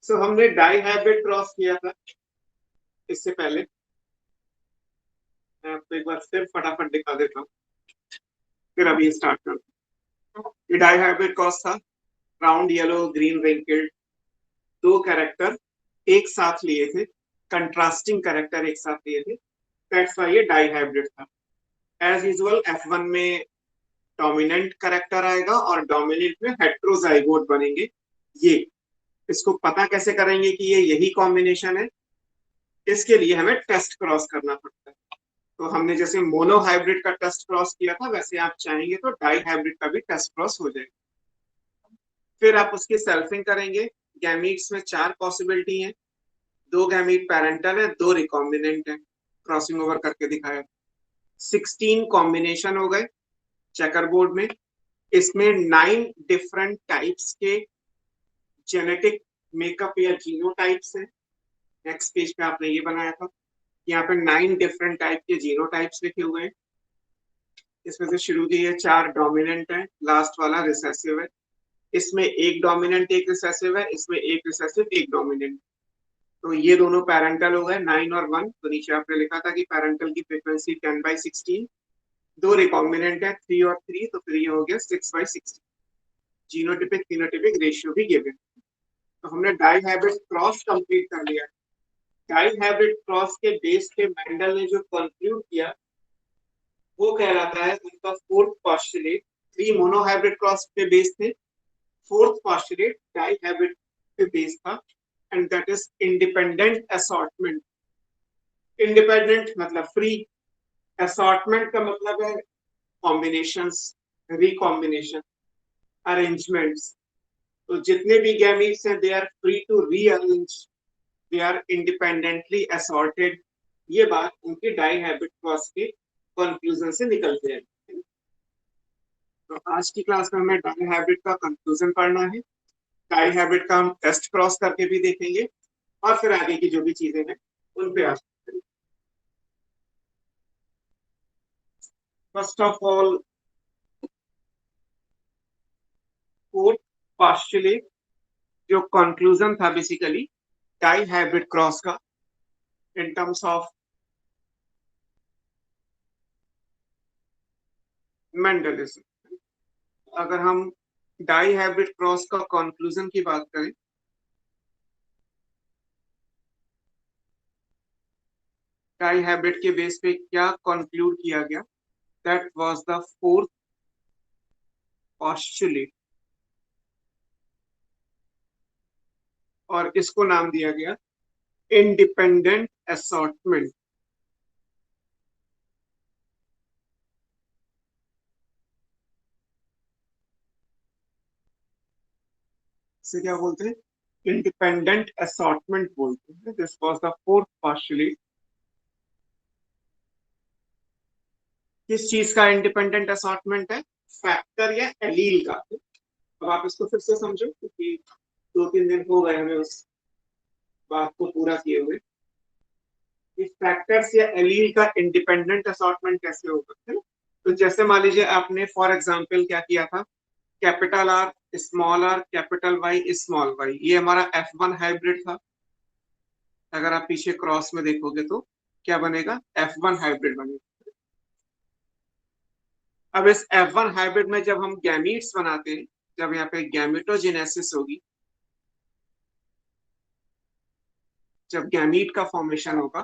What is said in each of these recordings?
सो हमने die hybrid cross किया था इससे पहले। मैं आपको एक बार फिर फटाफट दिखा देता हूँ, फिर अभी स्टार्ट करता हूँ। ये डाई हाइब्रिड क्रॉस था, राउंड येलो ग्रीन रिंकल्ड, दो कैरेक्टर एक साथ लिए थे, कंट्रास्टिंग कैरेक्टर एक साथ लिए थे, दैट्स व्हाई ये डाई हाइब्रिड था। एज यूजुअल F1 में डोमिनेंट कैरेक्टर आएगा और डोमिनेंट में हेट्रोजाइगोट बनेंगे। ये इसको पता कैसे करेंगे कि ये यही कॉम्बिनेशन है? इसके लिए हमें टेस्ट क्रॉस करना पड़ता है। तो हमने जैसे मोनो हाइब्रिड का टेस्ट क्रॉस किया था, वैसे आप चाहेंगे तो डाई हाइब्रिड का भी टेस्ट क्रॉस हो जाएगा। फिर आप उसकी सेल्फिंग करेंगे। गैमीट्स में 4 पॉसिबिलिटी हैं, 2 गैमीट पैरेंटल है, 2 रिकॉम्बिनेंट है, क्रॉसिंग ओवर करके दिखाया। 16 कॉम्बिनेशन हो गए चेकर बोर्ड में। इसमें 9 डिफरेंट टाइप्स के जेनेटिक मेकअप या जीनोटाइप्स हैं। नेक्स्ट पेज पे आपने ये बनाया था, यहाँ पे 9 डिफरेंट टाइप के जीनोटाइप्स लिखे हुए हैं। इसमें से शुरू के ये 4 डोमिनेंट है, लास्ट वाला रिसेसिव है। इसमें एक डोमिनेंट एक रिसेसिव है, इसमें एक रिसेसिव एक डोमिनेंट। तो ये दोनों पैरेंटल हो गए 9 और 1। तो नीचे आपने लिखा था कि पैरेंटल की फ्रीक्वेंसी 10/16, 2 रिकॉम्बिनेंट है 3 और 3, तो फिर ये हो गया 6/16। जीनोटिपिक फिनोटिपिक रेशियो भी गिवन। तो हमने डाई हाइब्रिड क्रॉस कंप्लीट कर लिया। डाई हाइब्रिड क्रॉस के बेस पे मेंडल ने जो कंक्लूड किया वो कहलाता है उनका fourth postulate. 3 mono hybrid cross पे बेस थे, फोर्थ पोस्टुलेट डाई हाइब्रिड पे बेस था, and that is independent assortment. Independent मतलब फ्री, असॉर्टमेंट का मतलब है कॉम्बिनेशंस, रिकॉम्बिनेशन, अरेंजमेंट्स। तो जितने भी गैमीट्स हैं they are free to rearrange, they are independently assorted. ये बात उनकी डाई हाइब्रिड क्रॉस के कंक्लूजन से निकलते हैं। तो आज की क्लास में हमें डाई हाइब्रिड का कंक्लूजन पढ़ना है। डाई हाइब्रिड का हम टेस्ट क्रॉस करके भी देखेंगे और फिर आगे की जो भी चीजें हैं उन पे आज। First of all, fourth postulate जो कंक्लूजन था बेसिकली डाई हाइब्रिड क्रॉस का इन टर्म्स ऑफ मेंडलिज्म। अगर हम डाई हाइब्रिड क्रॉस का कंक्लूजन की बात करें, डाई हाइब्रिड के बेस पे क्या कंक्लूड किया गया? That was the fourth postulate, और इसको नाम दिया गया इंडिपेंडेंट असॉर्टमेंट। इसे क्या बोलते हैं? इंडिपेंडेंट असॉर्टमेंट बोलते हैं। This was the fourth postulate. किस चीज का इंडिपेंडेंट असॉर्टमेंट है? फैक्टर या एलील का। अब आप इसको फिर से समझो, क्योंकि 2-3 दिन हो गए हमें उस बात को पूरा किए हुए। इस फैक्टर्स या एलील का इंडिपेंडेंट असॉर्टमेंट कैसे हो सकता है? तो जैसे मान लीजिए आपने फॉर एग्जांपल क्या किया था, capital R small R capital Y small Y, ये हमारा F1 हाइब्रिड था। अगर आप पीछे क्रॉस में देखोगे तो क्या बनेगा? F1 हाइब्रिड बनेगा। अब इस F1 हाइब्रिड में जब हम गैमीट्स बनाते हैं, जब यहाँ पे गैमेटोजेनेसिस होगी, जब गैमीट का फॉर्मेशन होगा,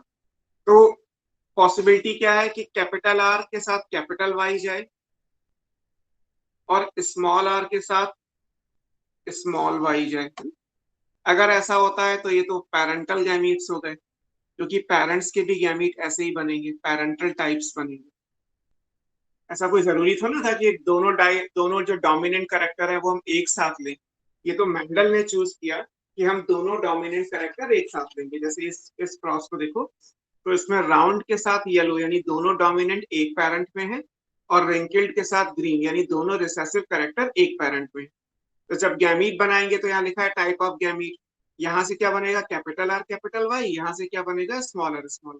तो पॉसिबिलिटी क्या है कि कैपिटल आर के साथ कैपिटल वाई जाए और स्मॉल आर के साथ स्मॉल वाई जाए। अगर ऐसा होता है तो ये तो पैरेंटल गैमीट्स हो गए, क्योंकि पेरेंट्स के भी गैमीट ऐसे ही बनेंगे, पैरेंटल टाइप्स बनेंगे। ऐसा कोई जरूरी था ना था कि दोनों जो डोमिनेंट कैरेक्टर है वो हम एक साथ लें। ये तो मेंडल ने चूज किया कि हम दोनों डोमिनेंट कैरेक्टर एक साथ लेंगे। जैसे इस क्रॉस को देखो, तो इसमें राउंड के साथ येलो यानी दोनों डोमिनेंट एक पेरेंट में है, और रिंकल्ड के साथ ग्रीन यानी दोनों रिसेसिव कैरेक्टर एक पेरेंट में। तो जब गैमीट बनाएंगे तो यहाँ लिखा है टाइप ऑफ गैमीट, यहाँ से क्या बनेगा? कैपिटल आर कैपिटल वाई, यहाँ से क्या बनेगा? Small R small.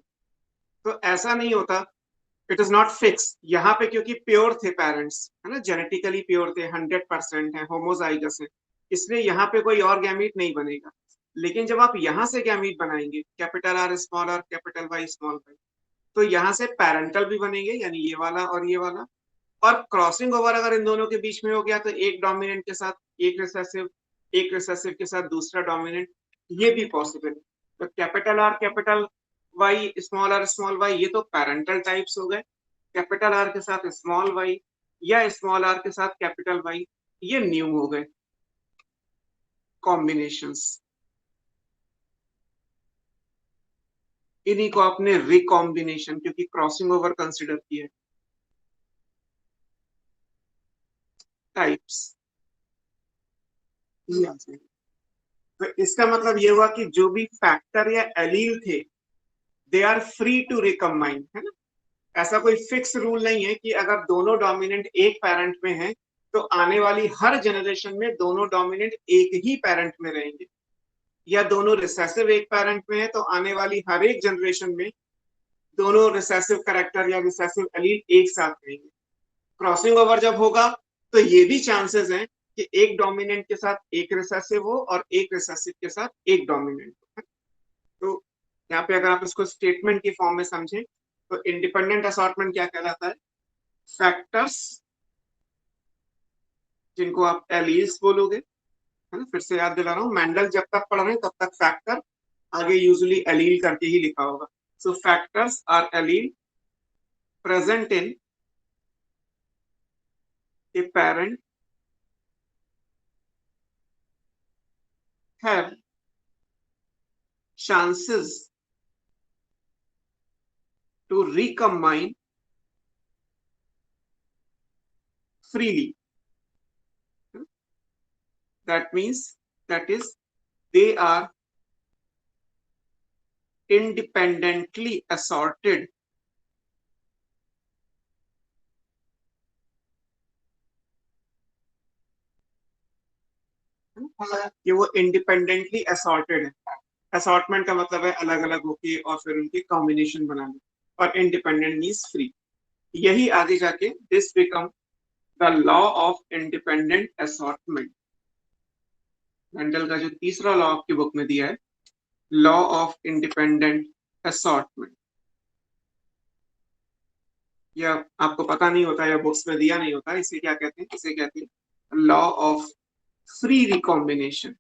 तो ऐसा नहीं होता, इट इज नॉट फिक्स यहाँ पे, क्योंकि प्योर थे पेरेंट्स, है ना, जेनेटिकली प्योर थे, 100% है, होमोजाइगस है, इसलिए यहाँ पे कोई और गैमीट नहीं बनेगा। लेकिन जब आप यहां से गैमीट बनाएंगे capital R small R capital Y small Y, तो यहाँ से पैरेंटल भी बनेंगे यानी ये वाला और ये वाला, और क्रॉसिंग ओवर अगर इन दोनों के बीच में हो गया तो एक डोमिनेंट के साथ एक रिसेसिव के साथ दूसरा डोमिनेंट, ये भी पॉसिबल है। तो capital R capital Y small Y ये तो पैरेंटल टाइप्स हो गए, कैपिटल आर के साथ स्मॉल वाई या स्मॉल आर के साथ कैपिटल वाई ये न्यू हो गए कॉम्बिनेशंस। इन्हीं को आपने रिकॉम्बिनेशन क्योंकि क्रॉसिंग ओवर कंसिडर किया है। टाइप्स, तो इसका मतलब ये हुआ कि जो भी फैक्टर या एलील थे they are free to recombine, है ना। ऐसा कोई फिक्स रूल नहीं है कि अगर दोनों डोमिनेंट एक पेरेंट में है तो आने वाली हर जनरेशन में दोनों डोमिनेंट एक ही पेरेंट में रहेंगे, या दोनों रिसेसिव एक पेरेंट में है तो आने वाली हर एक जनरेशन में दोनों रिसेसिव कैरेक्टर या रिसेसिव एलील एक साथ रहेंगे। क्रॉसिंग ओवर जब होगा तो ये भी चांसेस हैं कि एक डोमिनेंट के साथ एक रिसेसिव हो और एक रिसेसिव के साथ एक डोमिनेंट हो। तो यहाँ पे अगर आप इसको स्टेटमेंट की फॉर्म में समझें तो इंडिपेंडेंट असॉर्टमेंट क्या कहलाता है, फैक्टर्स जिनको आप एलील्स बोलोगे, है ना। फिर से याद दिला रहा हूँ, मेंडल जब तक पढ़ रहे हैं तब तक फैक्टर आगे यूजुअली एलील करके ही लिखा होगा। सो factors R allele present in a parent have chances to recombine freely. That means that is they are independently assorted कि वो इंडिपेंडेंटली असॉर्टेड है। असॉर्टमेंट का मतलब है अलग अलग होके और फिर उनकी कॉम्बिनेशन बनाने, और इंडिपेंडेंट मीन्स फ्री। यही आगे जाके this become the law of independent assortment. Mendel का जो तीसरा लॉ आपकी बुक में दिया है, लॉ ऑफ इंडिपेंडेंट असॉर्टमेंट, या आपको पता नहीं होता या बुक्स में दिया नहीं होता, इसे क्या कहते हैं, इसे कहते हैं लॉ ऑफ फ्री रिकॉम्बिनेशन,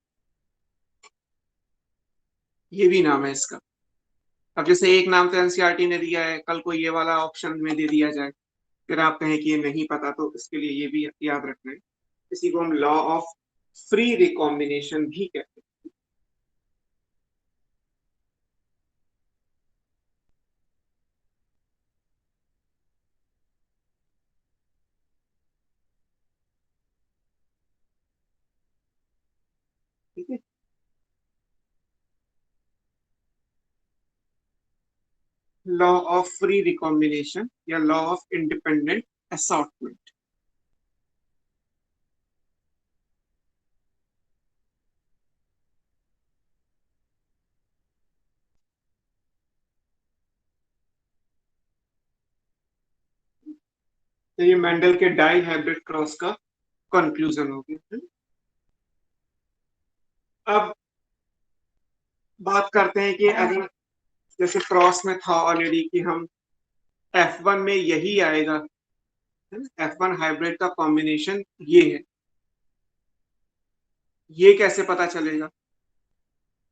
ये भी नाम है इसका। अब जैसे एक नाम तो एनसीईआरटी ने दिया है, कल को ये वाला ऑप्शन में दे दिया जाए फिर आप कहें कि ये नहीं पता, तो इसके लिए ये भी याद रखना है, इसी को हम लॉ ऑफ फ्री रिकॉम्बिनेशन भी कहते हैं। ठीक है, लॉ ऑफ फ्री रिकॉम्बिनेशन या लॉ ऑफ इंडिपेंडेंट असॉर्टमेंट। तो ये मेंडल के डाई हाइब्रिड क्रॉस का कंक्लूजन हो गया। अब बात करते हैं कि अगर जैसे क्रॉस में था ऑलरेडी कि हम F1 में यही आएगा, F1 हाइब्रिड का कॉम्बिनेशन ये है, ये कैसे पता चलेगा,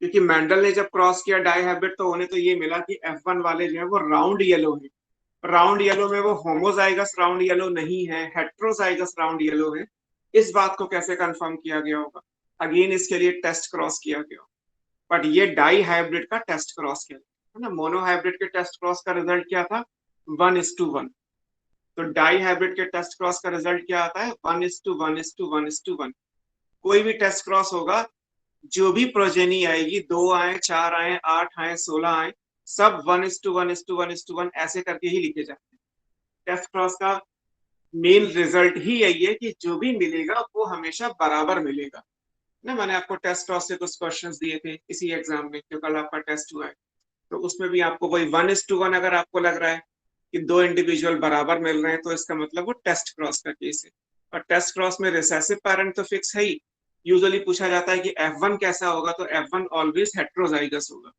क्योंकि मेंडल ने जब क्रॉस किया डाई हाइब्रिड तो उन्हें तो ये मिला कि F1 वाले जो है वो राउंड येलो है, राउंड येलो में वो होमोजाइगस राउंड येलो नहीं है, हेट्रोजाइगस राउंड येलो है। इस बात को कैसे कंफर्म किया गया होगा, अगेन इसके लिए टेस्ट क्रॉस किया गया, बट ये डाई हाइब्रिड का टेस्ट क्रॉस किया है ना। मोनो हाइब्रिड के टेस्ट क्रॉस का रिजल्ट क्या था, 1:1। तो डाई हाइब्रिड के टेस्ट क्रॉस का रिजल्ट क्या आता है, 1:1:1:1। कोई भी टेस्ट क्रॉस होगा, जो भी प्रोजेनी आएगी, 2 आए, 4 आए, 8 आए, 16 आए, सब 1:1:1:1 ऐसे करके ही लिखे जाते हैं। टेस्ट क्रॉस का मेन रिजल्ट ही यही है कि जो भी मिलेगा वो हमेशा बराबर मिलेगा ना। मैंने आपको टेस्ट क्रॉस से कुछ क्वेश्चंस दिए थे इसी एग्जाम में जो कल आपका टेस्ट हुआ है, तो उसमें भी आपको वही 1:1 अगर आपको लग रहा है कि 2 इंडिविजुअल बराबर मिल रहे हैं तो इसका मतलब वो टेस्ट क्रॉस का केस है। और टेस्ट क्रॉस में रिसेसिव पेरेंट तो फिक्स है ही, यूजुअली पूछा जाता है कि F1 कैसा होगा, तो F1 ऑलवेज हेट्रोजाइगस होगा,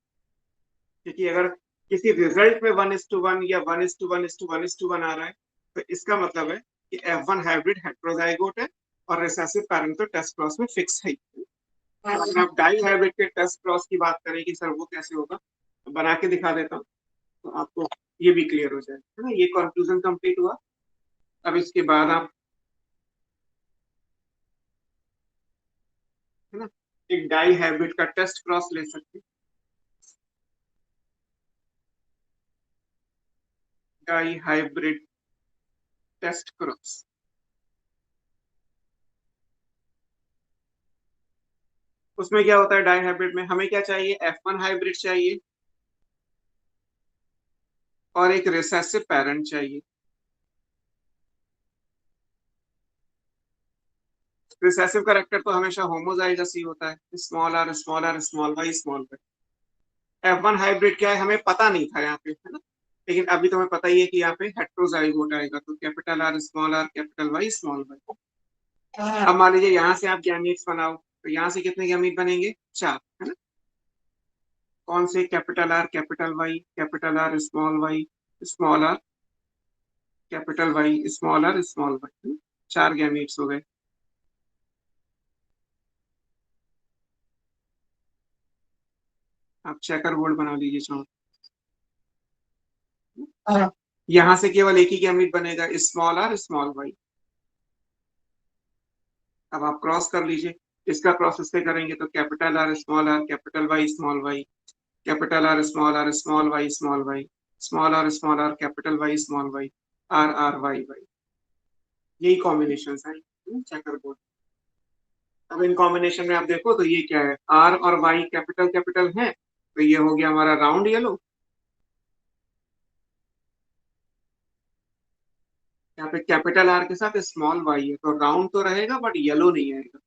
क्योंकि अगर किसी रिजल्ट में 1:1 या 1:1:1:1 आ रहा है, तो इसका मतलब है कि F1 हाइब्रिड हेट्रोजाइगोट है और रिसेसिव पैरेंट तो टेस्ट क्रॉस में फिक्स है। अगर आप डाई हाइब्रिड के टेस्ट क्रॉस की बात करें कि सर वो कैसे होगा, तो बना के दिखा देता हूँ तो आपको ये भी क्लियर हो जाएगा, है ना। ये कंक्लूजन कंप्लीट हुआ। अब इसके बाद आप, है ना, एक डाई हाइब्रिड का टेस्ट क्रॉस ले सकते हैं। डाई हाइब्रिड टेस्ट क्रॉस, उसमें क्या होता है, डाई हाइब्रिड में हमें क्या चाहिए, F1 हाइब्रिड चाहिए और एक रिसेसिव पैरेंट चाहिए। रिसेसिव करेक्टर तो हमेशा होमोजाइगस ही होता है, small R small R small Y small Y. F1 hybrid क्या है हमें पता नहीं था यहाँ पे, है ना, लेकिन अभी तो हमें पता ही है कि यहाँ पे हेट्रोजाइगोट आएगा, तो capital R small R capital Y small Y. अब मान लीजिए यहाँ से आप गैमीट्स बनाओ, तो यहाँ से कितने गैमीट बनेंगे, 4, है ना। कौन से, capital R small R capital Y small Y, 4 gametes हो गए। आप चेकर बोर्ड बना लीजिए चाहो। यहाँ से केवल एक ही गैमीट बनेगा, स्मॉल वाई। अब आप क्रॉस कर लीजिए, इसका क्रॉस इससे करेंगे तो capital Y small Y, small R small R capital Y small Y, R R Y Y. यही कॉम्बिनेशन है चेकर बोर्ड। अब इन कॉम्बिनेशन में आप देखो तो ये क्या है, आर और वाई कैपिटल कैपिटल है, तो ये हो गया हमारा राउंड येलो। यहाँ पे कैपिटल आर के साथ स्मॉल वाई है, तो राउंड तो रहेगा बट येलो नहीं आएगा।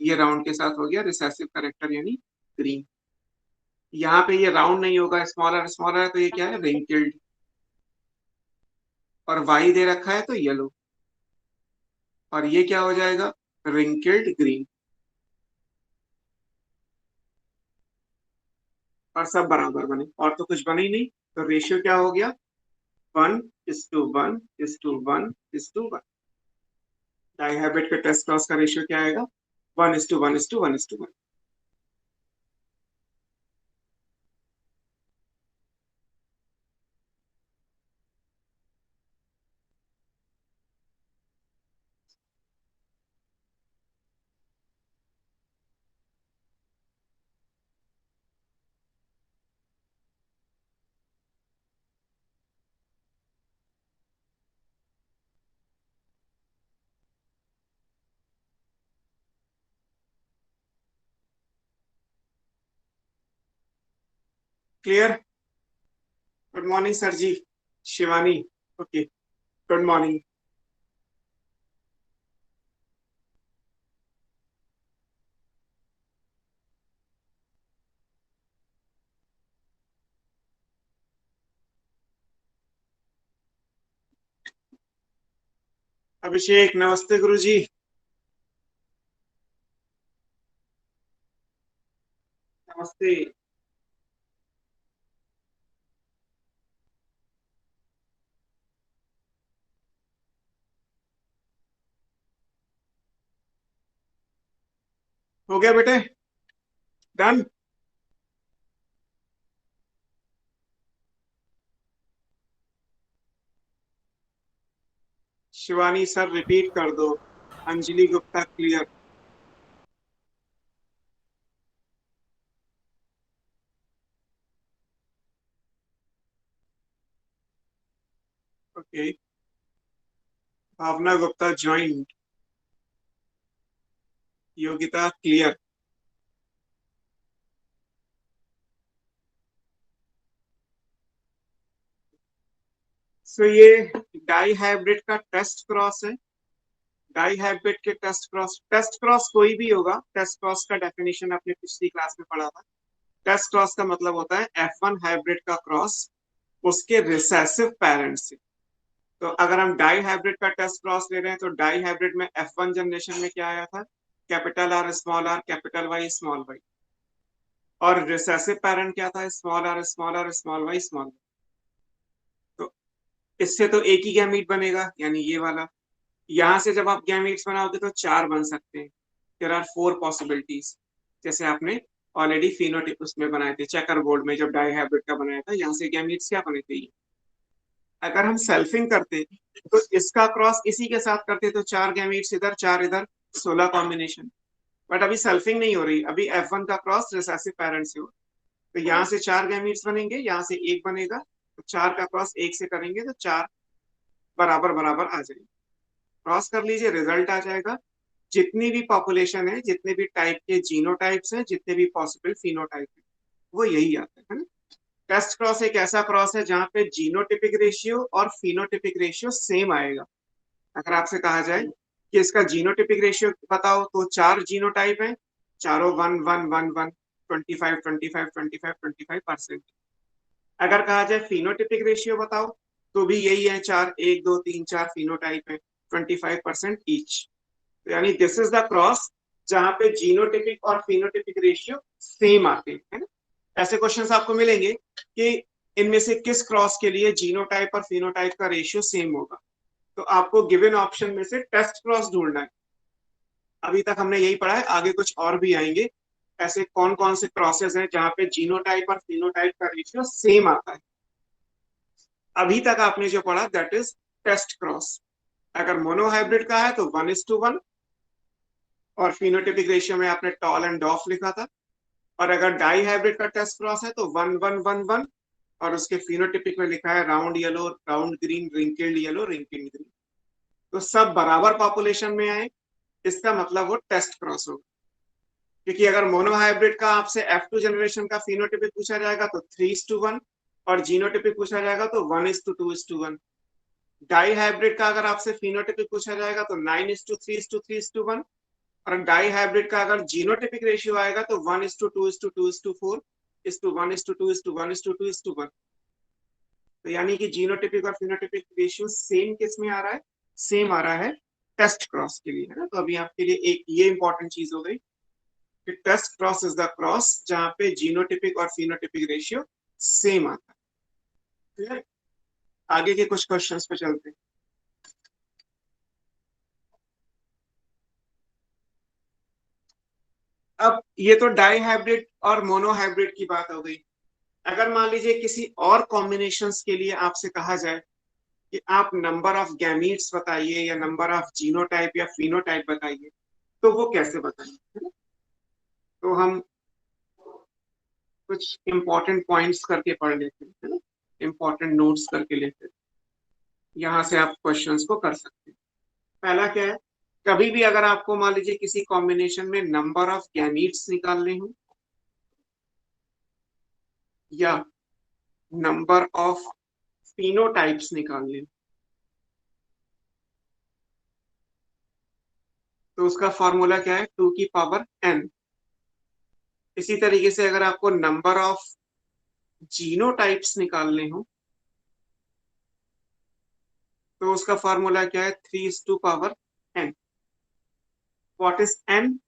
ये राउंड के साथ हो गया रिसेसिव करेक्टर यानी ग्रीन। यहाँ पे ये राउंड नहीं होगा, स्मॉल आर है, तो ये क्या है, रिंकल्ड। और वाई दे रखा है तो येलो, और ये क्या हो जाएगा, रिंकल्ड ग्रीन। और सब बराबर बने, और तो कुछ बने ही नहीं, तो रेशियो क्या हो गया, 1:1:1:1। डाइहाइब्रिड के टेस्ट क्रॉस का रेशियो क्या आएगा, 1:1:1:1। Clear. Good morning sir ji, Shivani. Okay, good morning. Abhishek नमस्ते गुरु जी। नमस्ते। हो गया बेटे, डन। शिवानी सर रिपीट कर दो, अंजलि गुप्ता क्लियर। ओके, भावना गुप्ता ज्वाइन, योगिता क्लियर। सो ये डाई हाइब्रिड का टेस्ट क्रॉस है। डाई हाइब्रिड के टेस्ट क्रॉस कोई भी होगा, टेस्ट क्रॉस का डेफिनेशन आपने पिछली क्लास में पढ़ा था। टेस्ट क्रॉस का मतलब होता है F1 हाइब्रिड का क्रॉस उसके रिसेसिव पेरेंट से। तो अगर हम डाई हाइब्रिड का टेस्ट क्रॉस ले रहे हैं, तो डाई हाइब्रिड में F1 जनरेशन में क्या आया था, capital R small R, capital Y small Y. और रिसेसिव पैरेंट क्या था, small R small R small Y small Y. तो इससे तो एक ही गैमीट बनेगा, यानी ये वाला। यहां से जब आप गैमीट्स बनाओगे तो चार बन सकते हैं। देयर आर फोर पॉसिबिलिटीज, जैसे आपने ऑलरेडी फिनोटाइप उसमें बनाए थे, चेकर बोर्ड में जब डाई हाइब्रिड का बनाया था, यहाँ से गैमीट्स क्या बने थे ये। अगर हम सेल्फिंग करते तो इसका क्रॉस इसी के साथ करते तो चार गैमीट्स इधर, चार इधर, 16 कॉम्बिनेशन। बट अभी सेल्फिंग नहीं हो रही, अभी F1 का क्रॉस रिसेसिव पैरेंट से हो, तो यहाँ से चार गैमीट्स बनेंगे, यहाँ से एक बनेगा, तो चार का क्रॉस एक से करेंगे तो चार बराबर बराबर आ जाएंगे। क्रॉस कर लीजिए, रिजल्ट आ जाएगा। जितनी भी पॉपुलेशन है, जितने भी टाइप के जीनोटाइप्स हैं, जितने भी पॉसिबल फिनोटाइप है, वो यही आता है ना। टेस्ट क्रॉस एक ऐसा क्रॉस है जहां पे जीनोटिपिक रेशियो और फिनोटिपिक रेशियो सेम आएगा। अगर आपसे कहा जाए कि इसका जीनोटिपिक रेशियो बताओ, तो चार जीनोटाइप है, चारों 1 1 1 1, 25 25 25 25%। अगर कहा जाए फिनोटिपिक रेशियो बताओ, तो भी यही है, चार, 1 2 3 4 फिनोटाइप है, 25% ईच। यानी दिस इज द क्रॉस जहां पे जीनोटिपिक और फिनोटिपिक रेशियो सेम आते हैं, है ना। ऐसे क्वेश्चंस आपको मिलेंगे कि इनमें से किस क्रॉस के लिए जीनोटाइप और फिनोटाइप का रेशियो सेम होगा, तो आपको गिवन ऑप्शन में से टेस्ट क्रॉस ढूंढना है। अभी तक हमने यही पढ़ा है, आगे कुछ और भी आएंगे। ऐसे कौन कौन से क्रॉसेस हैं जहां पे जीनोटाइप और फिनोटाइप का रेशियो सेम आता है। अभी तक आपने जो पढ़ा दैट इज टेस्ट क्रॉस। अगर मोनोहाइब्रिड का है तो 1:1, और फिनोटिपिक रेशियो में आपने टॉल एंड डॉफ लिखा था। और अगर डाई हाइब्रिड का टेस्ट क्रॉस है तो 1 1 1 1, और उसके फिनोटिपिक में लिखा है round yellow, round green, wrinkled yellow, wrinkled green. तो सब बराबर पॉपुलेशन में आए, इसका मतलब वो टेस्ट क्रॉस होगा। क्योंकि अगर मोनोहाइब्रिड का आपसे F2 जनरेशन का फिनोटिपिक पूछा जाएगा तो 3:1, और जीनोटिपिक पूछा जाएगा तो 1:2:1। डाई हाइब्रिड का अगर आपसे फिनोटिपिक पूछा जाएगा तो 9:3:3:1, और डाई हाइब्रिड का अगर जीनोटिपिक रेशियो आएगा तो 1:2:2:4:1:1:2:1:1:2:1। तो यानी कि जीनोटिपिक और फिनोटिपिक रेशियो सेम किस में आ रहा है, सेम आ रहा है टेस्ट क्रॉस के लिए, है ना। तो अभी आपके लिए एक ये इंपॉर्टेंट चीज हो गई कि test cross is the cross जहां पे जीनोटिपिक और फिनोटिपिक रेशियो सेम आता है। क्लियर। आगे के कुछ क्वेश्चंस पे चलते हैं। अब ये तो डाई हाइब्रिड और मोनोहाइब्रिड की बात हो गई। अगर मान लीजिए किसी और कॉम्बिनेशंस के लिए आपसे कहा जाए कि आप नंबर ऑफ गैमीट्स बताइए, या नंबर ऑफ जीनोटाइप या फिनोटाइप बताइए, तो वो कैसे बताएंगे। तो हम कुछ इंपॉर्टेंट पॉइंट्स करके पढ़ लेते हैं, है ना। इंपॉर्टेंट नोट्स करके लेते हैं, यहाँ से आप क्वेश्चंस को कर सकते हैं। पहला क्या है, कभी भी अगर आपको मान लीजिए किसी कॉम्बिनेशन में नंबर ऑफ गैमीट्स निकालने हो, या नंबर ऑफ फिनोटाइप्स निकालने हो, तो उसका फॉर्मूला क्या है, 2 की पावर n। इसी तरीके से अगर आपको नंबर ऑफ जीनोटाइप्स निकालने हो, तो उसका फॉर्मूला क्या है, 3:n। What is n?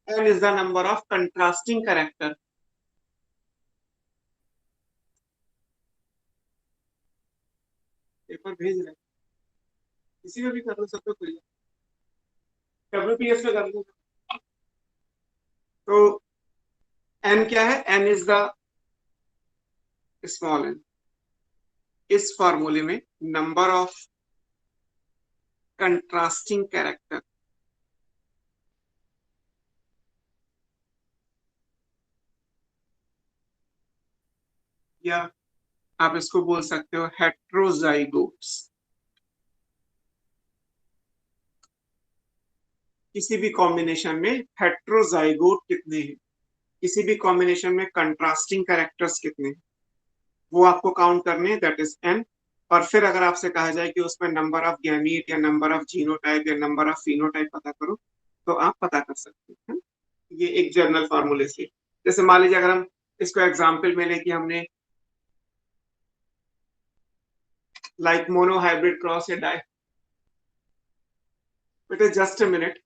n is the number of contrasting character. Paper भेज रहे हैं, किसी में भी कर लो, सब पे कोई WPS पे कर लो। तो n क्या है, n is the small n। इस फॉर्मूले में नंबर ऑफ कंट्रास्टिंग कैरेक्टर, या आप इसको बोल सकते हो हेट्रोजाइगोट्स। किसी भी कॉम्बिनेशन में हेट्रोजाइगोट कितने हैं, किसी भी कॉम्बिनेशन में कंट्रास्टिंग कैरेक्टर्स कितने हैं, वो आपको काउंट करने हैं, दैट इज n। और फिर अगर आपसे कहा जाए कि उसमें नंबर ऑफ गैमीट या नंबर ऑफ जीनोटाइप या नंबर ऑफ फिनोटाइप पता करो, तो आप पता कर सकते हैं। ये एक जनरल फॉर्मूले से, जैसे मान लीजिए अगर हम इसको एग्जाम्पल में लेके हमने लाइक मोनोहाइब्रिड क्रॉस या डाई, बेटा just a minute,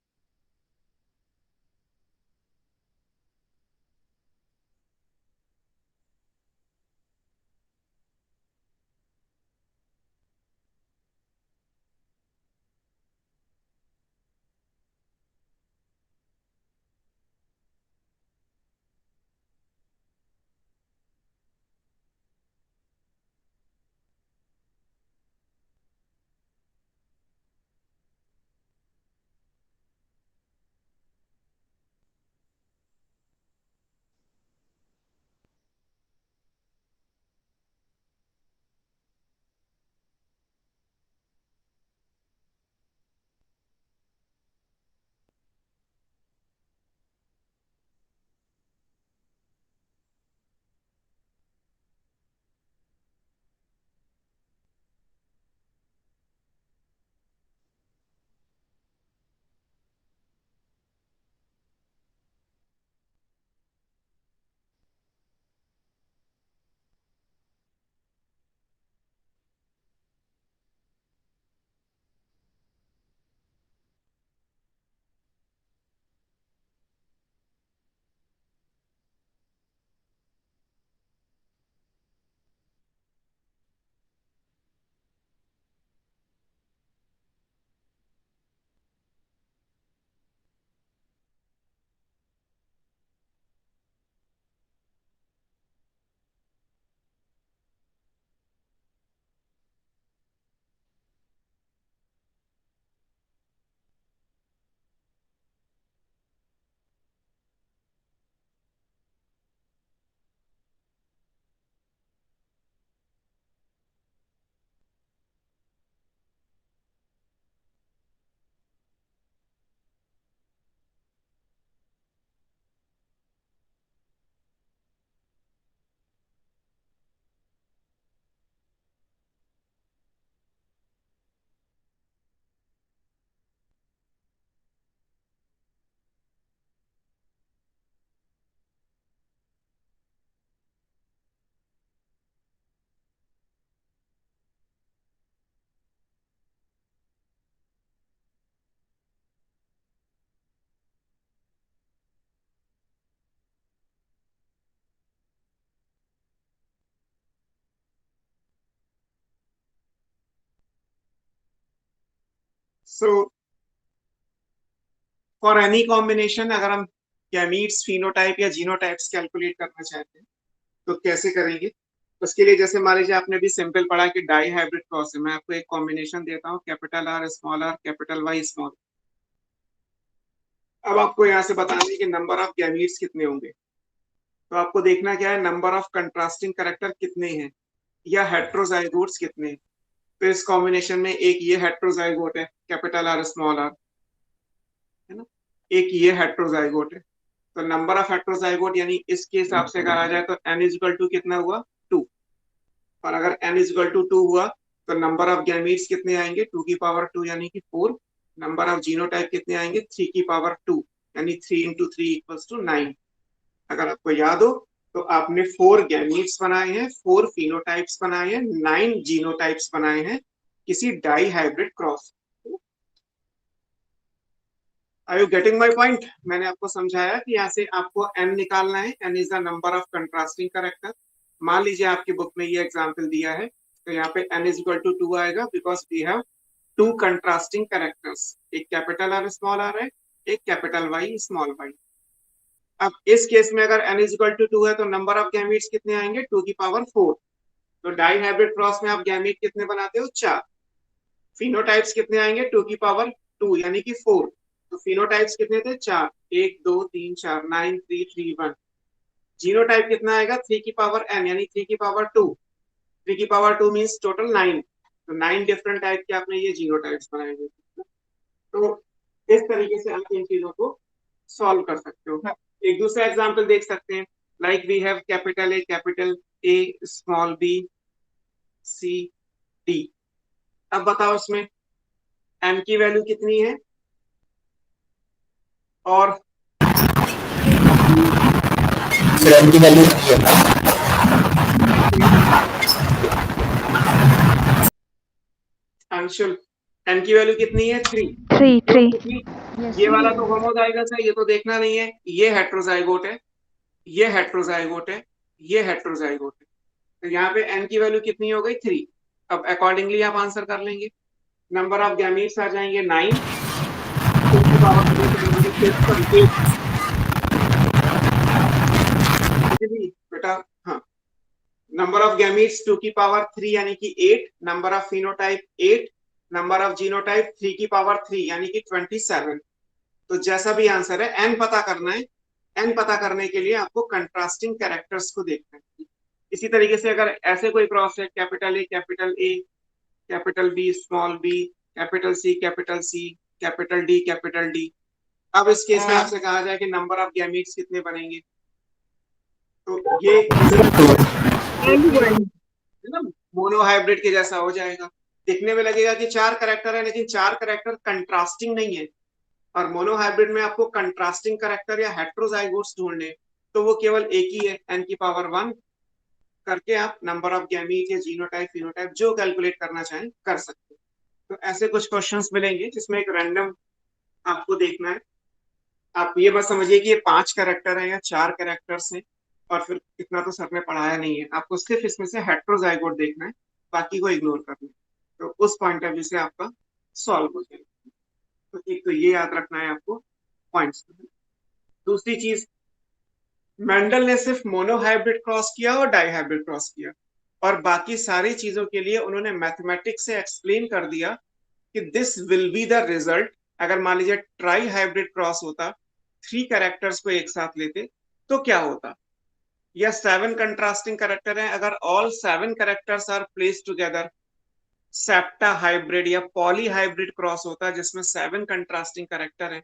so for any combination अगर हम गैमीट्स फिनोटाइप या जीनोटाइप्स कैलकुलेट करना चाहते हैं तो कैसे करेंगे? उसके लिए जैसे मान लीजिए आपने भी सिंपल पढ़ा कि डाई हाइब्रिड क्रॉस है, मैं आपको एक कॉम्बिनेशन देता हूँ capital R capital Y small. अब आपको यहाँ से बताना है कि नंबर ऑफ गैमीट्स कितने होंगे। तो आपको देखना क्या है, नंबर ऑफ कंट्रास्टिंग कैरेक्टर कितने हैं या हेट्रोजाइगोट्स कितने हैं। तो इस कॉम्बिनेशन में एक ये हेट्रोजाइगोट है कैपिटल आर स्मॉल आर, है ना, एक ये हेट्रोजाइगोट है। तो नंबर ऑफ हेट्रोजाइगोट यानी इसके हिसाब से कहा जाए तो n इक्वल टू कितना हुआ 2। और अगर n इक्वल टू 2 हुआ तो नंबर ऑफ गैमीट्स कितने आएंगे 2 की पावर 2 यानी कि 4। नंबर ऑफ जीनोटाइप कितने आएंगे 3 की पावर 2 यानी 3 इंटू 3 इक्वल्स टू 9। अगर आपको याद हो तो आपने 4 गैमीट्स बनाए हैं, 4 फिनोटाइप्स बनाए हैं, 9 जीनोटाइप्स बनाए हैं किसी dihybrid cross. Are you getting my point? मैंने आपको समझाया कि यहाँ से आपको n निकालना है, n is the number of contrasting character. मान लीजिए आपकी बुक में ये एग्जाम्पल दिया है तो यहाँ पे n इज इक्वल टू 2 आएगा because we have 2 contrasting characters, एक कैपिटल आर स्मॉल आर है, एक कैपिटल वाई स्मॉल वाई। अब इस केस में अगर n इज इक्वल टू 2 है तो नंबर ऑफ गैमीट्स कितने आएंगे 2 की पावर 4। तो डाई हाइब्रिड क्रॉस में आप गैमीट कितने बनाते हो 4। फिनोटाइप्स कितने आएंगे 2 की पावर 2 यानी कि 4। तो फिनोटाइप्स कितने थे 4, 1 2 3 4, 9 3 3 1। जीनोटाइप कितना आएगा 3 की पावर n यानी 3 की पावर 2। 3 की पावर 2 मींस टोटल 9। तो 9 डिफरेंट टाइप के आपने ये जीनोटाइप्स बनाए हुए। तो इस तरीके से आप इन चीजों को सॉल्व कर सकते हो। एक दूसरा एग्जांपल देख सकते हैं, like we have capital A small B C D. अब बताओ इसमें m की वैल्यू कितनी है और m की वैल्यू अंशुल n की वैल्यू कितनी है 3। थ्री। ये वाला तो होमोजाइगस है, ये तो देखना नहीं है। ये हेट्रोजाइगोट है, ये हेट्रोजाइगोट है, ये हेट्रोजाइगोट है। तो यहाँ पे n की वैल्यू कितनी हो गई 3। अब अकॉर्डिंगली आप आंसर कर लेंगे। नंबर ऑफ गैमीट्स आ जाएंगे 9। बेटा हाँ, नंबर ऑफ गैमीट्स 2 की पावर 3 यानी कि 8। Number of phenotype 8। Number of genotype 3 की पावर 3 यानी कि 27। तो जैसा भी आंसर है n पता करना है। n पता करने के लिए आपको कंट्रास्टिंग कैरेक्टर्स को देखना है। इसी तरीके से अगर ऐसे कोई क्रॉस है capital A capital B small B capital C capital D. अब इस केस में आपसे कहा जाए कि नंबर ऑफ गैमीट्स कितने बनेंगे, तो ये है ना मोनो हाइब्रिड के जैसा हो जाएगा। दिखने में लगेगा कि 4 करेक्टर है लेकिन 4 करेक्टर कंट्रास्टिंग नहीं है। और मोनो हाइब्रिड में आपको कंट्रास्टिंग करेक्टर या हेट्रोजाइगोट्स ढूंढने तो वो केवल एक ही है, n की पावर 1 करके आप नंबर ऑफ गैमीट या जीनोटाइप फिनोटाइप जो कैलकुलेट करना चाहें कर सकते हैं। तो ऐसे कुछ क्वेश्चंस मिलेंगे जिसमें एक रैंडम आपको देखना है। आप ये बस समझिए कि ये 5 कैरेक्टर है या 4 कैरेक्टर्स हैं और फिर इतना तो सर ने पढ़ाया नहीं है, आपको सिर्फ इसमें से हेट्रोजाइगोट देखना है, बाकी को इग्नोर करना है। तो उस पॉइंट ऑफ व्यू से आपका सॉल्व हो जाएगा। तो एक तो ये याद रखना है आपको पॉइंट्स। दूसरी चीज, मेंडल ने सिर्फ मोनो हाइब्रिड क्रॉस किया और डाई हाइब्रिड क्रॉस किया और बाकी सारी चीजों के लिए उन्होंने मैथमेटिक्स से एक्सप्लेन कर दिया कि this will be the result. अगर मान लीजिए ट्राई हाइब्रिड क्रॉस होता, 3 कैरेक्टर्स को एक साथ लेते तो क्या होता, या 7 कंट्रास्टिंग कैरेक्टर है, अगर all 7 characters are place together septa hybrid या पॉली हाइब्रिड क्रॉस होता जिसमें 7 कंट्रास्टिंग कैरेक्टर है,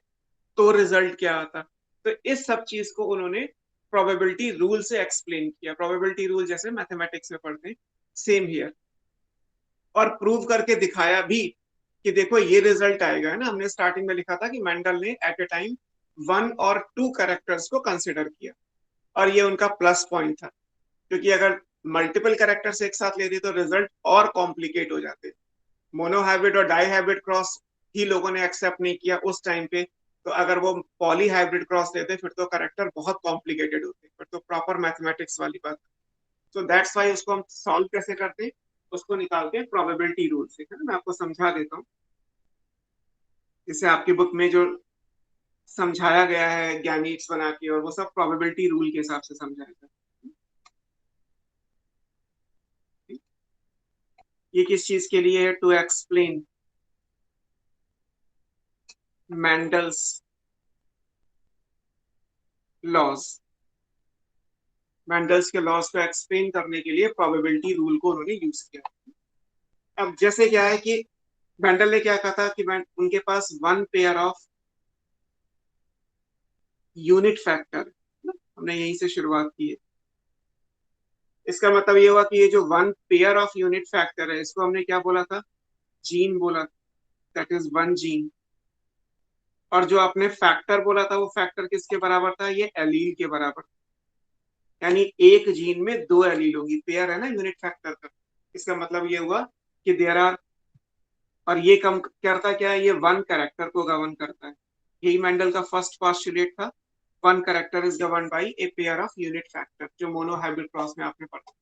तो रिजल्ट क्या आता। तो इस सब चीज को उन्होंने प्रोबेबिलिटी रूल से एक्सप्लेन किया। प्रोबेबिलिटी रूल जैसे मैथमेटिक्स में पढ़ते हैं, सेम हियर। और प्रूव करके दिखाया भी कि देखो ये रिजल्ट आएगा, है ना। हमने स्टार्टिंग में लिखा था कि मेंडल ने एट ए टाइम 1 और 2 कैरेक्टर्स को कंसिडर किया और ये उनका प्लस पॉइंट था, क्योंकि अगर मल्टीपल कैरेक्टर्स एक साथ लेते तो रिजल्ट और कॉम्प्लिकेट हो जाते। मोनो हाइब्रिड और डाई हाइब्रिड क्रॉस ही लोगों ने एक्सेप्ट नहीं किया उस टाइम पे, तो अगर वो पॉली हाइब्रिड क्रॉस लेते फिर तो कैरेक्टर बहुत कॉम्प्लिकेटेड होते, फिर तो प्रॉपर मैथमेटिक्स वाली बात। तो दैट्स वाई उसको हम सॉल्व कैसे करते हैं, उसको निकालते हैं प्रोबेबिलिटी रूल से, है ना। मैं आपको समझा देता हूँ। जिसे आपकी बुक में जो समझाया गया है गैमीट्स बना के, और वो सब प्रोबेबिलिटी रूल के हिसाब से समझाया गया। ये किस चीज के लिए है? To explain Mendel's laws. Mendel's के लॉज को एक्सप्लेन करने के लिए प्रोबेबिलिटी रूल को उन्होंने यूज किया। अब जैसे क्या है कि मैंडल ने क्या कहा था कि उनके पास one pair of unit factor, हमने यहीं से शुरुआत की है। इसका मतलब ये हुआ कि ये जो one pair of unit factor है, इसको हमने क्या बोला था? जीन बोला। That is one gene. और जो आपने फैक्टर बोला था, वो फैक्टर किसके बराबर था? ये एलील के बराबर। यानी एक जीन में दो एलील होगी, पेयर है ना यूनिट फैक्टर का। इसका मतलब ये हुआ कि देयर आर, और ये कम करता क्या है? ये वन कैरेक्टर को गवर्न करता है। यही मेंडल का फर्स्ट पोस्टुलेट था, one character is govern by a pair of unit factor, जो मोनो हाइब्रिड क्रॉस में आपने पढ़ा।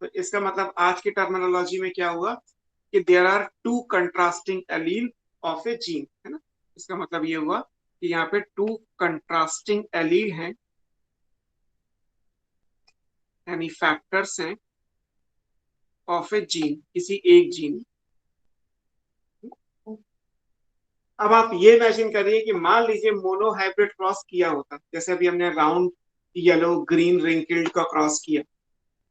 तो इसका मतलब आज की टर्मिनोलॉजी में क्या हुआ कि there are two contrasting allele of a gene, है ना। इसका मतलब ये हुआ कि यहाँ पे टू कंट्रास्टिंग एलील हैं, यानी फैक्टर्स हैं ऑफ ए जीन, किसी एक जीन। अब आप ये इमेजिन करिए कि मान लीजिए मोनो हाइब्रिड क्रॉस किया होता, जैसे अभी हमने राउंड येलो ग्रीन रिंकल्ड का क्रॉस किया,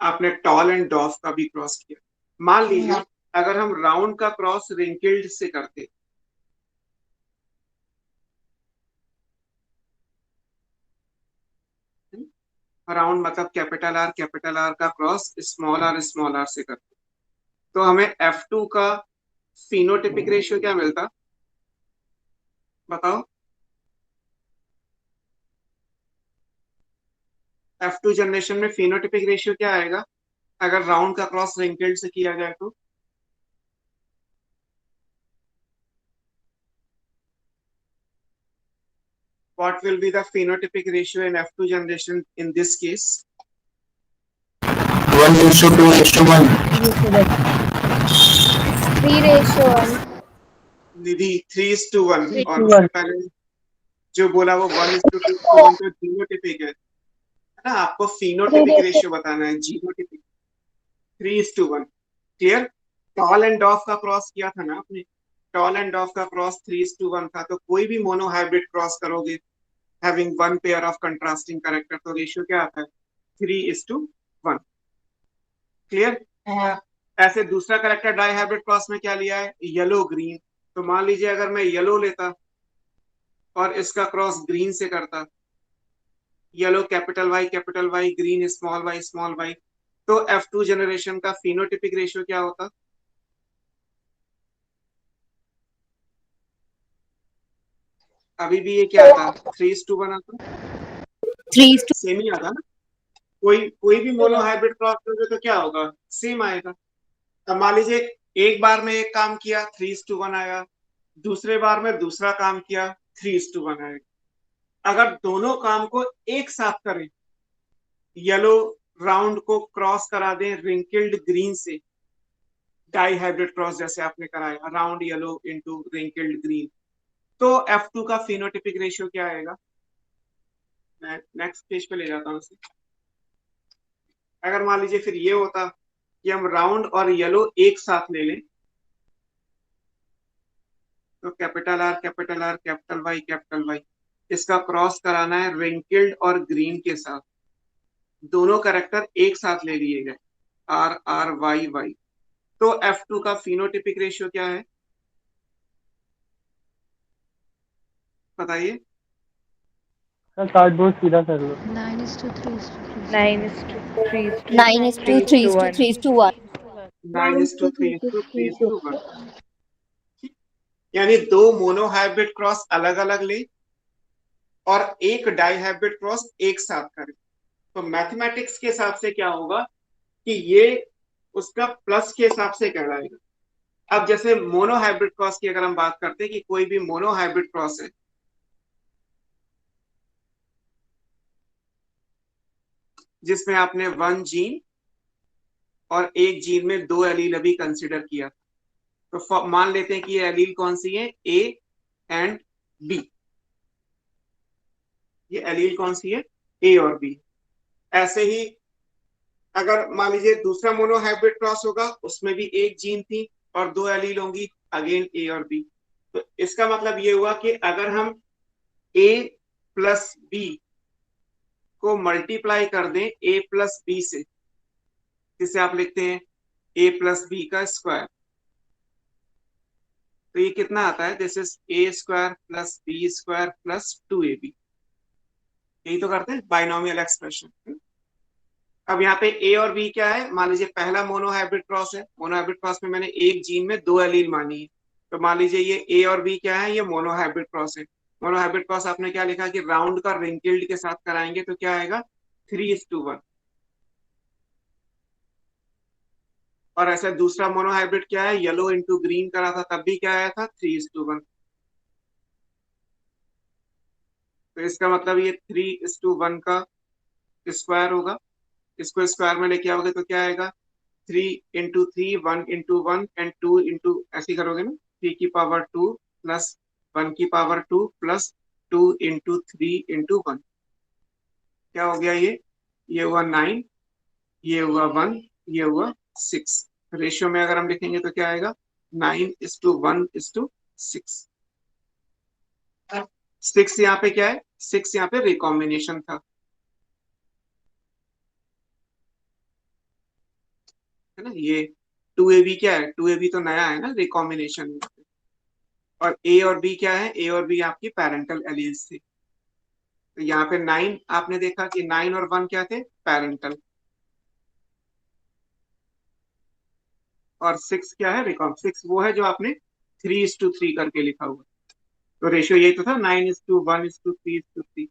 आपने टॉल एंड डॉफ का भी क्रॉस किया। मान लीजिए अगर हम राउंड का क्रॉस रिंकल्ड से करते, राउंड मतलब कैपिटल आर का क्रॉस स्मॉल आर से करते, तो हमें F2 का फिनोटिपिक रेशियो क्या मिलता? बताओ। F2 जनरेशन में फिनोटिपिक रेशियो क्या आएगा अगर राउंड का क्रॉस रिंकल्ड से किया जाए तो? What will be the phenotypic ratio in F2 generation in this case? 1:2:1. 3:1. Nidhi 3:1, Three और to उससे one. पहले जो बोला वो 1:2:1, तो जीनोटिपिक है ना। आपको फिनोटिपिक रेशियो बताना है, जीनोटिपिक 3:1। क्लियर? टॉल एंड डॉफ का क्रॉस किया था ना आपने, टॉल एंड डॉफ का क्रॉस 3:1 था। तो कोई भी मोनो हाइब्रिड क्रॉस करोगे having one pair of contrasting character, तो रेशियो क्या आता है? 3:1। क्लियर? ऐसे दूसरा कैरेक्टर डाई हाइब्रिड क्रॉस में क्या लिया है? Yellow green. तो मान लीजिए अगर मैं येलो लेता और इसका क्रॉस ग्रीन से करता, yellow capital Y green small Y, तो F2 जनरेशन का फिनोटिपिक रेशियो क्या होता? अभी भी ये क्या आता? 3:1 आता, 3 to सेम ही आता ना। कोई भी मोनो हाइब्रिड क्रॉस करोगे तो क्या होगा? सेम आएगा। अब मान लीजिए एक बार में एक काम किया 3:1 आया, दूसरे बार में दूसरा काम किया 3:1 आएगा। अगर दोनों काम को एक साथ करें, येलो राउंड को क्रॉस करा दें रिंकल्ड ग्रीन से, डाई हाइब्रिड क्रॉस जैसे आपने कराया, round yellow into wrinkled green, तो F2 का फिनोटिपिक रेशियो क्या आएगा? मैं नेक्स्ट पेज पे ले जाता हूँ इसे। अगर मान लीजिए फिर ये होता कि हम राउंड और येलो एक साथ ले लें, तो कैपिटल वाई, इसका क्रॉस कराना है रिंकल्ड और ग्रीन के साथ, दोनों कैरेक्टर एक साथ ले लिए गए, RRYY, तो F2 का फिनोटिपिक रेशियो क्या है बताइए? कार्डबोर्ड सीधा कर लो. 9:3. 9:3:1. 9:3:1। यानी दो मोनो हाइब्रिड क्रॉस अलग अलग ले और एक डाई हाइब्रिड क्रॉस एक साथ करें, तो मैथमेटिक्स के हिसाब से क्या होगा कि ये उसका प्लस के हिसाब से कहलाएगा। अब जैसे मोनो हाइब्रिड क्रॉस की अगर हम बात करते हैं कि कोई भी मोनो हाइब्रिड क्रॉस है, जिसमें आपने वन जीन और एक जीन में दो एलील अभी कंसिडर किया, तो मान लेते हैं कि ये एलील कौन सी है? A and B. ये एलील कौन सी है? ए और बी। ऐसे ही अगर मान लीजिए दूसरा मोनोहाइब्रिड क्रॉस होगा, उसमें भी एक जीन थी और दो एलील होंगी, अगेन ए और बी। तो इसका मतलब ये हुआ कि अगर हम ए प्लस बी को मल्टीप्लाई कर दें ए प्लस बी से, जिसे आप लिखते हैं ए प्लस बी का स्क्वायर, तो ये कितना आता है? This is A square plus B square plus 2ab। यही तो करते हैं बाइनोमियल एक्सप्रेशन। अब यहाँ पे ए और बी क्या है? मान लीजिए पहला मोनोहाइब्रिड क्रॉस है, मोनोहाइब्रिड क्रॉस में मैंने एक जीन में दो एलील मानी है, तो मान लीजिए ये ए और बी क्या है? ये मोनोहाइब्रिड क्रॉस है। मोनोहाइब्रिड क्रॉस आपने क्या लिखा कि राउंड का रिंकिल्ड के साथ कराएंगे तो क्या आएगा? 3:1। और ऐसा दूसरा मोनोहाइब्रिड क्या है? येलो इंटू ग्रीन करा था, तब भी क्या आया था? 3:1। तो इसका मतलब ये 3:1 का स्क्वायर होगा। इसको स्क्वायर में लेके आओगे तो क्या आएगा? 3 × 3, 1 × 1 एंड 2 ऐसे करोगे ना, 3 की पावर 2 प्लस 1 की पावर 2 प्लस 2 × 3 × 1। क्या हो गया ये हुआ 9, ये हुआ 1, ये हुआ 6। रेशियो में अगर हम लिखेंगे तो क्या आएगा? 9:1:6। 6 यहाँ पे क्या है? 6 यहाँ पे रिकॉम्बिनेशन था, है ना। ये 2ab क्या है? 2ab तो नया है ना, रिकॉम्बिनेशन। और ए और बी क्या है? ए और बी आपकी पेरेंटल एलील्स थी। तो यहाँ पे 9 आपने देखा कि 9 और 1 क्या थे? पेरेंटल। और 6 क्या है? रिकॉम। 6 वो है जो आपने 3:3 करके लिखा हुआ। तो रेशियो यही तो था, 9:1:3:3।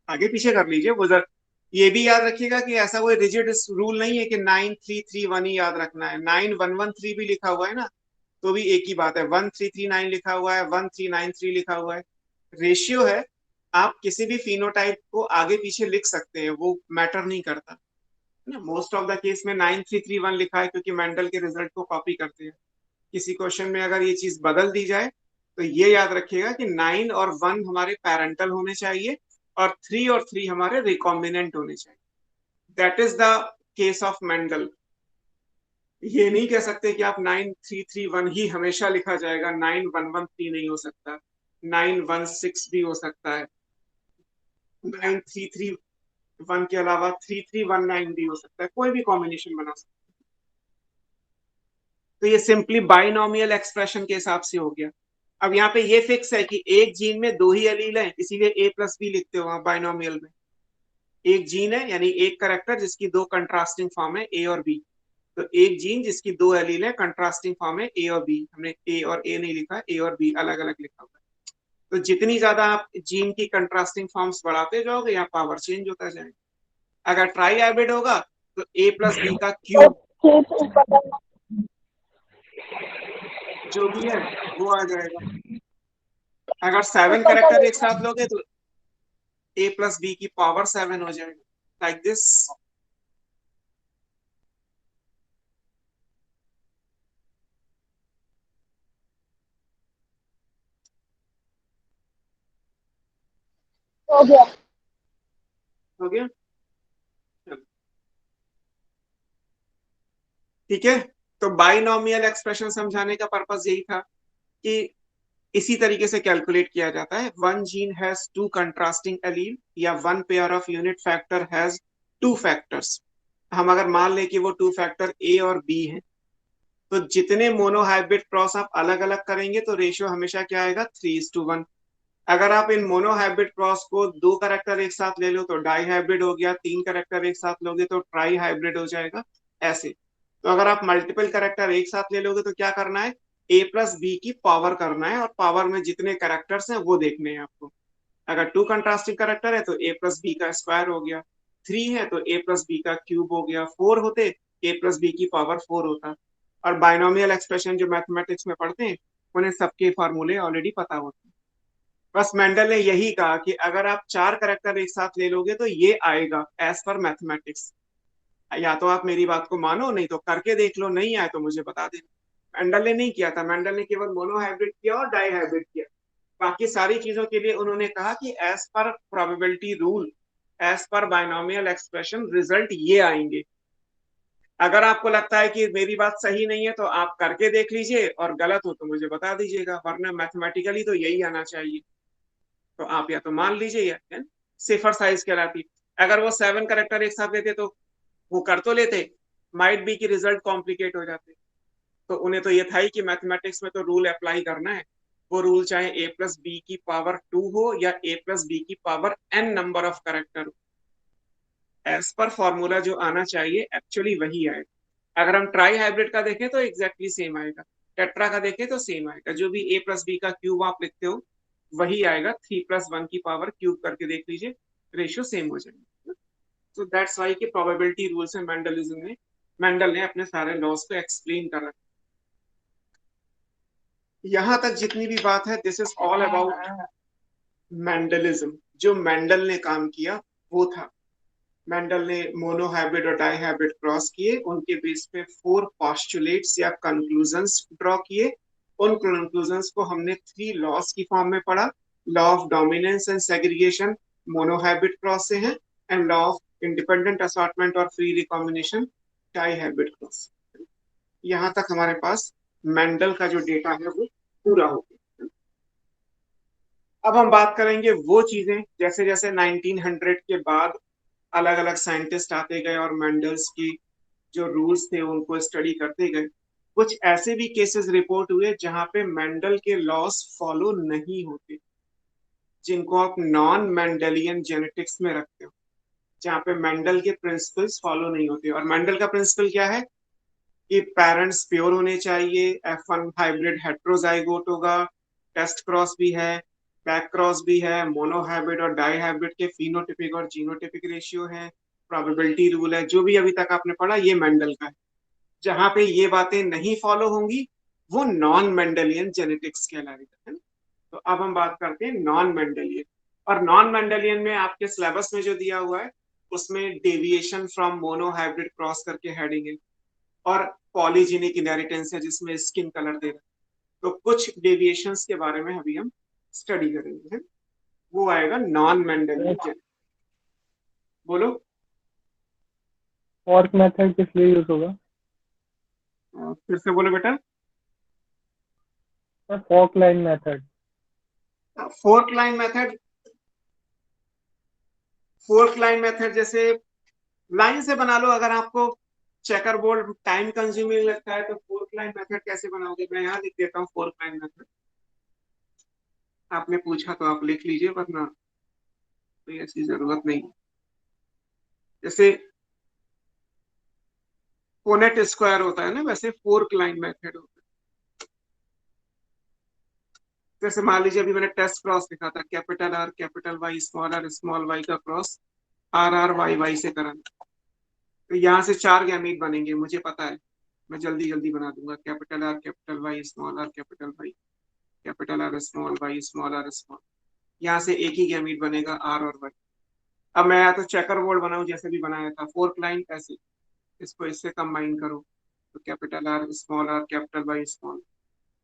आगे पीछे कर लीजिए वो जर। ये भी याद रखिएगा कि ऐसा कोई रिजिड रूल नहीं है कि 9:3:3:1 ही याद रखना है। 9:1:1:3 भी लिखा हुआ है ना, तो भी एक ही बात है। 1:3:3:9 लिखा हुआ है, 1:3:9:3 लिखा हुआ है, रेशियो है। आप किसी भी फिनोटाइप को आगे पीछे लिख सकते हैं, वो मैटर नहीं करता ना। मोस्ट ऑफ द केस में 9:3:3:1 लिखा है क्योंकि मेंडल के रिजल्ट को कॉपी करते हैं। किसी क्वेश्चन में अगर ये चीज बदल दी जाए तो ये याद रखिएगा कि 9 और 1 हमारे पैरेंटल होने चाहिए और 3 हमारे रिकॉम्बिनेंट होने चाहिए। That is the case of Mendel. ये नहीं कह सकते कि आप 9:3:3:1 ही हमेशा लिखा जाएगा, 9:1:1:3 नहीं हो सकता, 9:1:6 भी हो सकता है, 9:3:3:1 के अलावा 3:3:1:9 भी हो सकता है, कोई भी कॉम्बिनेशन बना सकते हैं। तो ये सिंपली बाइनोमियल एक्सप्रेशन के हिसाब से हो गया। अब यहाँ पे ये फिक्स है कि एक जीन में दो ही एलील हैं, इसीलिए ए प्लस बी लिखते हो आप बाइनोमियल में। एक जीन है यानी एक करेक्टर जिसकी दो कंट्रास्टिंग फॉर्म है ए और बी। तो एक जीन जिसकी दो एलील है, कंट्रास्टिंग फॉर्म है ए और बी। हमने ए और ए नहीं लिखा, ए और बी अलग अलग लिखा हुआ है। तो जितनी ज्यादा आप जीन की कंट्रास्टिंग फॉर्म्स बढ़ाते जाओगे या पावर चेंज होता जाएगा। अगर ट्राई हाइब्रिड होगा तो ए प्लस बी का क्यूब जो भी है वो आ जाएगा। अगर 7 कैरेक्टर एक साथ लोगे तो ए प्लस बी की पावर 7 हो जाएगा, लाइक दिस। हो गया। हो गया, चलो ठीक है। तो बाइनोमियल एक्सप्रेशन समझाने का पर्पस यही था कि इसी तरीके से कैलकुलेट किया जाता है। One gene has two contrasting allele या one pair of unit factor has two factors. हम अगर मान लें कि वो टू फैक्टर ए और बी है, तो जितने मोनोहाइब्रिड क्रॉस आप अलग अलग करेंगे तो रेशियो हमेशा क्या आएगा? 3:1। अगर आप इन मोनोहाइब्रिड क्रॉस को दो करेक्टर एक साथ ले लो तो डाई हाइब्रिड हो गया, तीन करेक्टर एक साथ लोगे तो ट्राई हाइब्रिड हो जाएगा, ऐसे। तो अगर आप मल्टीपल करेक्टर एक साथ ले लोगे तो क्या करना है? ए प्लस बी की पावर करना है, और पावर में जितने करेक्टर्स हैं वो देखने हैं आपको। अगर टू कंट्रास्टिंग करेक्टर है तो ए प्लस बी का स्क्वायर हो गया, 3 है तो ए प्लस बी का क्यूब हो गया, 4 होते ए प्लस बी की पावर 4 होता। और बाइनोमियल एक्सप्रेशन जो मैथमेटिक्स में पढ़ते हैं उन्हें सबके फॉर्मूले ऑलरेडी पता होते हैं। बस मेंडल ने यही कहा कि अगर आप 4 करेक्टर एक साथ ले लोगे तो ये आएगा एज पर मैथमेटिक्स। या तो आप मेरी बात को मानो, नहीं तो करके देख लो, नहीं आए तो मुझे बता देना। मेंडल ने नहीं किया था, मेंडल ने केवल मोनोहाइब्रिड किया और डाई हाइब्रिड किया। बाकी सारी चीजों के लिए उन्होंने कहा कि as per probability rule, as per binomial expression result ये आएंगे। अगर आपको लगता है कि मेरी बात सही नहीं है तो आप करके देख लीजिए, और गलत हो तो मुझे बता दीजिएगा, वरना मैथमेटिकली तो यही आना चाहिए। तो आप या तो मान लीजिए या सेफर साइज कहलाती। अगर वो 7 करेक्टर एक साथ लेते तो वो कर तो लेते, माइट बी की रिजल्ट कॉम्प्लिकेट हो जाते। तो उन्हें तो ये था ही कि मैथमेटिक्स में तो रूल अप्लाई करना है। वो रूल चाहे a प्लस बी की पावर 2 हो या a प्लस बी की power n number of character हो, एज पर फॉर्मूला जो आना चाहिए एक्चुअली वही आएगा। अगर हम ट्राई हाइब्रिड का देखें तो एग्जैक्टली सेम आएगा, टेट्रा का देखें तो सेम आएगा। जो भी a प्लस बी का क्यूब आप लिखते हो वही आएगा, 3 प्लस 1 की पावर क्यूब करके देख लीजिए, रेशियो सेम हो जाएगा। तो दैट्स वाई की प्रोबेबिलिटी रूल्स में मेंडल ने अपने सारे लॉस को एक्सप्लेन कर रखा। यहां तक जितनी भी बात है this is all about Mendelism. जो मेंडल ने काम किया वो था, मेंडल ने मोनो हाइब्रिड और डाई हाइब्रिड क्रॉस किए, उनके बेस पे 4 पॉस्टुलेट्स या कंक्लूजन्स ड्रॉ किए। उन कंक्लूजन्स को हमने 3 लॉस की फॉर्म में पढ़ा। Law of dominance and segregation monohybrid cross से है, and law of independent assortment और free recombination dihybrid cross. यहां तक हमारे पास मेंडल का जो डेटा है वो पूरा हो गया। अब हम बात करेंगे वो चीजें, जैसे जैसे 1900 के बाद अलग अलग साइंटिस्ट आते गए और मेंडल्स की जो रूल्स थे उनको स्टडी करते गए। कुछ ऐसे भी केसेस रिपोर्ट हुए जहां पे मेंडल के लॉस फॉलो नहीं होते, जिनको आप नॉन मेंडलियन जेनेटिक्स में रखते हो, जहाँ पे मेंडल के प्रिंसिपल्स फॉलो नहीं होते। और मेंडल का प्रिंसिपल क्या है कि पेरेंट्स प्योर होने चाहिए, F1 हाइब्रिड हेट्रोजाइगोट होगा, टेस्ट क्रॉस भी है, बैक क्रॉस भी है, मोनो हाइब्रिड और डाई हाइब्रिड के फिनोटिपिक और जीनोटिपिक रेशियो है, प्रोबेबिलिटी रूल है। जो भी अभी तक आपने पढ़ा ये मेंडल का है। जहां पे ये बातें नहीं फॉलो होंगी वो नॉन मेंडलियन जेनेटिक्स कहलाएगा, है ना। तो अब हम बात करते हैं नॉन मेंडलियन। और नॉन मेंडलियन में आपके सिलेबस में जो दिया हुआ है उसमें deviation from mono hybrid cross करके हेडिंग है, और पॉलीजेनिक इनहेरिटेंस है जिसमें स्किन कलर दे रहा है। तो कुछ डेविएशंस के बारे में अभी हम स्टडी करेंगे, है? वो आएगा नॉन मेंडलियन जेनेटिक्स। बोलो। फॉर्क मेथड किस लिए यूज होगा? फिर से बोलो बेटा। Fork line method. Fourth line method, fourth line method जैसे लाइन से बना लो। अगर आपको चेकर बोर्ड टाइम कंज्यूमिंग लगता है तो फोर्थ लाइन मेथड कैसे बनाओगे, मैं यहाँ लिख देता हूँ फोर्थ लाइन मेथड। आपने पूछा तो आप लिख लीजिए, वरना कोई ऐसी जरूरत नहीं। जैसे पोनेट स्क्वायर होता है ना, वैसे फोर्थ लाइन मेथड होता है। जैसे मान लीजिए अभी मैंने टेस्ट क्रॉस लिखा था, capital R capital Y small Y का cross R R Y Y से करा। तो यहाँ से 4 गैमीट बनेंगे, मुझे पता है, मैं जल्दी जल्दी बना दूंगा। Capital R capital Y small R capital Y, capital R small Y small R small. यहाँ से एक ही गैमीट बनेगा आर और वाई। अब मैं या तो चेकर बोर्ड बनाऊं जैसे भी बनाया था, फोर्थ लाइन ऐसे, इसको इससे कंबाइन करो तो capital R capital Y small.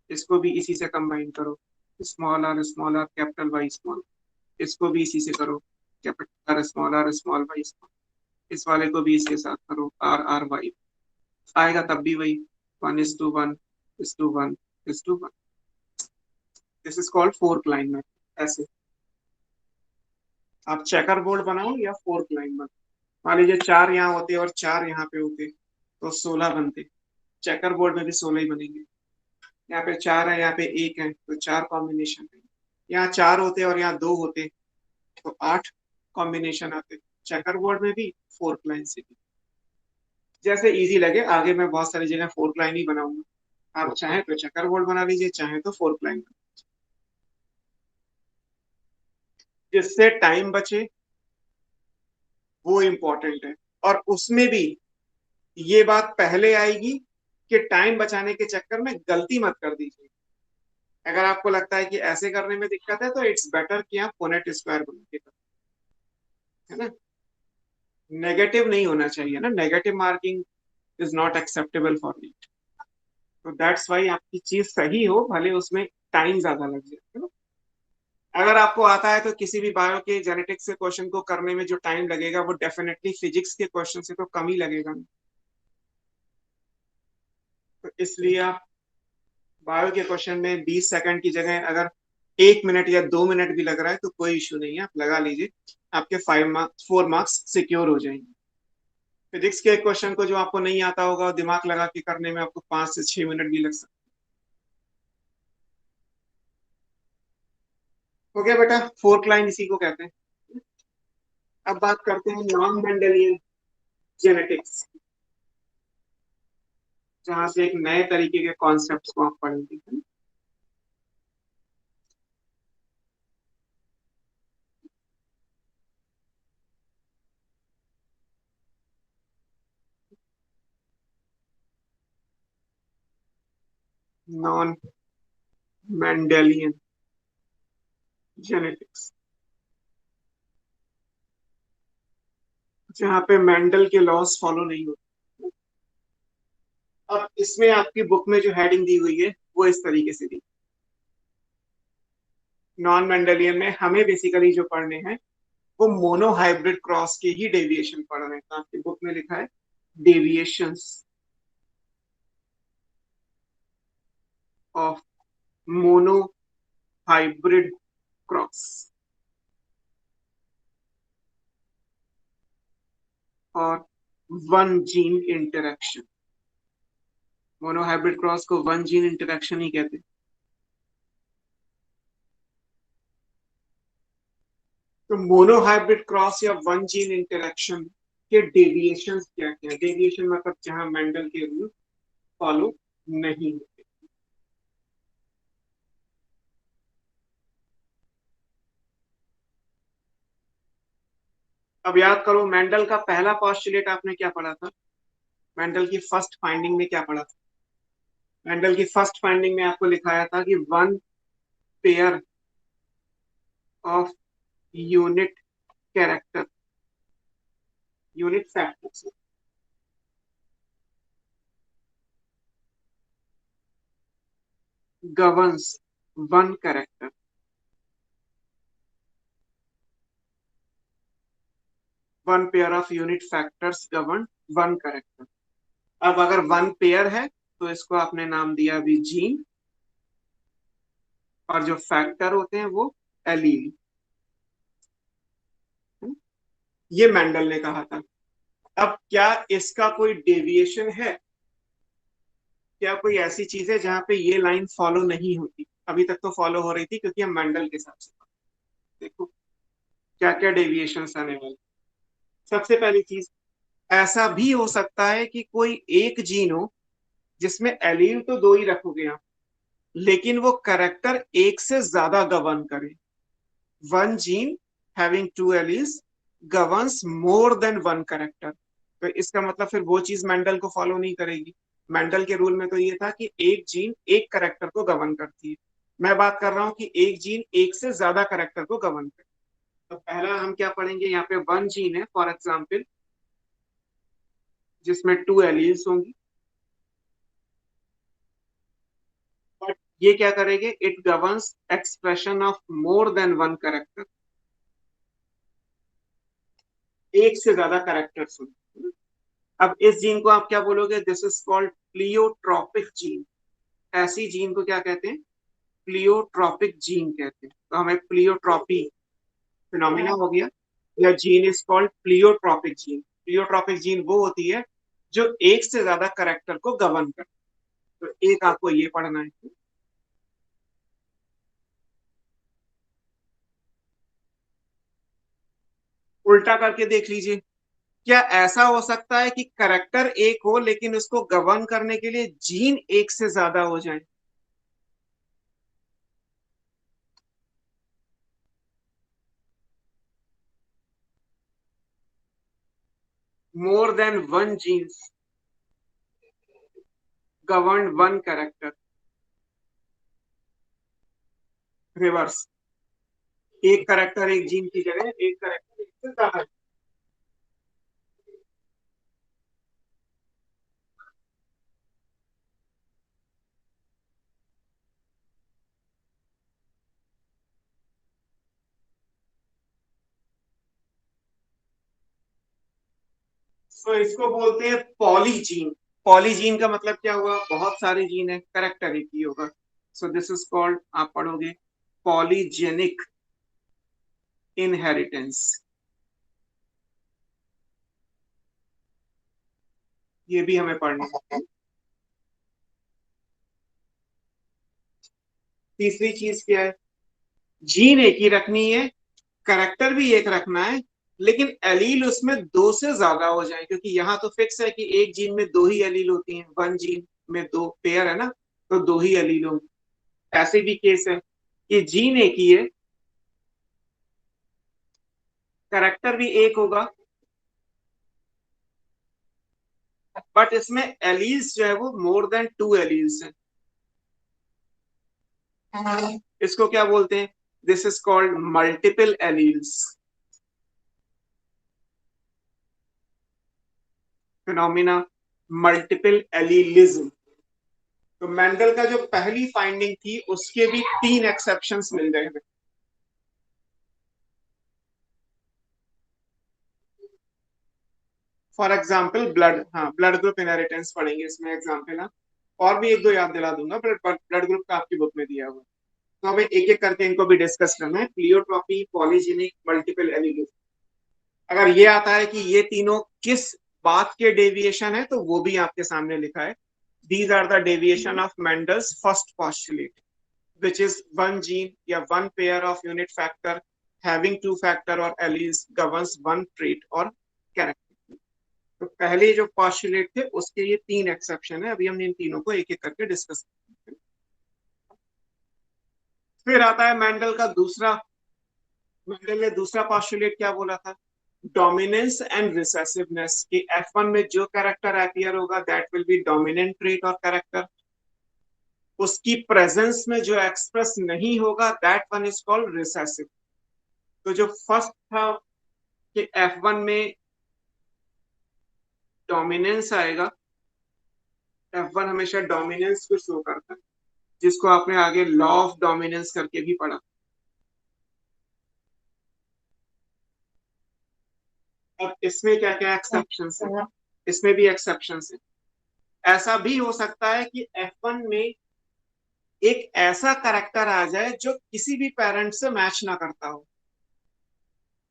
इसको भी इसी से कंबाइन करो, small R capital Y small. इसको भी इसी से करो, capital R small Y small. इस वाले को भी इसके साथ करो, आर आर वाई। आएगा तब भी वही 1:1:1:1:1। This is called fourth line में। ऐसे आप चेकर बोर्ड बनाओ या फोर्थ लाइन बनाओ। मान लीजिए 4 यहाँ होते और 4 यहाँ पे होते तो 16 बनते। चेकर बोर्ड में भी 16 ही बनेंगे। यहाँ पे 4 है, यहाँ पे 1 है, तो 4 कॉम्बिनेशन है। यहाँ 4 होते और यहाँ 2 होते तो 8 कॉम्बिनेशन आते। चेकर बोर्ड में भी, फोर्थ लाइन से भी। जैसे इजी लगे, आगे मैं बहुत सारी जगह फोर्थ लाइन ही बनाऊंगा। आप चाहे तो चेकर बोर्ड बना लीजिए, चाहे तो फोर्थ लाइन। जिससे टाइम बचे वो इम्पोर्टेंट है। और उसमें भी ये बात पहले आएगी कि टाइम बचाने के चक्कर में गलती मत कर दीजिए। अगर आपको लगता है कि ऐसे करने में दिक्कत है तो इट्स बेटर कि आप पोनेट स्क्वायर बना के करो, है ना। नेगेटिव नहीं होना चाहिए ना, negative marking is not acceptable for me. तो दैट्स वाई आपकी चीज सही हो, भले उसमें टाइम ज्यादा लग जाए, है ना। अगर आपको आता है तो किसी भी बायो के जेनेटिक्स के क्वेश्चन को करने में जो टाइम लगेगा वो डेफिनेटली फिजिक्स के क्वेश्चन से तो कम ही लगेगा। तो इसलिए आप बायो के क्वेश्चन में 20 सेकंड की जगह अगर 1 मिनट या 2 मिनट भी लग रहा है तो कोई इशू नहीं है, आप लगा लीजिए, आपके 5 मार्क्स 4 मार्क्स सिक्योर हो जाएंगे। फिजिक्स के क्वेश्चन को जो आपको नहीं आता होगा दिमाग लगा के करने में आपको 5 से 6 मिनट भी लग सकते। हो गया बेटा, फोर्थ लाइन इसी को कहते हैं। अब बात करते हैं नॉन मेंडेलियन जेनेटिक्स, जहां से एक नए तरीके के कॉन्सेप्ट्स को आप पढ़ेंगे। नॉन मेंडेलियन जेनेटिक्स, जहां पे मेंडल के लॉस फॉलो नहीं होते। अब इसमें आपकी बुक में जो हेडिंग दी हुई है वो इस तरीके से दी। नॉन मेंडेलियन में हमें बेसिकली जो पढ़ने हैं वो मोनो हाइब्रिड क्रॉस के ही डेविएशन पढ़ रहे हैं। तो आपकी बुक में लिखा है deviations of monohybrid cross और one gene interaction. Monohybrid cross को वन जीन इंटरेक्शन ही कहते हैं। तो मोनो हाइब्रिड क्रॉस या वन जीन इंटरेक्शन के डेविएशन क्या क्या है? डेविएशन मतलब जहां मेंडल के रूल फॉलो नहीं होते। अब याद करो, मेंडल का पहला पॉस्टुलेट आपने क्या पढ़ा था? मेंडल की फर्स्ट फाइंडिंग में क्या पढ़ा था? मेंडल की फर्स्ट फाइंडिंग में आपको लिखाया था कि one pair of unit character, unit factors governs one character। One pair of unit factors govern one character. अब अगर वन पेयर है तो इसको आपने नाम दिया अभी जीन, और जो फैक्टर होते हैं वो एलील। ये मेंडल ने कहा था। अब क्या इसका कोई डेविएशन है? क्या कोई ऐसी चीज है जहां पे ये लाइन फॉलो नहीं होती? अभी तक तो फॉलो हो रही थी क्योंकि हम मेंडल के हिसाब से। देखो क्या क्या डेविएशन आने वाले। सबसे पहली चीज, ऐसा भी हो सकता है कि कोई एक जीन हो जिसमें एलील तो दो ही रखोगे आप, लेकिन वो करेक्टर एक से ज्यादा गवर्न करे। One gene having two alleles governs more than one character. तो इसका मतलब फिर वो चीज मेंडल को फॉलो नहीं करेगी। मेंडल के रूल में तो ये था कि एक जीन एक करेक्टर को गवर्न करती है। मैं बात कर रहा हूं कि एक जीन एक से ज्यादा करेक्टर को गवर्न करे। तो पहला हम क्या पढ़ेंगे, यहाँ पे वन जीन है फॉर एग्जाम्पल, जिसमें टू एलील्स होंगी। बट ये क्या करेंगे, it governs expression of more than one character, एक से ज्यादा कैरेक्टर्स होंगे। अब इस जीन को आप क्या बोलोगे? This is called pleiotropic gene. ऐसी जीन को क्या कहते हैं? प्लियोट्रॉपिक जीन कहते हैं। तो हमें प्लियोट्रॉपी फिनोमिना हो गया, या gene is called pleiotropic gene. Pleiotropic gene वो होती है जो एक से ज्यादा कैरेक्टर को गवर्न करती है। तो एक आपको ये पढ़ना है। उल्टा करके देख लीजिए, क्या ऐसा हो सकता है कि करेक्टर एक हो लेकिन उसको गवर्न करने के लिए जीन एक से ज्यादा हो जाए? More than one genes govern one character. Reverse, एक करेक्टर एक जीन की जगह एक करेक्टर एक से ज्यादा। तो इसको बोलते हैं पॉलीजीन। पॉलीजीन का मतलब क्या हुआ, बहुत सारे जीन है, करेक्टर एक ही होगा। सो दिस इज कॉल्ड, आप पढ़ोगे पॉलीजेनिक इनहेरिटेंस। ये भी हमें पढ़ना है। तीसरी चीज क्या है, जीन एक ही रखनी है, करेक्टर भी एक रखना है, लेकिन एलील उसमें दो से ज्यादा हो जाए, क्योंकि यहाँ तो फिक्स है कि एक जीन में दो ही एलील होती हैं, वन जीन में दो पेयर है ना, तो दो ही एलील होंगे। ऐसे भी केस है कि जीन एक ही है, करेक्टर भी एक होगा, बट इसमें एलील्स जो है वो मोर देन टू एलील्स है। इसको क्या बोलते हैं, this is called multiple alleles, phenomena multiple एलीलिज्म। तो मेंडल का जो पहली फाइंडिंग थी उसके भी तीन एक्सेप्शंस मिल गए हमें। फॉर एग्जाम्पल ब्लड, हाँ ब्लड ग्रुप इनहेरिटेंस पढ़ेंगे इसमें एग्जाम्पल, हाँ और भी एक दो याद दिला दूंगा, ब्लड ग्रुप का आपकी बुक में दिया हुआ। तो हमें एक एक करके इनको भी डिस्कस करना है, प्लियोट्रॉपी, पॉलीजेनिक, मल्टीपल एलीलिज्म। अगर ये आता है कि ये तीनों किस बात के डेविएशन है, तो वो भी आपके सामने लिखा है। These are the deviation of Mendel's first postulate, which is one gene या one pair of unit factor having two factor or alleles governs one trait or character। तो पहले जो पोस्टुलेट थे उसके ये तीन एक्सेप्शन है, अभी हम इन तीनों को एक एक करके डिस्कस करते हैं। फिर आता है मेंडल का दूसरा, मेंडल ने दूसरा पोस्टुलेट क्या बोला था, डोमिनेंस एंड रिसेसिवनेस, कि F1 में जो कैरेक्टर अपीयर होगा that will be dominant trait और कैरेक्टर, उसकी प्रेजेंस में जो एक्सप्रेस नहीं होगा that one is called recessive. तो जो फर्स्ट था कि F1 में डोमिनेंस आएगा, F1 हमेशा डोमिनेंस को शो करता है, जिसको आपने आगे लॉ ऑफ डोमिनेंस करके भी पढ़ा। अब इसमें क्या क्या एक्सेप्शन है, इसमें भी एक्सेप्शन है। ऐसा भी हो सकता है कि F1 में एक ऐसा कैरेक्टर आ जाए जो किसी भी पेरेंट से मैच ना करता हो,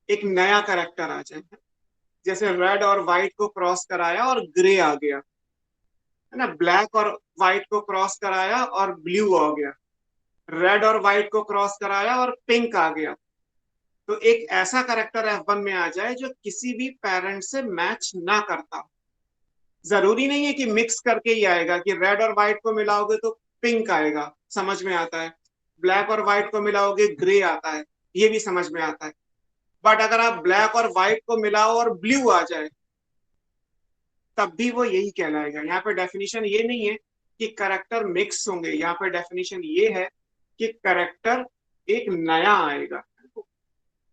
एक नया कैरेक्टर आ जाए, जैसे रेड और व्हाइट को क्रॉस कराया और ग्रे आ गया, है ना, ब्लैक और व्हाइट को क्रॉस कराया और ब्लू आ गया, रेड और व्हाइट को क्रॉस कराया और पिंक आ गया। तो एक ऐसा कैरेक्टर F1 में आ जाए जो किसी भी पेरेंट से मैच ना करता हो। जरूरी नहीं है कि मिक्स करके ही आएगा, कि रेड और व्हाइट को मिलाओगे तो पिंक आएगा, समझ में आता है, ब्लैक और व्हाइट को मिलाओगे ग्रे आता है, ये भी समझ में आता है। बट अगर आप ब्लैक और व्हाइट को मिलाओ और ब्लू आ जाए तब भी वो यही कहलाएगा। यहाँ पे डेफिनेशन ये नहीं है कि करेक्टर मिक्स होंगे, यहाँ पे डेफिनेशन ये है कि करेक्टर एक नया आएगा।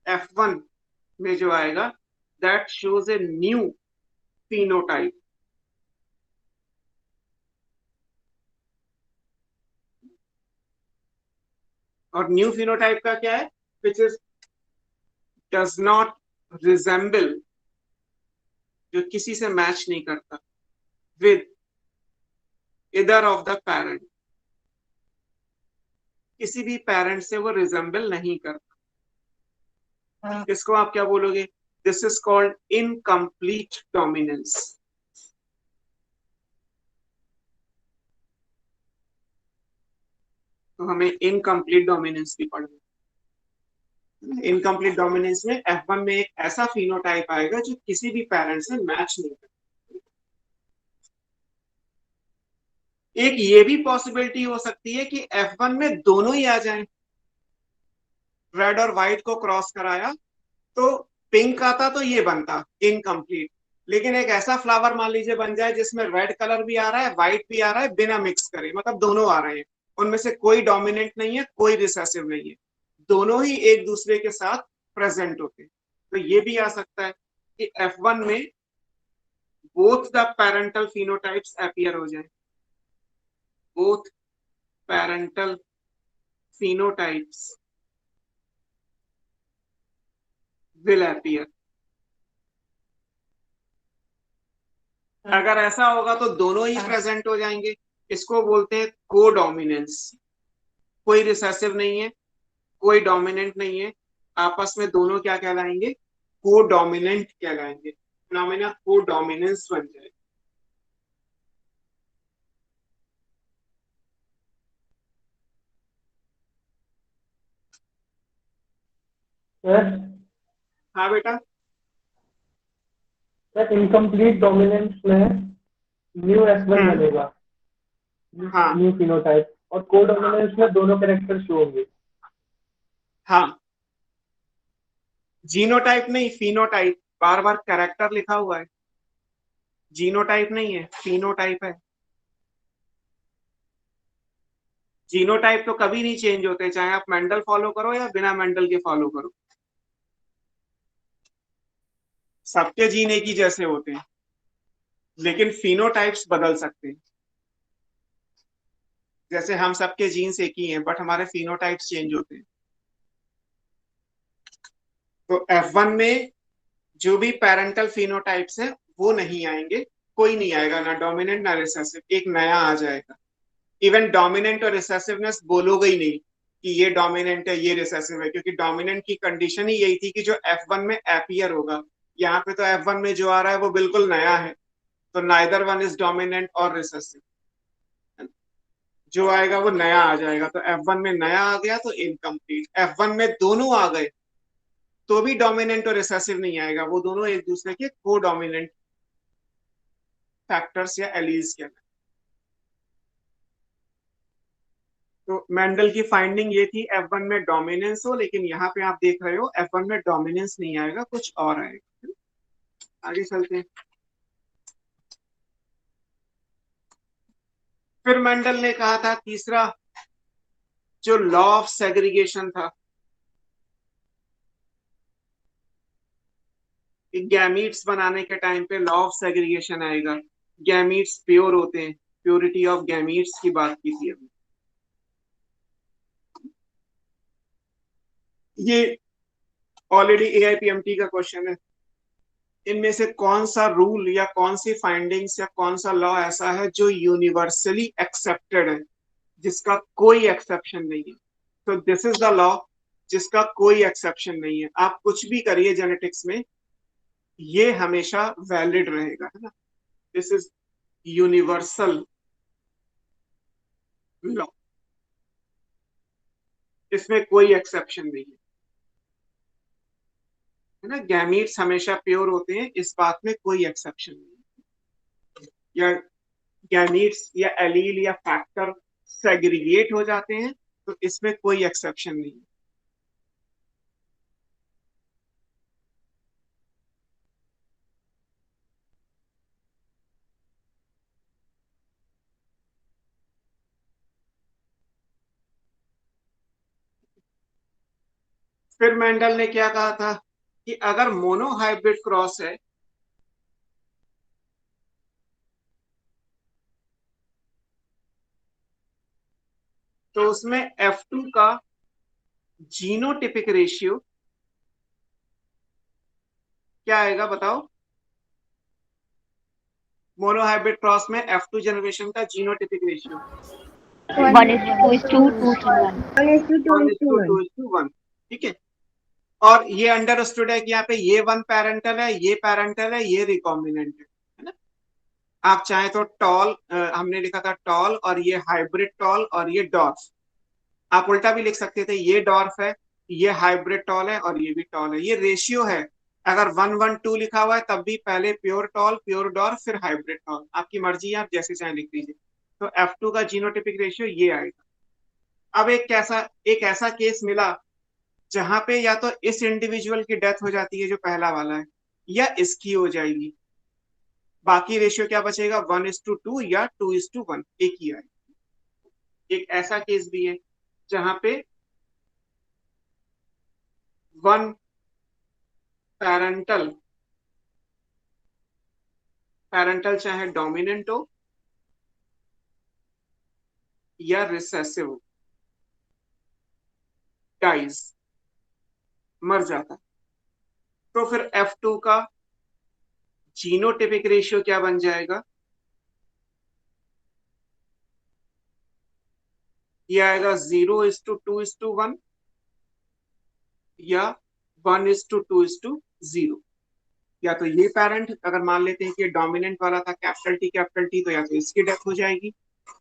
F1 में जो आएगा that shows a new phenotype। और न्यू phenotype का क्या है, which is does not resemble, जो किसी से मैच नहीं करता, विद इधर ऑफ द पेरेंट, किसी भी पेरेंट से वो रिजेंबल नहीं करता। इसको आप क्या बोलोगे, this is called incomplete dominance. तो हमें इनकम्प्लीट डोमिनेंस भी पढ़ना। इनकम्प्लीट डोमिनेंस में F1 में एक ऐसा फिनोटाइप आएगा जो किसी भी पेरेंट से मैच नहीं करता। एक ये भी पॉसिबिलिटी हो सकती है कि F1 में दोनों ही आ जाएं, रेड और व्हाइट को क्रॉस कराया तो पिंक आता तो ये बनता इनकम्प्लीट, लेकिन एक ऐसा फ्लावर मान लीजिए बन जाए जिसमें रेड कलर भी आ रहा है व्हाइट भी आ रहा है बिना मिक्स करे, मतलब दोनों आ रहे हैं, उनमें से कोई डोमिनेंट नहीं है कोई रिसेसिव नहीं है, दोनों ही एक दूसरे के साथ प्रेजेंट होते हैं। तो ये भी आ सकता है कि F1 में both the parental phenotypes appear हो जाए, both parental phenotypes will appear। अगर ऐसा होगा तो दोनों ही प्रेजेंट हो जाएंगे, इसको बोलते हैं कोडोमिनेंस। कोई रिसेसिव नहीं है, कोई डोमिनेंट नहीं है, आपस में दोनों क्या कहलाएंगे, कोडोमिनेंट कहलाएंगे, फिनोमेना कोडोमिनेंस बन जाएगा। सर हाँ बेटा। सर इनकम्प्लीट डोमिनेंस में न्यू S1 बनेगा, हाँ न्यू फिनोटाइप, और कोडोमिनेंस में दोनों कैरेक्टर शो होंगे। हाँ, जीनोटाइप नहीं फिनोटाइप, बार बार कैरेक्टर लिखा हुआ है, जीनोटाइप नहीं है, फिनोटाइप है। जीनोटाइप तो कभी नहीं चेंज होते, चाहे आप मेंडल फॉलो करो या बिना मेंडल के फॉलो करो, सबके जीन एक ही जैसे होते हैं, लेकिन फिनोटाइप्स बदल सकते हैं। जैसे हम सबके जीन्स एक ही हैं, बट हमारे फिनोटाइप्स चेंज होते हैं। तो F1 में जो भी पेरेंटल फिनोटाइप्स हैं वो नहीं आएंगे, कोई नहीं आएगा, ना डोमिनेंट ना रिसेसिव, एक नया आ जाएगा। इवन डोमिनेंट और रिसेसिवनेस बोलोगे ही नहीं कि ये डोमिनेंट है ये रिसेसिव है, क्योंकि डोमिनेंट की कंडीशन ही यही थी कि जो F1 में अपीयर होगा। यहाँ पे तो F1 में जो आ रहा है वो बिल्कुल नया है, तो नाइदर वन इज डोमिनेंट और रिसेसिव, जो आएगा वो नया आ जाएगा। तो F1 में नया आ गया तो इनकम्प्लीट, F1 में दोनों आ गए तो भी डोमिनेंट और रिसेसिव नहीं आएगा, वो दोनों एक दूसरे के को डोमिनेंट फैक्टर्स या एलीज के। तो मेंडल की फाइंडिंग ये थी F1 में डोमिनेंस हो, लेकिन यहाँ पे आप देख रहे हो F1 में डोमिनेंस नहीं आएगा, कुछ और आएगा। आगे चलते हैं। फिर मेंडल ने कहा था तीसरा जो लॉ ऑफ सेग्रीगेशन था, गैमीट्स बनाने के टाइम पे लॉ ऑफ सेग्रीगेशन आएगा, गैमीट्स प्योर होते हैं, प्योरिटी ऑफ गैमीट्स की बात की थी अभी। ये ऑलरेडी AIPMT का क्वेश्चन है। इनमें से कौन सा रूल या कौन सी फाइंडिंग्स या कौन सा लॉ ऐसा है जो यूनिवर्सली एक्सेप्टेड है, जिसका कोई एक्सेप्शन नहीं है। तो दिस इज द लॉ जिसका कोई एक्सेप्शन नहीं है। आप कुछ भी करिए जेनेटिक्स में, ये हमेशा वैलिड रहेगा, है ना। दिस इज यूनिवर्सल लॉ, इसमें कोई एक्सेप्शन नहीं है ना। गैमीट्स हमेशा प्योर होते हैं, इस बात में कोई एक्सेप्शन नहीं है। या गैमीट्स या एलील या फैक्टर सेग्रीगेट हो जाते हैं तो इसमें कोई एक्सेप्शन नहीं है। फिर मेंडल ने क्या कहा था कि अगर मोनोहाइब्रिड क्रॉस है तो उसमें F2 का जीनोटिपिक रेशियो क्या आएगा बताओ। मोनोहाइब्रिड क्रॉस में F2 जनरेशन का जीनोटिपिक रेशियो 1:2:2:1. 1:2:1, ठीक है। और ये अंडरस्टूड है कि यहाँ पे ये वन पैरेंटल है, ये पैरेंटल है, ये रिकॉम्बिनेंट है ना। आप चाहे तो टॉल, हमने लिखा था टॉल, और ये हाइब्रिड टॉल और ये डॉर्फ। आप उल्टा भी लिख सकते थे, ये डॉर्फ है, ये हाइब्रिड टॉल है और ये भी टॉल है। ये रेशियो है, अगर 1:1:2 लिखा हुआ है तब भी पहले प्योर टॉल प्योर डॉर्फ फिर हाइब्रिड टॉल, आपकी मर्जी है, आप जैसे चाहे लिख दीजिए। तो F2 का जीनोटिपिक रेशियो ये आएगा। अब एक ऐसा केस मिला जहां पे या तो इस इंडिविजुअल की डेथ हो जाती है जो पहला वाला है, या इसकी हो जाएगी, बाकी रेशियो क्या बचेगा, 1:2 या 2:1, एक ही आएगा। एक ऐसा केस भी है जहां पे वन पैरेंटल पैरेंटल चाहे डोमिनेंट हो या रिसेसिव हो, डाइज, मर जाता है। तो फिर F2 का जीनोटिपिक रेशियो क्या बन जाएगा? ये आएगा 0:2:1 या 1:2:0। या तो ये पेरेंट अगर मान लेते हैं कि डोमिनेंट वाला था कैपिटल टी, तो या तो इसकी डेथ हो जाएगी,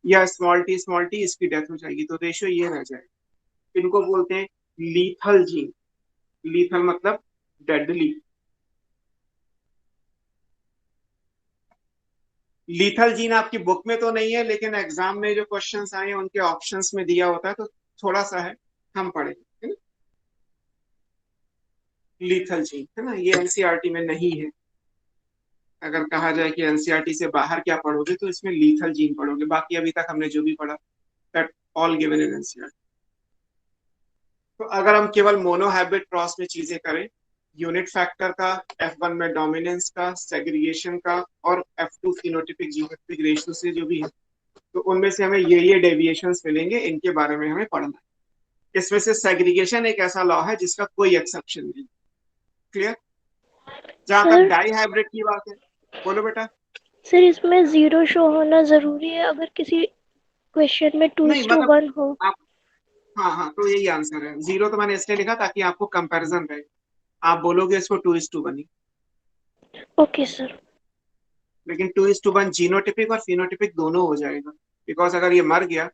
या स्मॉल टी इसकी डेथ हो जाएगी, तो रेशियो ये रह जाएगा। इनको बोलते हैं लीथल जीन। लीथल मतलब डेडली। लीथल जीन आपकी बुक में तो नहीं है, लेकिन एग्जाम में जो क्वेश्चंस आए हैं उनके ऑप्शंस में दिया होता है, तो थोड़ा सा है, हम पढ़ेंगे, है ना। लीथल जीन, है ना, ये एनसीईआरटी में नहीं है। अगर कहा जाए कि एनसीईआरटी से बाहर क्या पढ़ोगे, तो इसमें लीथल जीन पढ़ोगे। बाकी अभी तक हमने जो भी पढ़ा, that all given in NCERT. तो अगर हम केवल मोनोहैबिट क्रॉस में चीजें करें, यूनिट फैक्टर का, F1 में डोमिनेंस का, सेग्रीगेशन का, और F2 फिनोटिपिक जीनोटिपिक रेशियो से जो भी है, तो उनमें से हमें ये डेविएशंस मिलेंगे, इनके बारे में हमें पढ़ना है। इसमें से सेग्रीगेशन एक ऐसा लॉ है जिसका कोई एक्सेप्शन नहीं। क्लियर? जहां तक सर डाई हाइब्रिड की बात है, बोलो बेटा। सर इसमें जीरो शो होना जरूरी है अगर किसी क्वेश्चन में टू नहीं इज टू मतलब वन हो? आप, हाँ हाँ, तो यही आंसर है। जीरो तो मैंने इसलिए लिखा ताकि आपको कंपैरिजन रहे। आप बोलोगे इसको 2:1 ओके सर। लेकिन 2:1 जीनोटिपिक और फिनोटिपिक दोनों हो जाएगा। बिकॉज अगर ये मर गया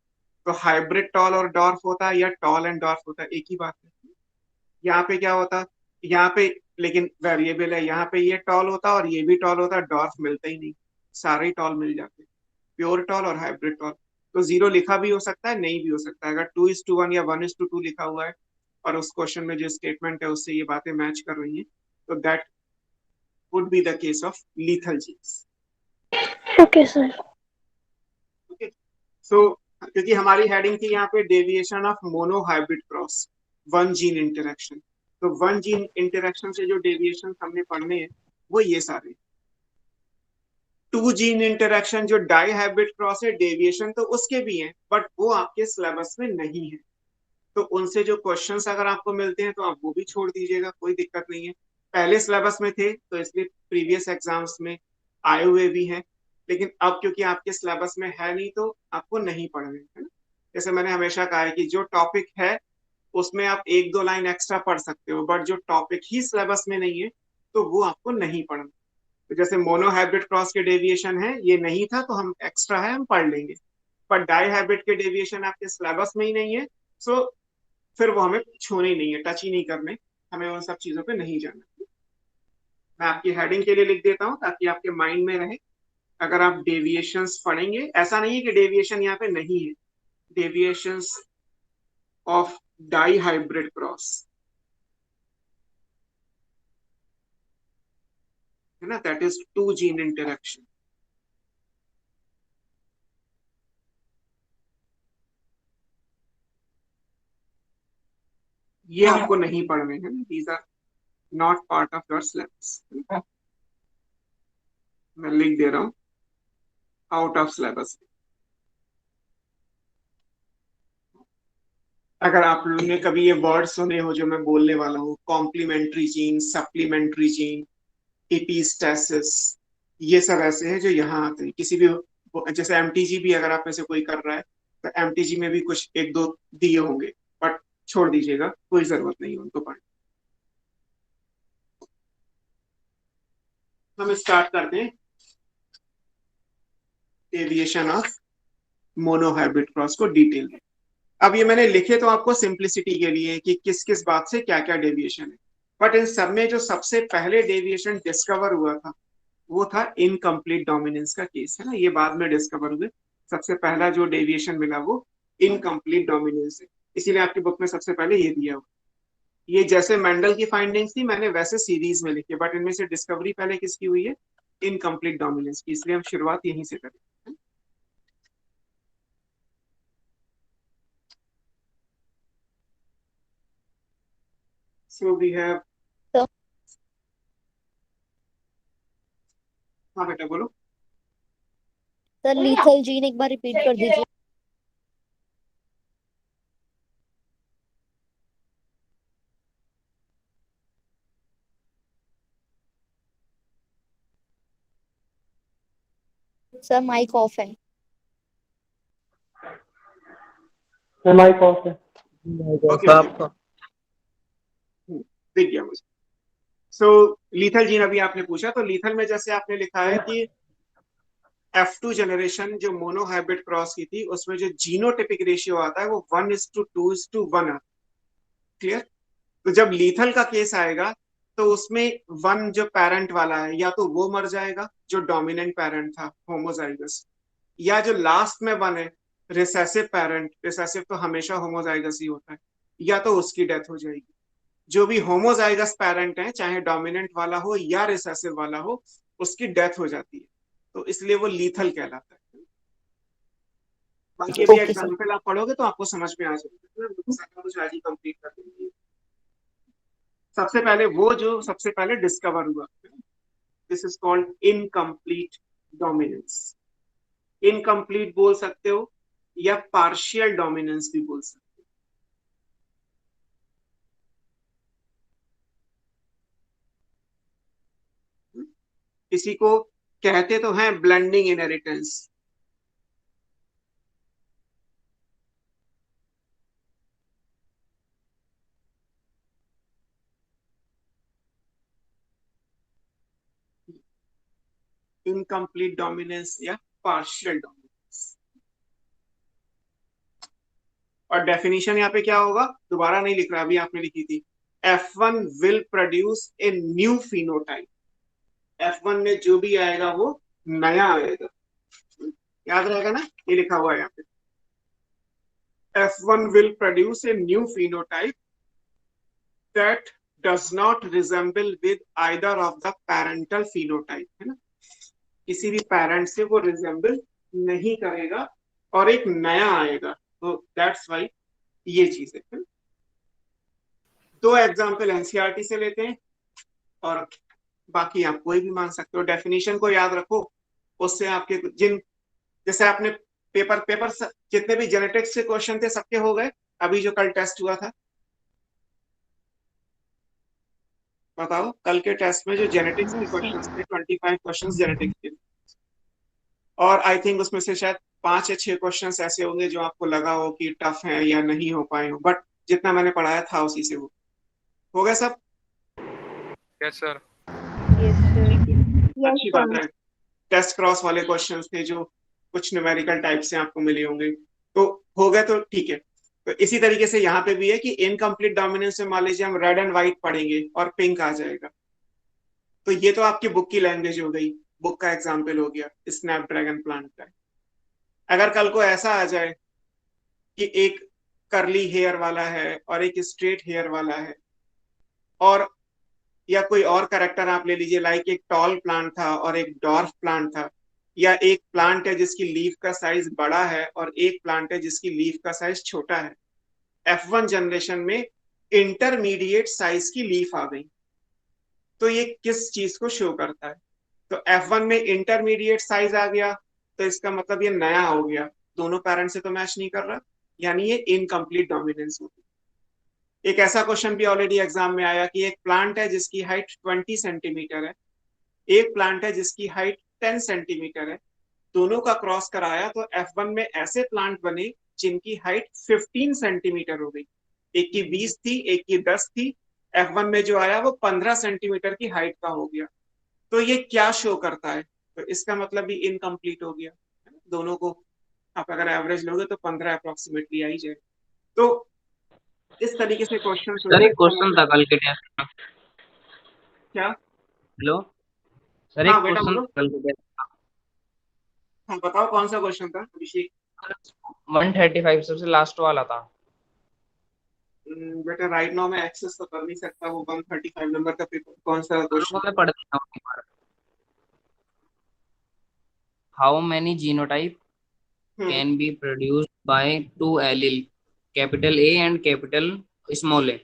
तो हाइब्रिड टॉल और डॉर्फ होता है, या टॉल एंड डॉर्फ होता है, एक ही बात है। यहाँ पे क्या होता, यहाँ पे लेकिन वेरिएबल है, यहाँ पे ये टॉल होता और ये भी टॉल होता, डॉर्फ मिलता ही नहीं। सारे टॉल मिल जाते, प्योर टॉल और हाइब्रिड टॉल। तो जीरो लिखा भी हो सकता है, नहीं भी हो सकता है। अगर 2:1 या 1:2 लिखा हुआ है और उस क्वेश्चन में जो स्टेटमेंट है उससे ये बातें मैच कर रही हैं, तो that would be the case of lethal genes. Okay sir. Okay, so क्योंकि हमारी हेडिंग थी यहाँ पे deviation of monohybrid cross, one gene interaction. तो वन जीन इंटरेक्शन से जो डेविएशन हमने पढ़ने हैं वो ये सारे। टू जीन इंटरेक्शन जो डाई हाइब्रिड क्रॉस है, डेविएशन तो उसके भी हैं, बट वो आपके सिलेबस में नहीं है। तो उनसे जो क्वेश्चंस अगर आपको मिलते हैं तो आप वो भी छोड़ दीजिएगा, कोई दिक्कत नहीं है। पहले सिलेबस में थे तो इसलिए प्रीवियस एग्जाम्स में आए हुए भी हैं, लेकिन अब क्योंकि आपके सिलेबस में है नहीं तो आपको नहीं पढ़ने, है ना। जैसे मैंने हमेशा कहा है कि जो टॉपिक है उसमें आप एक दो लाइन एक्स्ट्रा पढ़ सकते हो, बट जो टॉपिक ही सिलेबस में नहीं है तो वो आपको नहीं पढ़ना। तो जैसे मोनो हाइब्रिड क्रॉस के डेविएशन है, ये नहीं था तो हम एक्स्ट्रा है, हम पढ़ लेंगे। पर डाई हाइब्रिड के डेविएशन आपके सिलेबस में ही नहीं है, सो फिर वो हमें छूने ही नहीं है, टच ही नहीं करने, हमें उन सब चीजों पे नहीं जाना। मैं आपकी हेडिंग के लिए लिख देता हूँ ताकि आपके माइंड में रहे। अगर आप डेविएशंस पढ़ेंगे, ऐसा नहीं है कि डेविएशन यहाँ पे नहीं है, deviations of dihybrid cross, है ना, that is two gene interaction. ये आपको नहीं पढ़ने हैं, these are not part of your syllabus. मैं लिख दे रहा हूँ आउट ऑफ सिलेबस। अगर आप लोगों ने कभी ये वर्ड सुने हो जो मैं बोलने वाला हूँ, complementary gene, supplementary gene, epistasis, ये सब ऐसे हैं जो यहाँ आते हैं। किसी भी, जैसे एमटीजी भी अगर आप में से कोई कर रहा है तो एमटीजी में भी कुछ एक दो दिए होंगे, बट छोड़ दीजिएगा, कोई जरूरत नहीं है उनको पढ़ने। हम स्टार्ट करते हैं एविएशन ऑफ मोनोहाइब्रिड क्रॉस को डिटेल में। अब ये मैंने लिखे तो आपको सिंप्लिसिटी के लिए कि किस किस बात से क्या क्या डेविएशन है, बट इन सब में जो सबसे पहले डेविएशन डिस्कवर हुआ था वो था इनकम्प्लीट डोमिनेंस का केस, है ना। ये बाद में डिस्कवर हुए, सबसे पहला जो डेविएशन मिला वो इनकम्प्लीट डोमिनेंस है। इसीलिए आपकी बुक में सबसे पहले ये दिया हुआ। ये जैसे मेंडल की फाइंडिंग्स थी मैंने वैसे सीरीज में लिखी, बट इनमें से डिस्कवरी पहले किसकी हुई है, इनकम्प्लीट डोमिनेंस की, इसलिए हम शुरुआत यहीं से करें। सो वी हैव, सर हाँ बेटा बोलो। सर लीथल जीन एक बार रिपीट कर दीजिए। सर माइक ऑफ है। माइक ऑफ है। ओके ओके, दिख गया मुझे। सो लीथल जीन अभी आपने पूछा, तो लीथल में जैसे आपने लिखा है कि F2 जनरेशन जो मोनोहाइब्रिड क्रॉस की थी, उसमें जो जीनोटिपिक रेशियो आता है वो 1:2:1 आता है। क्लियर? तो जब लीथल का केस आएगा तो उसमें वन जो पेरेंट वाला है, या तो वो मर जाएगा जो डोमिनेंट पेरेंट था होमोजाइगस, या जो लास्ट में वन है रिसेसिव पेरेंट, रिसेसिव तो हमेशा होमोजाइगस ही होता है, या तो उसकी डेथ हो जाएगी। जो भी होमोजाइगस पेरेंट है, चाहे डोमिनेंट वाला हो या रिसेसिव वाला हो, उसकी डेथ हो जाती है, तो इसलिए वो लीथल कहलाता है। बाकी अभी ओके सर। एग्जाम्पल आप पढ़ोगे तो आपको समझ में आ जाएगा, कुछ आज ही कंप्लीट कर देंगे। सबसे पहले वो जो सबसे पहले डिस्कवर हुआ, this is called incomplete dominance. Incomplete बोल सकते हो या पार्शियल डोमिनेंस भी बोल सकते हो। किसी को कहते तो हैं ब्लेंडिंग इनहेरिटेंस। इनकम्प्लीट डोमिनेंस या पार्शियल डोमिनेंस। और डेफिनेशन यहाँ पे क्या होगा, दोबारा नहीं लिख रहा, अभी आपने लिखी थी, F1 will produce a new phenotype. F1 में जो भी आएगा वो नया आएगा, याद रहेगा ना, ये लिखा हुआ है यहाँ पे, F1 will produce a new phenotype that does not resemble with either of the parental phenotype, है ना, किसी भी पेरेंट से वो रिजेंबल नहीं करेगा और एक नया आएगा, तो दैट्स वाई ये चीज है। दो एग्जांपल एनसीईआरटी से लेते हैं और बाकी आप कोई भी मान सकते हो, डेफिनेशन को याद रखो, उससे आपके जिन, जैसे आपने पेपर पेपर जितने भी जेनेटिक्स के क्वेश्चन थे सबके हो गए, अभी जो कल टेस्ट हुआ था, बताओ कल के टेस्ट में जो जेनेटिक्स के क्वेश्चंस थे, 25 क्वेश्चंस जेनेटिक्स के, और आई थिंक उसमें से शायद 5 या 6 क्वेश्चंस ऐसे होंगे जो आपको लगा हो कि टफ है या नहीं हो पाए हो, बट जितना मैंने पढ़ाया था उसी से वो हो गया सब। Yes sir. अच्छी बात है। टेस्ट क्रॉस वाले क्वेश्चंस थे जो कुछ न्यूमेरिकल टाइप से आपको मिले होंगे, तो हो गए तो ठीक है। तो इसी तरीके से यहाँ पे भी है कि इनकम्प्लीट डोमिनेंस में मान लीजिए हम रेड एंड व्हाइट पढ़ेंगे और पिंक आ जाएगा, तो ये तो आपकी बुक की लैंग्वेज हो गई, बुक का एग्जाम्पल हो गया स्नैपड्रैगन प्लांट का। अगर कल को ऐसा आ जाए कि एक करली हेयर वाला है और एक स्ट्रेट हेयर वाला है, और या कोई और करेक्टर आप ले लीजिए, लाइक एक टॉल प्लांट था और एक डॉर्फ प्लांट था, या एक प्लांट है जिसकी लीफ का साइज बड़ा है और एक प्लांट है जिसकी लीफ का साइज छोटा है, F1 जनरेशन में इंटरमीडिएट साइज की लीफ आ गई, तो ये किस चीज को शो करता है, तो F1 में इंटरमीडिएट साइज आ गया, तो इसका मतलब ये नया हो गया, दोनों पेरेंट से तो मैच नहीं कर रहा, यानी ये इनकम्प्लीट डोमिनेंस होगी। एक ऐसा क्वेश्चन भी ऑलरेडी एग्जाम में आया कि एक प्लांट है जिसकी हाइट 20 सेंटीमीटर है, एक प्लांट है जिसकी हाइट 10 सेंटीमीटर है, दोनों का क्रॉस कराया तो F1 में ऐसे प्लांट बने जिनकी हाइट 15 सेंटीमीटर हो गई, एक की 20 थी एक की 10 थी, F1 में जो आया वो 15 सेंटीमीटर की हाइट का हो गया, तो ये क्या शो करता है, तो इसका मतलब भी इनकम्प्लीट हो गया, दोनों को आप अगर एवरेज लोगे तो 15 अप्रोक्सीमेटली आ ही जाए। तो इस तरीके से क्वेश्चन सर एक क्वेश्चन था कल के टेस्ट में। क्या? हेलो सर, हाँ एक बेटा क्वेश्चन बोलो। कल के टेस्ट हाँ बताओ कौन सा क्वेश्चन था अभिषेक? 135 सबसे लास्ट वाला था। बेटा राइट नाउ मैं एक्सेस तो कर नहीं सकता, वो 135 नंबर का पेपर कौन सा क्वेश्चन? मैं पढ़ देता हूँ। How many genotype can be produced by two allele, capital A and capital small A.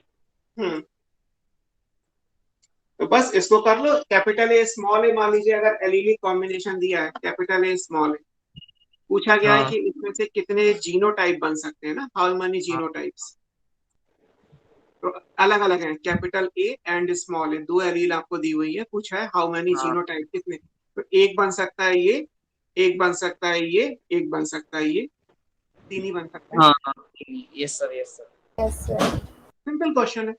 तो बस इसको कर लो, कैपिटल ए स्मॉल ए, मान लीजिए अगर एलीलिक कॉम्बिनेशन दिया है कैपिटल ए स्मॉल ए, पूछा गया है हाँ कि इसमें से कितने जीनोटाइप बन सकते हैं ना, हाउ मेनी जीनोटाइप्स, तो अलग अलग है, कैपिटल ए एंड स्मॉल ए, दो एलील आपको दी हुई है, पूछा है हाउ मेनी हाँ जीनोटाइप कितने, तो एक बन सकता है ये, एक बन सकता है ये, एक बन सकता है ये, तीन ही बन सकता है। हाँ हाँ, yes sir, yes sir. Yes sir. Simple question है।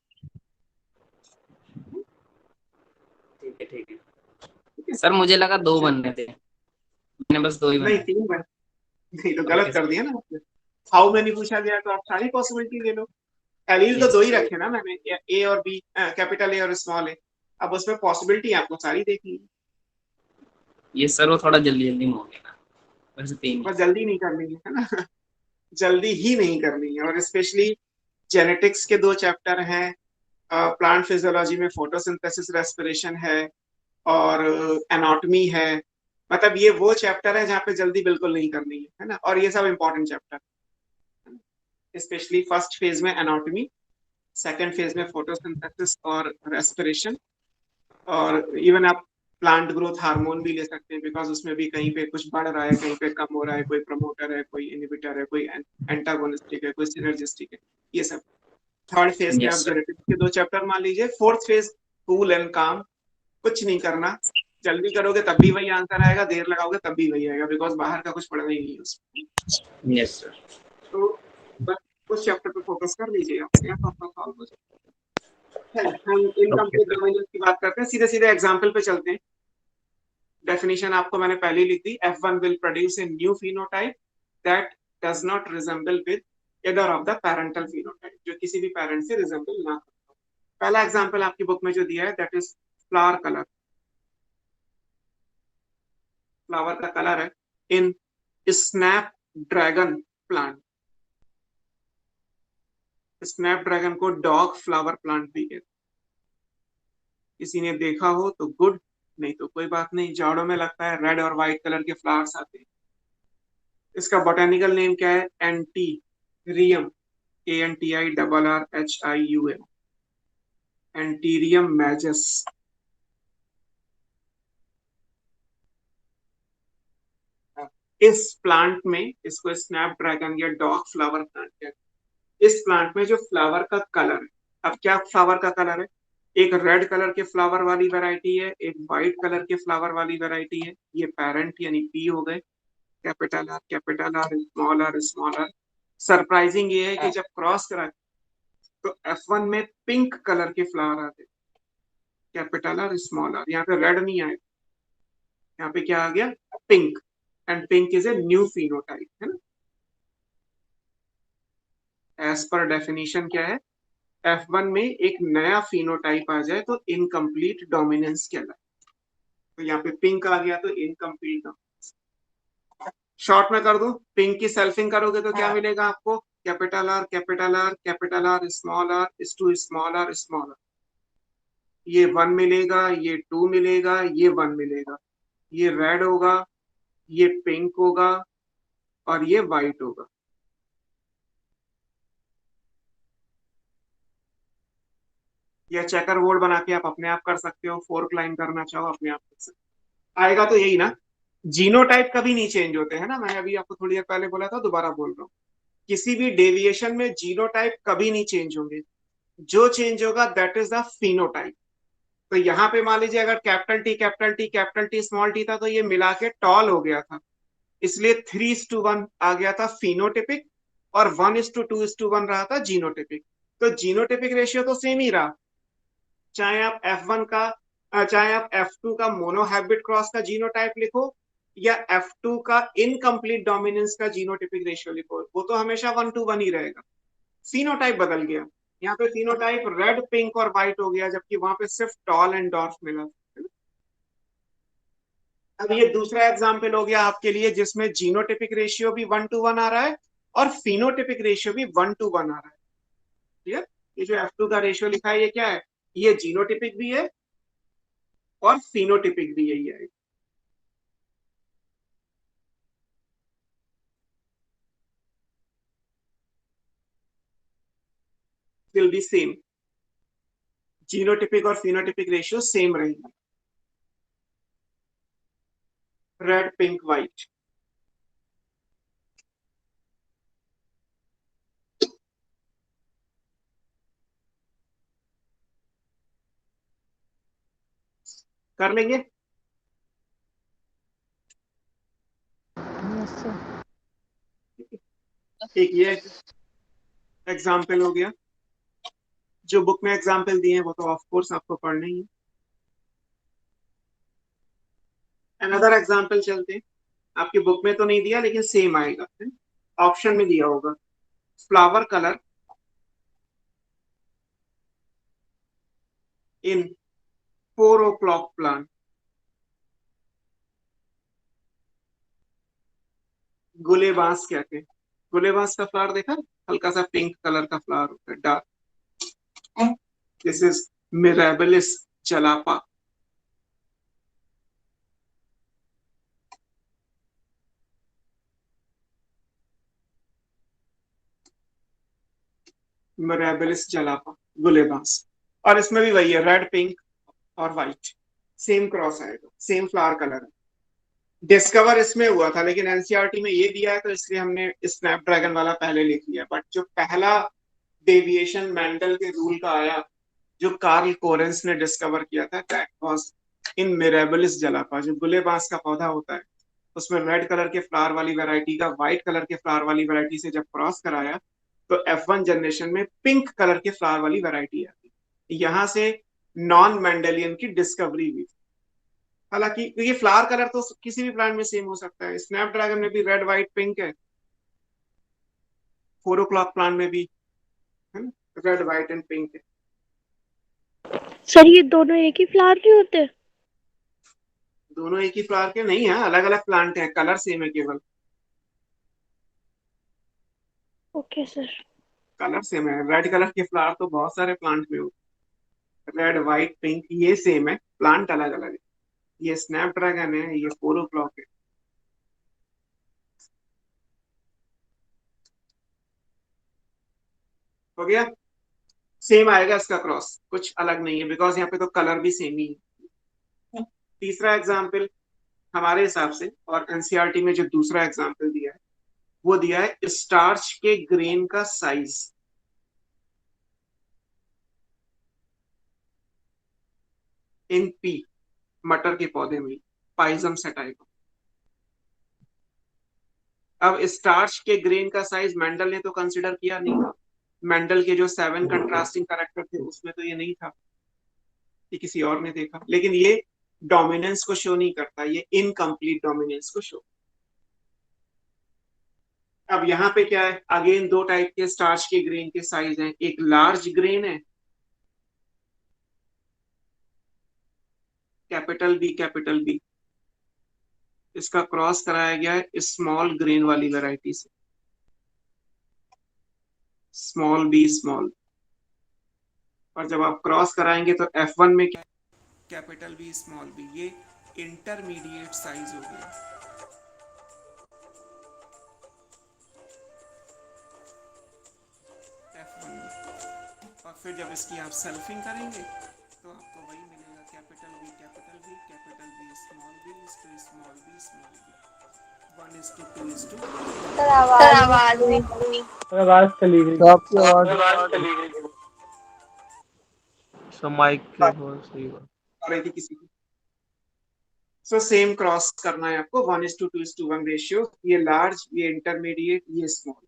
ठीक है, ठीक है। ठीक है, सर मुझे लगा दो चल, बनने थे, मैंने बस दो ही नहीं बनाए। तीन बन, नहीं तो ओके गलत कर दिया ना आपने। हाउ मैनी पूछा गया तो आप सारी पॉसिबिलिटी ले लो। एलील तो यस दो ही सर, रखे ना मैंने, ए और बी, कैपिटल ए और स्मॉल ए। अब उसमें पॉसिबिलिटी आपको सारी देखनी है, यस सर, वो थोड़ा जल्दी जल्दी में हो गया ना, वैसे तीन ही। बस जल्दी नहीं करनी है ना। जल्दी ही नहीं करनी है। और स्पेशली जेनेटिक्स के दो चैप्टर हैं, प्लांट फिजियोलॉजी में फोटोसिंथेसिस रेस्पिरेशन है, और एनाटॉमी है। मतलब ये वो चैप्टर है जहाँ पे जल्दी बिल्कुल नहीं करनी है ना। और ये सब important chapter, specially first phase में एनाटॉमी, सेकंड फेज में फोटोसिंथेसिस और रेस्पिरेशन। और इवन आप प्लांट ग्रोथ हार्मोन भी ले सकते हैं, बिकॉज उसमें भी कहीं पे कुछ बढ़ रहा है, कहीं पे कम हो रहा है, कोई प्रमोटर है, कोई इनहिबिटर है, कोई एंटागोनिस्टिक है, कोई सिनर्जिस्टिक है, ये सब। थर्ड फेज में आप यस सर। जेनेटिक्स के दो चैप्टर मान लीजिए। फोर्थ फेज कूल एंड काम, कुछ नहीं करना। जल्दी करोगे तब भी वही आंसर आएगा, देर लगाओगे तब भी वही आएगा, बिकॉज बाहर का कुछ पढ़ना ही नहीं है उसमें। Yes sir. तो बस उस चैप्टर पे फोकस कर लीजिए, अपने आप आपका सॉल्व हो जाएगा। हम ओके इनकम्प्लीट सर। डोमेन की बात करते हैं, सीधे सीधे एग्जाम्पल पे चलते हैं। डेफिनेशन आपको मैंने पहले ही लिख दी। F1 will produce a new phenotype that does not resemble with either of the parental phenotype, जो किसी भी पेरेंट से रिजेंबल ना हो। पहला एग्जांपल आपकी बुक में जो दिया है that is flower colour. Flower का कलर है in snapdragon plant. Snapdragon को डॉग फ्लावर प्लांट भी कहते हैं। किसी ने देखा हो तो गुड, नहीं तो कोई बात नहीं। जाड़ों में लगता है, रेड और व्हाइट कलर के फ्लावर्स आते हैं। इसका बोटेनिकल नेम क्या है? एंटीरियम, ANTIRRHIUM, एंटीरियम मैजस। इस प्लांट में, इसको स्नैप ड्रैगन या डॉग फ्लावर प्लांट कहते हैं। इस प्लांट में जो फ्लावर का कलर है, अब क्या फ्लावर का कलर है? एक रेड कलर के फ्लावर वाली वैरायटी है, एक व्हाइट कलर के फ्लावर वाली वैरायटी है। ये पेरेंट यानी पी हो गए। Capital R, capital R, small R, small R. Surprising ये है कि जब क्रॉस करा तो F1 में पिंक कलर के फ्लावर आते, कैपिटल आर, स्मॉल आर। यहाँ पे रेड नहीं आए, यहाँ पे क्या आ गया? Pink. And pink is a new phenotype, है ना। एज पर डेफिनेशन क्या है? F1 में एक नया फिनोटाइप आ जाए तो इनकम्प्लीट डोमिनेंस कहलाए। तो यहाँ पे पिंक आ गया तो इनकम्प्लीट। शॉर्ट में कर दूं, पिंक की सेल्फिंग करोगे तो क्या मिलेगा आपको? Capital R, capital R, capital R, small R, इस two small R, small R. ये वन मिलेगा, ये टू मिलेगा, ये वन मिलेगा। ये रेड होगा, ये पिंक होगा, और ये वाइट होगा। या चेकर बोर्ड बना के आप अपने आप कर सकते हो, फोर्क लाइन करना चाहो अपने आप कर सकते हो। आएगा तो यही ना। जीनोटाइप कभी नहीं चेंज होते हैं ना, मैंने अभी आपको थोड़ी देर पहले बोला था, दोबारा बोल रहा हूँ। किसी भी डेविएशन में जीनोटाइप कभी नहीं चेंज होंगे। जो चेंज होगा दैट इज द फिनोटाइप। तो यहाँ पे मान लीजिए अगर capital T, capital T, capital T, small T था, तो ये मिला के टॉल हो गया था, इसलिए 3:1 आ गया था फिनोटिपिक, और 1:2:1 रहा था जीनोटिपिक। तो जीनोटिपिक रेशियो तो सेम ही रहा, चाहे आप F1 का, चाहे आप F2 का मोनोहैबिट क्रॉस का जीनोटाइप लिखो, या F2 का इनकम्प्लीट डोमिनेंस का जीनोटिपिक रेशियो लिखो, वो तो हमेशा 1:1 ही रहेगा। फिनोटाइप बदल गया। यहाँ पे फिनोटाइप रेड, पिंक और व्हाइट हो गया, जबकि वहां पे सिर्फ टॉल एंड डॉर्फ मिला। अब ये दूसरा एग्जाम्पल हो गया आपके लिए, जिसमें जीनोटिपिक रेशियो भी 1:1 आ रहा है और फिनोटिपिक रेशियो भी 1:1 आ रहा है। क्लियर? ये जो F2 का रेशियो लिखा है, ये क्या है? ये जीनोटिपिक भी है और फिनोटिपिक भी यही है। Will be same. जीनोटिपिक और फिनोटिपिक रेशियो सेम रहेगा, रेड, पिंक, व्हाइट। कर लेंगे। एक ये एग्जाम्पल हो गया। जो बुक में एग्जाम्पल दिए हैं वो तो ऑफ कोर्स आपको पढ़ने ही है। अनदर एग्जाम्पल चलते हैं। आपकी बुक में तो नहीं दिया लेकिन सेम आएगा, ऑप्शन में दिया होगा। Flower colour in 4 o'clock plant. गुलेबांस कहते हैं। गुलेबांस का फ्लावर देखा, हल्का सा पिंक कलर का फ्लावर होता है, dark. This is Mirabilis jalapa. Mirabilis jalapa गुलेबांस। और इसमें भी वही है, रेड पिंक और व्हाइट, सेम क्रॉस आएगा, सेम फ्लावर कलर है। डिस्कवर इसमें हुआ था लेकिन एनसीईआरटी में ये दिया है तो इसलिए हमने स्नैपड्रैगन वाला पहले लिख लिया। बट जो पहला डेविएशन मेंडल के रूल का आया, जो कार्ल कोरेंस ने डिस्कवर किया था, दैट वाज इन मिराबिलिस जलापा। जो गुलेबांस का पौधा होता है उसमें रेड कलर के फ्लावर वाली वैरायटी का व्हाइट कलर के फ्लावर वाली वैरायटी से जब क्रॉस कराया तो F1 जनरेशन में पिंक कलर के फ्लावर वाली वैरायटी आती। यहां से नॉन मेंडेलियन की डिस्कवरी हुई। हालांकि ये फ्लावर कलर तो किसी भी प्लांट में सेम हो सकता है। स्नैपड्रैगन में भी रेड व्हाइट पिंक है, 4 o'clock प्लांट में भी रेड व्हाइट एंड पिंक है। सर ये दोनों एक ही फ्लावर नहीं होते? दोनों एक ही फ्लावर के नहीं है, अलग अलग प्लांट है, कलर सेम है केवल। Okay sir. कलर सेम है, रेड कलर के फ्लावर तो बहुत सारे प्लांट में होते हैं। रेड व्हाइट पिंक ये सेम है, प्लांट अलग अलग है। ये स्नैपड्रैगन है, ये 4 o'clock है। हो गया, सेम आएगा इसका क्रॉस, कुछ अलग नहीं है बिकॉज यहाँ पे तो कलर भी सेम ही है। तीसरा एग्जाम्पल हमारे हिसाब से, और एनसीईआरटी में जो दूसरा एग्जाम्पल दिया है वो दिया है स्टार्च के ग्रेन का साइज। इन पी, मटर के पौधे में, पाइजम सटाइवा। अब स्टार्च के ग्रेन का साइज मेंडल ने तो कंसिडर किया नहीं था। मेंडल के जो 7 कंट्रास्टिंग कैरेक्टर थे उसमें तो ये नहीं था, ये किसी और ने देखा। लेकिन ये डोमिनेंस को शो नहीं करता, ये इनकम्प्लीट डोमिनेंस को शो। अब यहाँ पे क्या है, अगेन 2 टाइप के स्टार्च के ग्रेन के साइज हैं। एक लार्ज ग्रेन है, कैपिटल बी कैपिटल बी। इसका क्रॉस कराया गया है स्मॉल ग्रेन वाली वैरायटी से, स्मॉल बी स्मॉल। और जब आप क्रॉस कराएंगे तो F1 में कैपिटल बी स्मॉल बी, ये इंटरमीडिएट साइज हो गया। F1 में। और फिर जब इसकी आप सेल्फिंग करेंगे तो आपको वही मिलेगा, capital B capital B capital B small B small B small B. 1:2:2। Sir आवाज नहीं। आवाज चली गई। तो आपकी आवाज माइक के पास सही बात। आ रही थी किसी की। सो सेम क्रॉस करना है आपको, 1:2:1 रेशियो। ये लार्ज, ये इंटरमीडिएट, ये स्मॉल।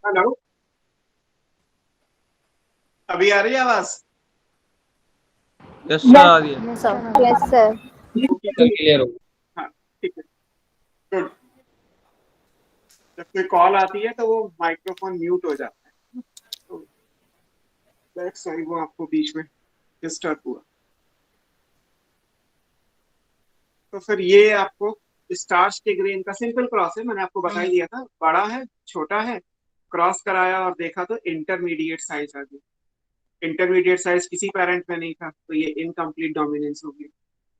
हेलो, अभी आ रही है आवाज? यस सर, आ रही है। Yes sir. क्लियर हो? हाँ ठीक है, गुड। जब कोई कॉल आती है तो वो माइक्रोफोन म्यूट हो जाता है, तो दैट्स व्हाई वो आपको बीच में डिस्टर्ब हुआ। तो फिर ये आपको स्टार्च के ग्रेन का सिंपल क्रॉस है, मैंने आपको बता ही दिया था। बड़ा है, छोटा है, क्रॉस कराया और देखा तो इंटरमीडिएट साइज आ गया। इंटरमीडिएट साइज किसी पेरेंट में नहीं था तो ये इनकम्प्लीट डोमिनेंस हो गया।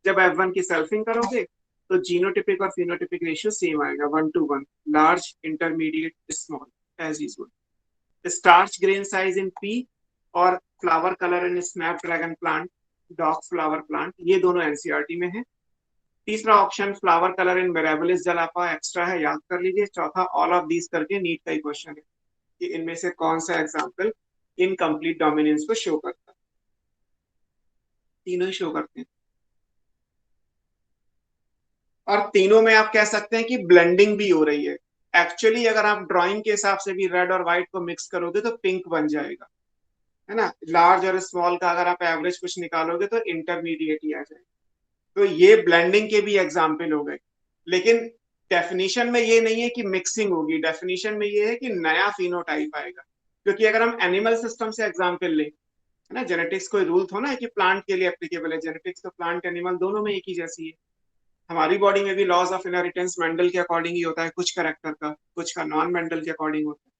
जब F1 की सेल्फिंग करोगे तो जीनोटिपिक और फिनोटिपिक रेशियो सेम आएगा 1:1, large intermediate small as usual. Starch grain size in pea और flower colour in snapdragon plant, dog flower plant, ये दोनों एनसीईआरटी में है। तीसरा option flower colour in Mirabilis jalapa extra है, याद कर लीजिए। चौथा ऑल ऑफ दीज करके नीट का ही क्वेश्चन है कि इनमें से कौन सा एग्जाम्पल इनकम्प्लीट डोमिनेंस को शो करता है। तीनों ही शो करते हैं और तीनों में आप कह सकते हैं कि ब्लेंडिंग भी हो रही है। एक्चुअली अगर आप ड्राइंग के हिसाब से भी रेड और व्हाइट को मिक्स करोगे तो पिंक बन जाएगा, है ना। लार्ज और स्मॉल का अगर आप एवरेज कुछ निकालोगे तो इंटरमीडिएट ही आ जाएगा। तो ये ब्लेंडिंग के भी एग्जाम्पल हो गए, लेकिन डेफिनेशन में ये नहीं है कि मिक्सिंग होगी, डेफिनेशन में ये है कि नया फिनोटाइप आएगा। क्योंकि अगर हम एनिमल सिस्टम से एग्जाम्पल लें, है ना, जेनेटिक्स कोई रूल थोड़ा है कि प्लांट के लिए एप्लीकेबल है, जेनेटिक्स तो प्लांट एनिमल दोनों में एक ही जैसी है। हमारी बॉडी में भी लॉज ऑफ इनहेरिटेंस मेंडल के अकॉर्डिंग ही होता है, कुछ करेक्टर का, कुछ का नॉन मेंडल के अकॉर्डिंग होता है।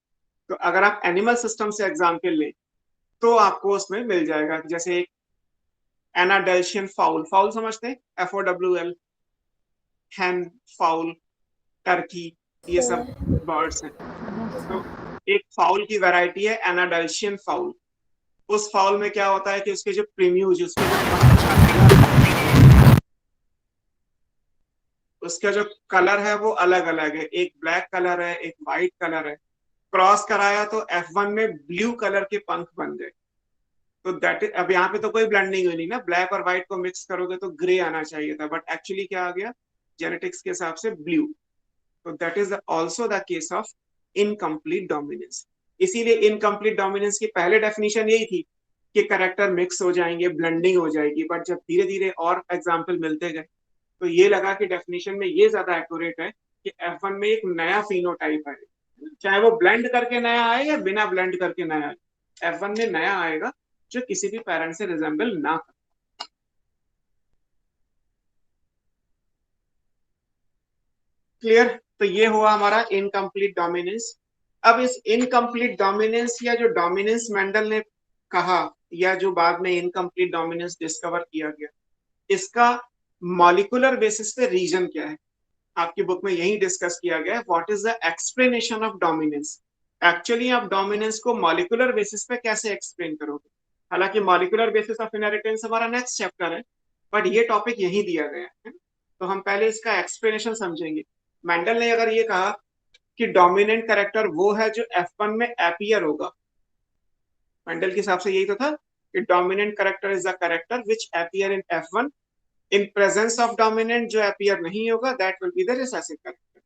तो अगर आप एनिमल सिस्टम से एग्जाम्पल लें तो आपको उसमें मिल जाएगा, जैसे एक एनाडेल्शियन फाउल, फाउल समझते हैं, FOWL, हैन, फाउल, टर्की, ये सब बर्ड्स हैं। तो एक फाउल की वैरायटी है एनाडेल्शियन फाउल। उस फाउल में क्या होता है कि उसके जो प्रीम्यूज, उसका जो कलर है वो अलग अलग है, एक ब्लैक कलर है, एक व्हाइट कलर है। क्रॉस कराया तो F1 में ब्लू कलर के पंख बन गए। तो दैट अब यहाँ पे तो कोई ब्लेंडिंग हुई नहीं ना, ब्लैक और व्हाइट को मिक्स करोगे तो ग्रे आना चाहिए था, बट एक्चुअली क्या आ गया जेनेटिक्स के हिसाब से ब्लू। तो that is also the case of incomplete dominance. इसीलिए इनकम्प्लीट डोमिनेंस की पहले डेफिनेशन यही थी कि कैरेक्टर मिक्स हो जाएंगे, ब्लेंडिंग हो जाएगी, बट जब धीरे धीरे और एग्जाम्पल मिलते गए तो ये लगा कि डेफिनेशन में ये ज्यादा एक्यूरेट है कि F1 में एक नया फिनोटाइप है, चाहे वो ब्लेंड करके नया आए या बिना ब्लेंड करके नया आए, F1 में नया आएगा जो किसी भी पेरेंट से रिजेंबल ना करे। क्लियर? तो ये हुआ हमारा इनकम्प्लीट डोमिनेंस। अब इस इनकम्प्लीट डोमिनेंस या जो डोमिनेंस मेंडल ने कहा या जो बाद में इनकम्प्लीट डोमिनेंस डिस्कवर किया गया, इसका मॉलिक्यूलर बेसिस पे रीजन क्या है, आपकी बुक में यही डिस्कस किया गया है। What is the explanation of dominance. Actually आप डोमिनेंस को मॉलिक्यूलर बेसिस पे कैसे एक्सप्लेन करोगे। हालांकि मॉलिक्यूलर बेसिस ऑफ इनहेरिटेंस हमारा नेक्स्ट चैप्टर है, बट ये टॉपिक यही दिया गया है, तो हम पहले इसका एक्सप्लेनेशन समझेंगे। मेंडल ने अगर ये कहा कि डोमिनेंट कैरेक्टर वो है जो F1 में अपीयर होगा, मेंडल के हिसाब से यही तो था कि dominant character is the character which appear in F1, in presence of dominant जो अपीयर नहीं होगा that will be the recessive character.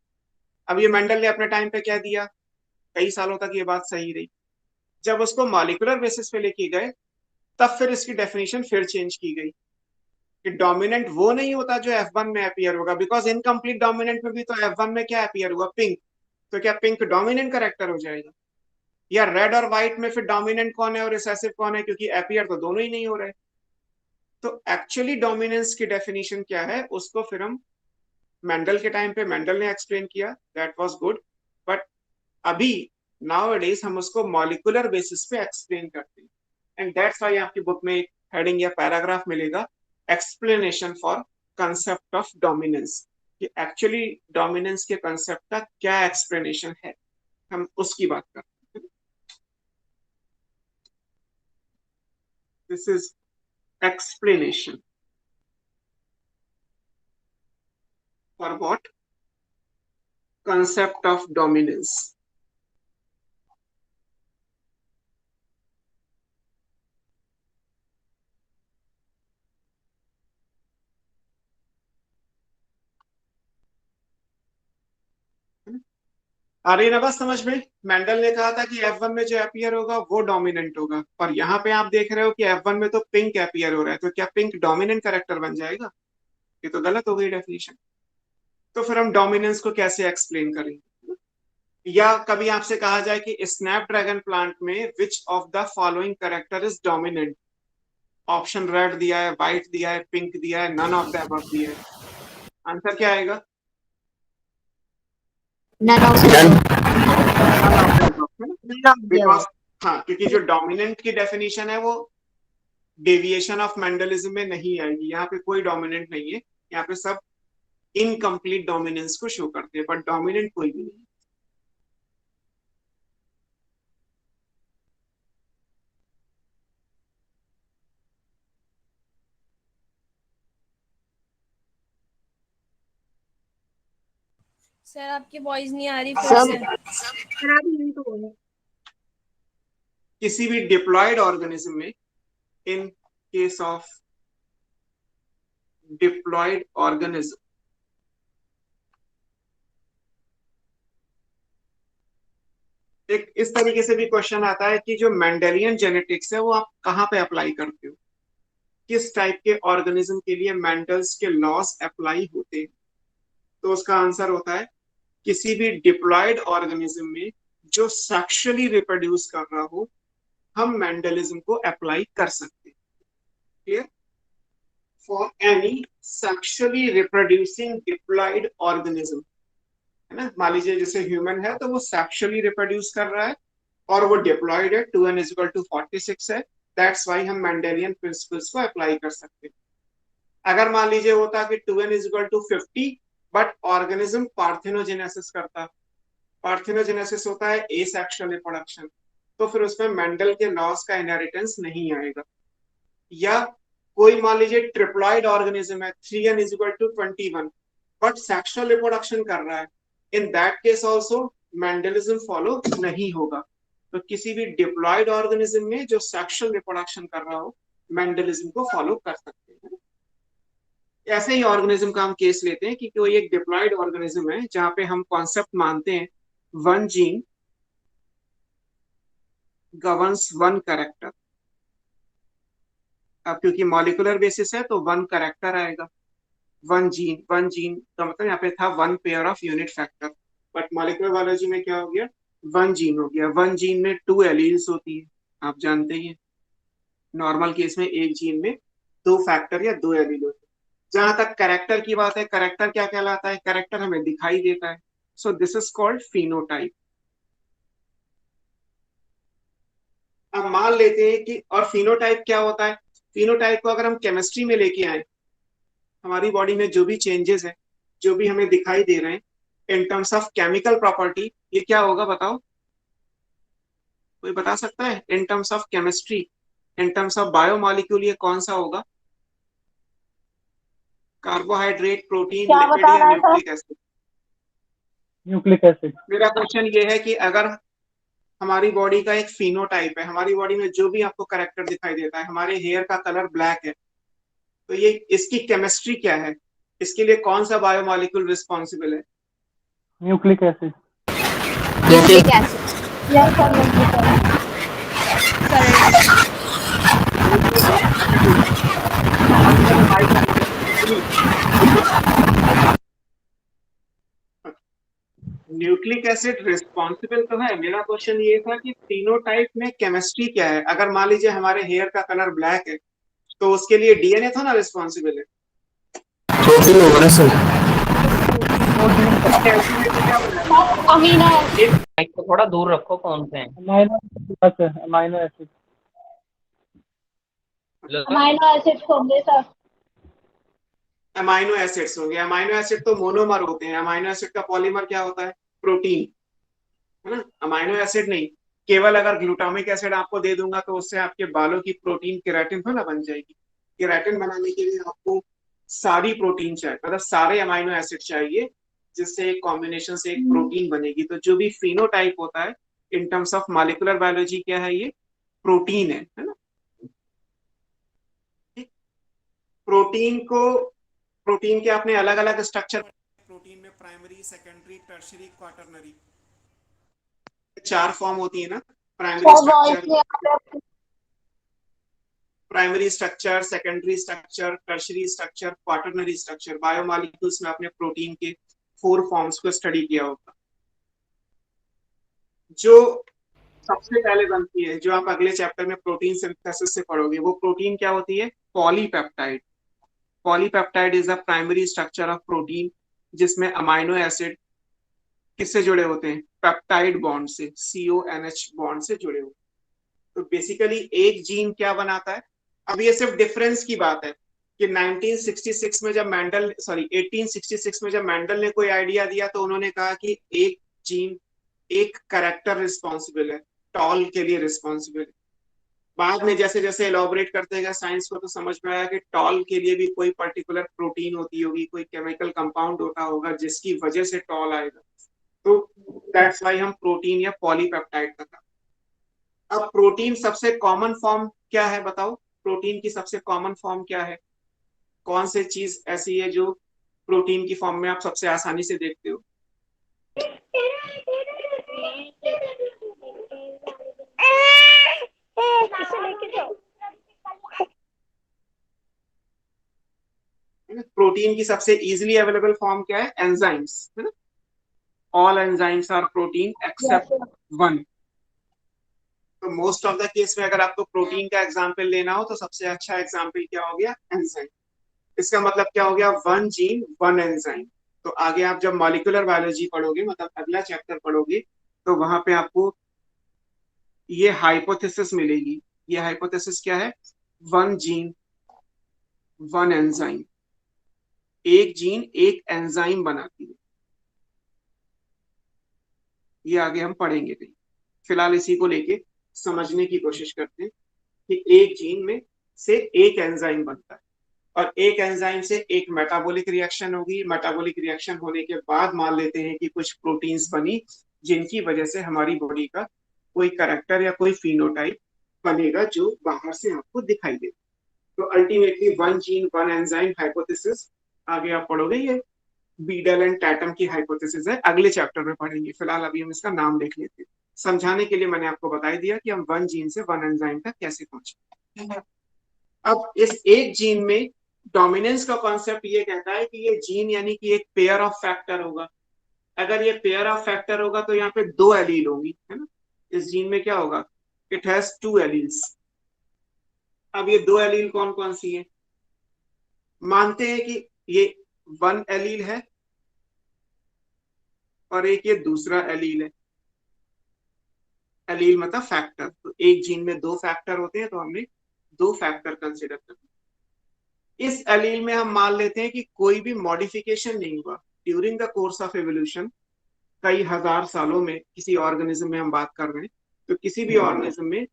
अब ये मेंडल ने अपने टाइम पे क्या दिया, कई सालों तक ये बात सही रही। जब उसको मॉलिक्यूलर बेसिस पे लेके गए तब फिर इसकी डेफिनेशन फिर चेंज की गई कि डोमिनेंट वो नहीं होता जो F1 में अपीयर होगा, बिकॉज इनकम्प्लीट डोमिनेंट में भी तो F1 में क्या अपीयर हुआ, पिंक। तो क्या पिंक डोमिनेंट कैरेक्टर हो जाएगा? या रेड और व्हाइट में फिर डोमिनेंट कौन है और रिसेसिव कौन है, क्योंकि अपीयर तो दोनों ही नहीं हो रहे। तो एक्चुअली डोमिनेंस की डेफिनेशन क्या है उसको फिर हम मेंडल के टाइम पे मेंडल ने एक्सप्लेन किया, दैट वाज गुड, बट अभी नाउअडेज हम उसको मॉलिक्यूलर बेसिस पे एक्सप्लेन करते हैं। एंड दैट्स व्हाई आपकी बुक में एक हेडिंग या पैराग्राफ मिलेगा, explanation for concept of dominance, कि एक्चुअली डोमिनेंस के कंसेप्ट का क्या एक्सप्लेनेशन है, हम उसकी बात करते हैं। This is explanation for what? Concept of dominance. आ रही ना बात समझ में? मेंडल ने कहा था कि F1 में जो अपीयर होगा वो डोमिनेंट होगा, और यहाँ पे आप देख रहे हो कि F1 में तो पिंक अपीयर हो रहा है, तो क्या पिंक डोमिनेंट कैरेक्टर बन जाएगा? ये तो गलत हो गई डेफिनेशन। तो फिर हम डोमिनेंस को कैसे एक्सप्लेन करेंगे? या कभी आपसे कहा जाए कि स्नैपड्रैगन प्लांट में which of the following character is dominant, option red दिया है, व्हाइट दिया है, पिंक दिया है, नन ऑफ द अबव दिया है, आंसर क्या आएगा? None of the बिकॉज हाँ, क्योंकि जो डोमिनेंट की डेफिनेशन है वो डेविएशन ऑफ मेंडलिज्म में नहीं आएगी, यहाँ पे कोई डोमिनेंट नहीं है, यहाँ पे सब इनकम्प्लीट डोमिनेंस को शो करते हैं, बट डोमिनेंट कोई भी नहीं। सर आपकी वॉइस नहीं आ रही फिर से। किसी भी डिप्लॉयड ऑर्गेनिज्म में, in case of diploid organism, एक इस तरीके से भी क्वेश्चन आता है कि जो मेंडेलियन जेनेटिक्स है वो आप कहाँ पे अप्लाई करते हो, किस टाइप के ऑर्गेनिज्म के लिए मेंडल्स के लॉस अप्लाई होते हैं। तो उसका आंसर होता है किसी भी डिप्लॉयड ऑर्गेनिज्म में जो सेक्सुअली रिप्रोड्यूस कर रहा हो, हम मेंडलिज्म को अप्लाई कर सकते हैं। Clear? For any sexually reproducing diploid organism, है ना, मान लीजिए जैसे ह्यूमन है तो वो सेक्सुअली रिप्रोड्यूस कर रहा है और वो डिप्लॉयड है, 2n = 46 है, दैट्स वाई हम मेंडेलियन प्रिंसिपल्स को अप्लाई कर सकते हैं। अगर मान लीजिए होता कि 2n = 50 बट ऑर्गेनिज्म पार्थेनोजेनेसिस करता, पार्थेनोजेनेसिस होता है एसेक्सुअल रिप्रोडक्शन, तो फिर उसमें मेंडल के लॉस का इनहेरिटेंस नहीं आएगा। या कोई मान लीजिए ट्रिप्लॉयड ऑर्गेनिज्म है, 3n = 21 बट सेक्सुअल रिप्रोडक्शन कर रहा है, in that case also Mendelism follow नहीं होगा। तो किसी भी डिप्लॉयड ऑर्गेनिज्म में जो सेक्सुअल रिप्रोडक्शन कर रहा हो, मेंडलिज्म को फॉलो कर सकते हैं। ऐसे ही ऑर्गेनिज्म का हम केस लेते हैं कि कोई एक डिप्लॉयड ऑर्गेनिज्म है जहां पे हम कॉन्सेप्ट मानते हैं one gene governs one character. अब क्योंकि मॉलिक्यूलर बेसिस है तो वन कैरेक्टर आएगा, वन जीन का मतलब यहाँ पे था one pair of unit factor, but molecular biology में क्या हो गया, वन जीन हो गया। वन जीन में 2 एलील्स होती है, आप जानते ही हैं। नॉर्मल केस में एक जीन में 2 फैक्टर या 2 एलील होते हैं। जहां तक कैरेक्टर की बात है, कैरेक्टर क्या कहलाता है, कैरेक्टर हमें दिखाई देता है, so this is called phenotype. अब मान लेते हैं कि, और फिनोटाइप क्या होता है, फिनोटाइप को अगर हम केमिस्ट्री में लेके आए, हमारी बॉडी में जो भी चेंजेस है, जो भी हमें दिखाई दे रहे हैं in terms of chemical property, ये क्या होगा बताओ, कोई बता सकता है? In terms of chemistry, in terms of biomolecule ये कौन सा होगा? कार्बोहाइड्रेट, प्रोटीन, लिपिड या न्यूक्लिक एसिड? Nucleic acid. मेरा क्वेश्चन ये है कि अगर हमारी बॉडी का एक फिनोटाइप है, हमारी बॉडी में जो भी आपको कैरेक्टर दिखाई देता है, हमारे हेयर का कलर ब्लैक है, तो ये इसकी केमिस्ट्री क्या है, इसके लिए कौन सा बायोमॉलिक्यूल रिस्पॉन्सिबल है? Nucleic acid. Nucleic acid. Nucleic acid responsible तो है। मेरा क्वेश्चन ये था कि फिनोटाइप में केमिस्ट्री क्या है। अगर मान लीजिए हमारे हेयर का कलर ब्लैक है तो उसके लिए डीएनए था ना रिस्पॉन्सिबल है। प्रोटीन होगा ना सर। अमीनो माइक को थोड़ा दूर रखो, कौन से हैं? Amino acid. अमीनो एसिड होंगे सर। अमाइनो एसिड्स होंगे। अमाइनो एसिड तो मोनोमर होते हैं, अमाइनो एसिड का पॉलीमर क्या होता है? प्रोटीन, है ना। अमाइनो एसिड नहीं, केवल अगर ग्लूटामिक एसिड आपको दे दूंगा तो उससे आपके बालों की प्रोटीन केराटिन थोड़ा बन जाएगी। केराटिन बनाने के लिए आपको सारी प्रोटीन चाहिए, मतलब सारे अमाइनो एसिड चाहिए, जिससे एक कॉम्बिनेशन से एक प्रोटीन बनेगी। तो जो भी फिनोटाइप होता है in terms of molecular biology क्या है, ये प्रोटीन है ना। प्रोटीन के अपने अलग अलग स्ट्रक्चर, प्रोटीन में primary, secondary, tertiary, quaternary 4 form होती है ना। Primary structure, secondary structure, tertiary structure, quaternary structure. Biomolecules में आपने प्रोटीन के 4 फॉर्म्स को स्टडी किया होगा। जो सबसे पहले बनती है, जो आप अगले चैप्टर में प्रोटीन सिंथेसिस से पढ़ोगे, वो प्रोटीन क्या होती है? Polypeptide. Polypeptide is the primary structure of protein, जिसमें अमाइनो एसिड किससे जुड़े होते हैं? पेप्टाइड बॉन्ड से, CONH बॉन्ड से जुड़े होते हैं। तो बेसिकली एक जीन क्या बनाता है? अब ये सिर्फ डिफरेंस की बात है कि 1966 में जब 1866 में जब मैंडल ने कोई आइडिया दिया तो उन्होंने कहा कि एक जीन, एक कैरेक्टर रिस्पॉन्सिबल है, टॉल के लिए रिस्पॉन्सिबल है। बाद में जैसे जैसे एलॉबरेट करते गए साइंस को तो समझ में आया कि टॉल के लिए भी कोई पर्टिकुलर प्रोटीन होती होगी, कोई केमिकल कंपाउंड होता होगा जिसकी वजह से टॉल आएगा। तो दैट्स वाई हम प्रोटीन या पॉलीपेप्टाइड का था। अब प्रोटीन सबसे कॉमन फॉर्म क्या है बताओ? प्रोटीन की सबसे कॉमन फॉर्म क्या है? कौन सी चीज ऐसी है जो प्रोटीन की फॉर्म में आप सबसे आसानी से देखते हो? इसे लेके जाओ। प्रोटीन की सबसे इजीली अवेलेबल फॉर्म क्या है? एंजाइम्स, है ना? All enzymes are protein except one. तो मोस्ट ऑफ द केस में अगर आपको प्रोटीन का एग्जांपल लेना हो तो सबसे अच्छा एग्जांपल क्या हो गया? एंजाइम। इसका मतलब क्या हो गया? One gene one enzyme. तो आगे आप जब मॉलिक्यूलर बायोलॉजी पढ़ोगे, मतलब अगला चैप्टर पढ़ोगे, तो वहां पे आपको ये हाइपोथेसिस मिलेगी। ये हाइपोथेसिस क्या है? One gene one enzyme. एक जीन एक एंजाइम बनाती है। ये आगे हम पढ़ेंगे कहीं। फिलहाल इसी को लेके समझने की कोशिश करते हैं कि एक जीन में से एक एंजाइम बनता है और एक एंजाइम से एक मेटाबॉलिक रिएक्शन होगी। मेटाबॉलिक रिएक्शन होने के बाद मान लेते हैं कि कुछ प्रोटीन्स बनी जिनकी वजह से हमारी बॉडी का कोई कैरेक्टर या कोई फिनोटाइप बनेगा जो बाहर से आपको दिखाई दे। तो ultimately one gene one enzyme hypothesis आगे आप पढ़ोगे। ये बीडल एंड टैटम की हाइपोथेसिस है, अगले चैप्टर में पढ़ेंगे। फिलहाल अभी हम इसका नाम देख लेते हैं। समझाने के लिए मैंने आपको बता दिया कि हम वन जीन से वन एंजाइम तक कैसे पहुंचे। अब इस एक जीन में डोमिनेंस का कॉन्सेप्ट ये कहता है कि ये जीन यानी कि एक पेयर ऑफ फैक्टर होगा। अगर ये पेयर ऑफ फैक्टर होगा तो यहाँ पे दो एलील होंगी, है ना? इस जीन में क्या होगा? It has two alleles. अब ये दो एलील कौन कौन सी है? मानते हैं कि ये वन एलील है और एक ये दूसरा एलील है। एलील मतलब फैक्टर। तो एक जीन में दो फैक्टर होते हैं तो हमने दो फैक्टर कंसिडर करते। इस एलील में हम मान लेते हैं कि कोई भी मॉडिफिकेशन नहीं हुआ during the course of evolution. कई हजार सालों में किसी ऑर्गेनिज्म में हम बात कर रहे हैं, तो किसी भी ऑर्गेनिज्म में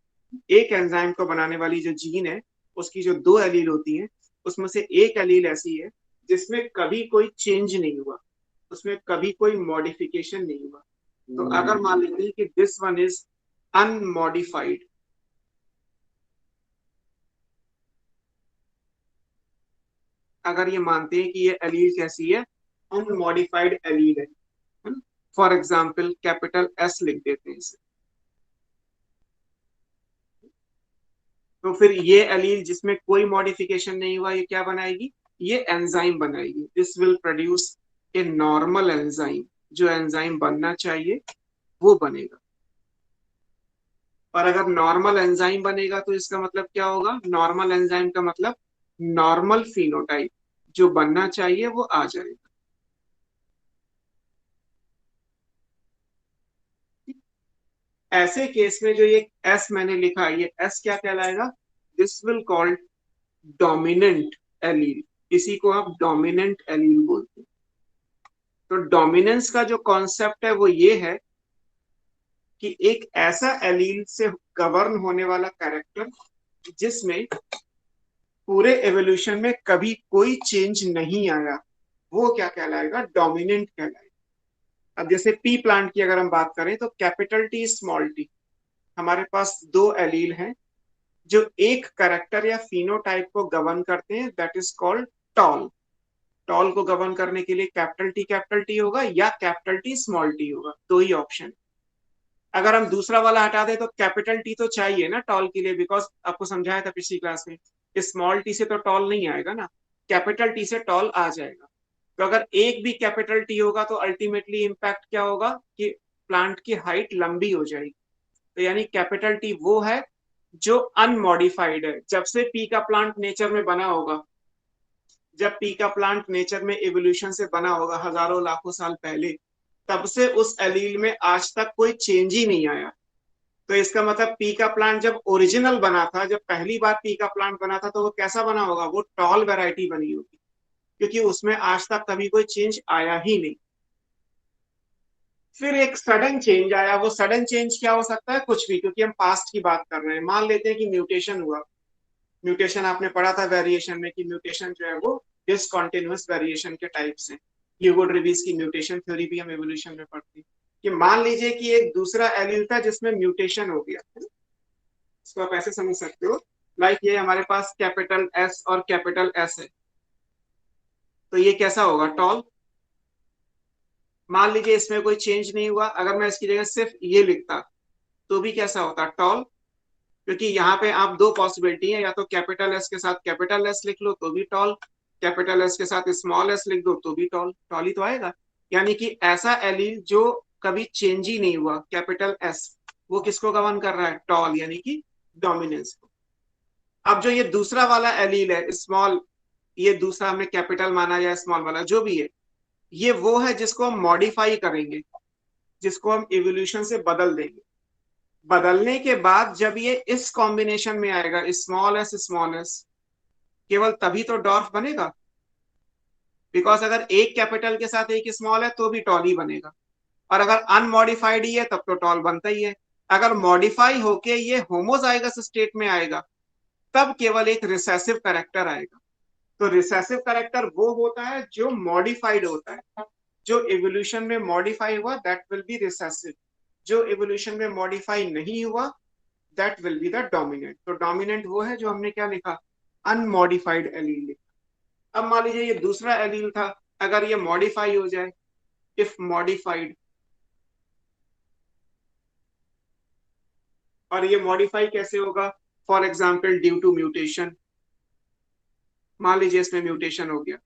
एक एंजाइम को बनाने वाली जो जीन है उसकी जो दो एलील होती हैं उसमें से एक एलील ऐसी है जिसमें कभी कोई चेंज नहीं हुआ, उसमें कभी कोई मॉडिफिकेशन नहीं हुआ। तो अगर मान लेते हैं कि दिस वन इज अनमॉडिफाइड, अगर ये मानते हैं कि ये एलील कैसी है? अनमॉडिफाइड एलील है। फॉर एग्जाम्पल कैपिटल एस लिख देते हैं इसे। तो फिर ये एलील जिसमें कोई मॉडिफिकेशन नहीं हुआ ये क्या बनाएगी? ये एंजाइम बनाएगी। This will produce a normal enzyme. जो एंजाइम बनना चाहिए वो बनेगा। और अगर नॉर्मल एंजाइम बनेगा तो इसका मतलब क्या होगा? नॉर्मल एंजाइम का मतलब नॉर्मल फिनोटाइप जो बनना चाहिए वो आ जाएगा। ऐसे केस में जो ये एस मैंने लिखा, ये एस क्या कहलाएगा? This will called dominant allele. इसी को आप डोमिनेंट एलील बोलते हैं। तो डोमिनेंस का जो कॉन्सेप्ट है वो ये है कि एक ऐसा एलील से गवर्न होने वाला कैरेक्टर जिसमें पूरे एवोल्यूशन में कभी कोई चेंज नहीं आया, वो क्या कहलाएगा? डोमिनेंट कहलाएगा। अब जैसे पी प्लांट की अगर हम बात करें तो कैपिटल टी स्मॉल टी, हमारे पास दो एलील हैं जो एक कैरेक्टर या फिनोटाइप को गवर्न करते हैं, that is called tall. Tall को गवर्न करने के लिए कैपिटल टी होगा या कैपिटल टी स्मॉल टी होगा, दो ही ऑप्शन। अगर हम दूसरा वाला हटा दें तो कैपिटल टी तो चाहिए ना टॉल के लिए, बिकॉज आपको समझाया था पिछली क्लास में स्मॉल टी से तो टॉल नहीं आएगा ना, कैपिटल टी से टॉल आ जाएगा। तो अगर एक भी कैपिटल टी होगा तो अल्टीमेटली इम्पैक्ट क्या होगा कि प्लांट की हाइट लंबी हो जाएगी। तो यानी कैपिटल टी वो है जो अनमॉडिफाइड है। जब से पी का प्लांट नेचर में बना होगा, जब पी का प्लांट नेचर में एवोल्यूशन से बना होगा हजारों लाखों साल पहले, तब से उस एलील में आज तक कोई चेंज ही नहीं आया। तो इसका मतलब पी का प्लांट जब ओरिजिनल बना था, जब पहली बार पी का प्लांट बना था, तो वो कैसा बना होगा? वो टॉल वैरायटी बनी होगी, क्योंकि उसमें आज तक कभी कोई चेंज आया ही नहीं। फिर एक सडन चेंज आया। वो सडन चेंज क्या हो सकता है? कुछ भी, क्योंकि हम पास्ट की बात कर रहे हैं। मान लेते हैं कि म्यूटेशन हुआ। म्यूटेशन आपने पढ़ा था वेरिएशन में कि म्यूटेशन जो है वो डिसकंटिन्यूअस वेरिएशन के टाइप से। ह्यूगो ड्रेविस की म्यूटेशन थ्योरी भी हम एवोल्यूशन में पढ़ते हैं कि मान लीजिए कि एक दूसरा एलील था जिसमें म्यूटेशन हो गया। इसको आप ऐसे समझ सकते हो, लाइक ये हमारे पास कैपिटल एस और कैपिटल एस है, तो ये कैसा होगा? टॉल। मान लीजिए इसमें कोई चेंज नहीं हुआ, अगर मैं इसकी जगह सिर्फ ये लिखता तो भी कैसा होता? टॉल। क्योंकि यहाँ पे आप दो पॉसिबिलिटी है, या तो कैपिटल एस के साथ कैपिटल एस लिख लो तो भी टॉल, कैपिटल एस के साथ स्मॉल एस लिख दो तो भी टॉल, टॉल ही तो आएगा। यानी कि ऐसा एलील जो कभी चेंज ही नहीं हुआ, कैपिटल एस, वो किसको गवर्न कर रहा है? टॉल, यानी कि डोमिनेंस को। अब जो ये दूसरा वाला एलील है स्मॉल, ये दूसरा हमने कैपिटल माना या स्मॉल वाला जो भी है, ये वो है जिसको हम मॉडिफाई करेंगे, जिसको हम इवोल्यूशन से बदल देंगे। बदलने के बाद जब ये इस कॉम्बिनेशन में आएगा स्मॉल एस, केवल तभी तो डॉर्फ बनेगा। बिकॉज अगर एक कैपिटल के साथ एक स्मॉल है तो भी टॉल ही बनेगा, और अगर अनमॉडिफाइड ही है तब तो टॉल बनता ही है। अगर मॉडिफाई होके ये होमोजाइगस स्टेट में आएगा तब केवल एक रिसेसिव कैरेक्टर आएगा। तो रिसेसिव कैरेक्टर वो होता है जो मॉडिफाइड होता है। जो इवोल्यूशन में मॉडिफाई हुआ दैट विल बी रिसेसिव, जो इवोल्यूशन में मॉडिफाई नहीं हुआ that will be the dominant. तो डोमिनेंट वो है जो हमने क्या लिखा? अनमॉडिफाइड एलील लिखा। अब मान लीजिए ये दूसरा एलील था, अगर ये मॉडिफाई हो जाए, इफ मॉडिफाइड, और ये मॉडिफाई कैसे होगा? For example due to mutation. मान लीजिए इसमें म्यूटेशन हो गया,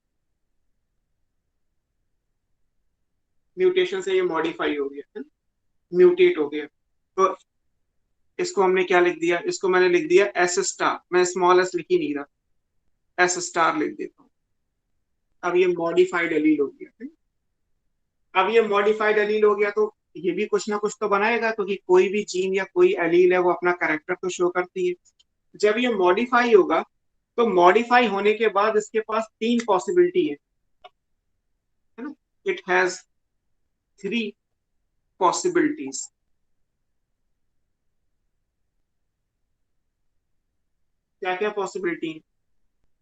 म्यूटेशन से ये मॉडिफाई हो गया, म्यूटेट हो गया, तो इसको हमने क्या लिख दिया? इसको मैंने लिख दिया एस स्टार। मैं स्मॉल एस लिख ही नहीं रहा, एस स्टार लिख देता हूँ। अब ये मॉडिफाइड एलील हो गया। अब ये मॉडिफाइड एलील हो गया तो ये भी कुछ ना कुछ तो बनाएगा, क्योंकि कोई भी जीन या कोई एलील है वो अपना कैरेक्टर तो शो करती है। जब ये मॉडिफाई होगा तो मॉडिफाई होने के बाद इसके पास तीन पॉसिबिलिटी है ना? It has three possibilities. क्या क्या पॉसिबिलिटी है?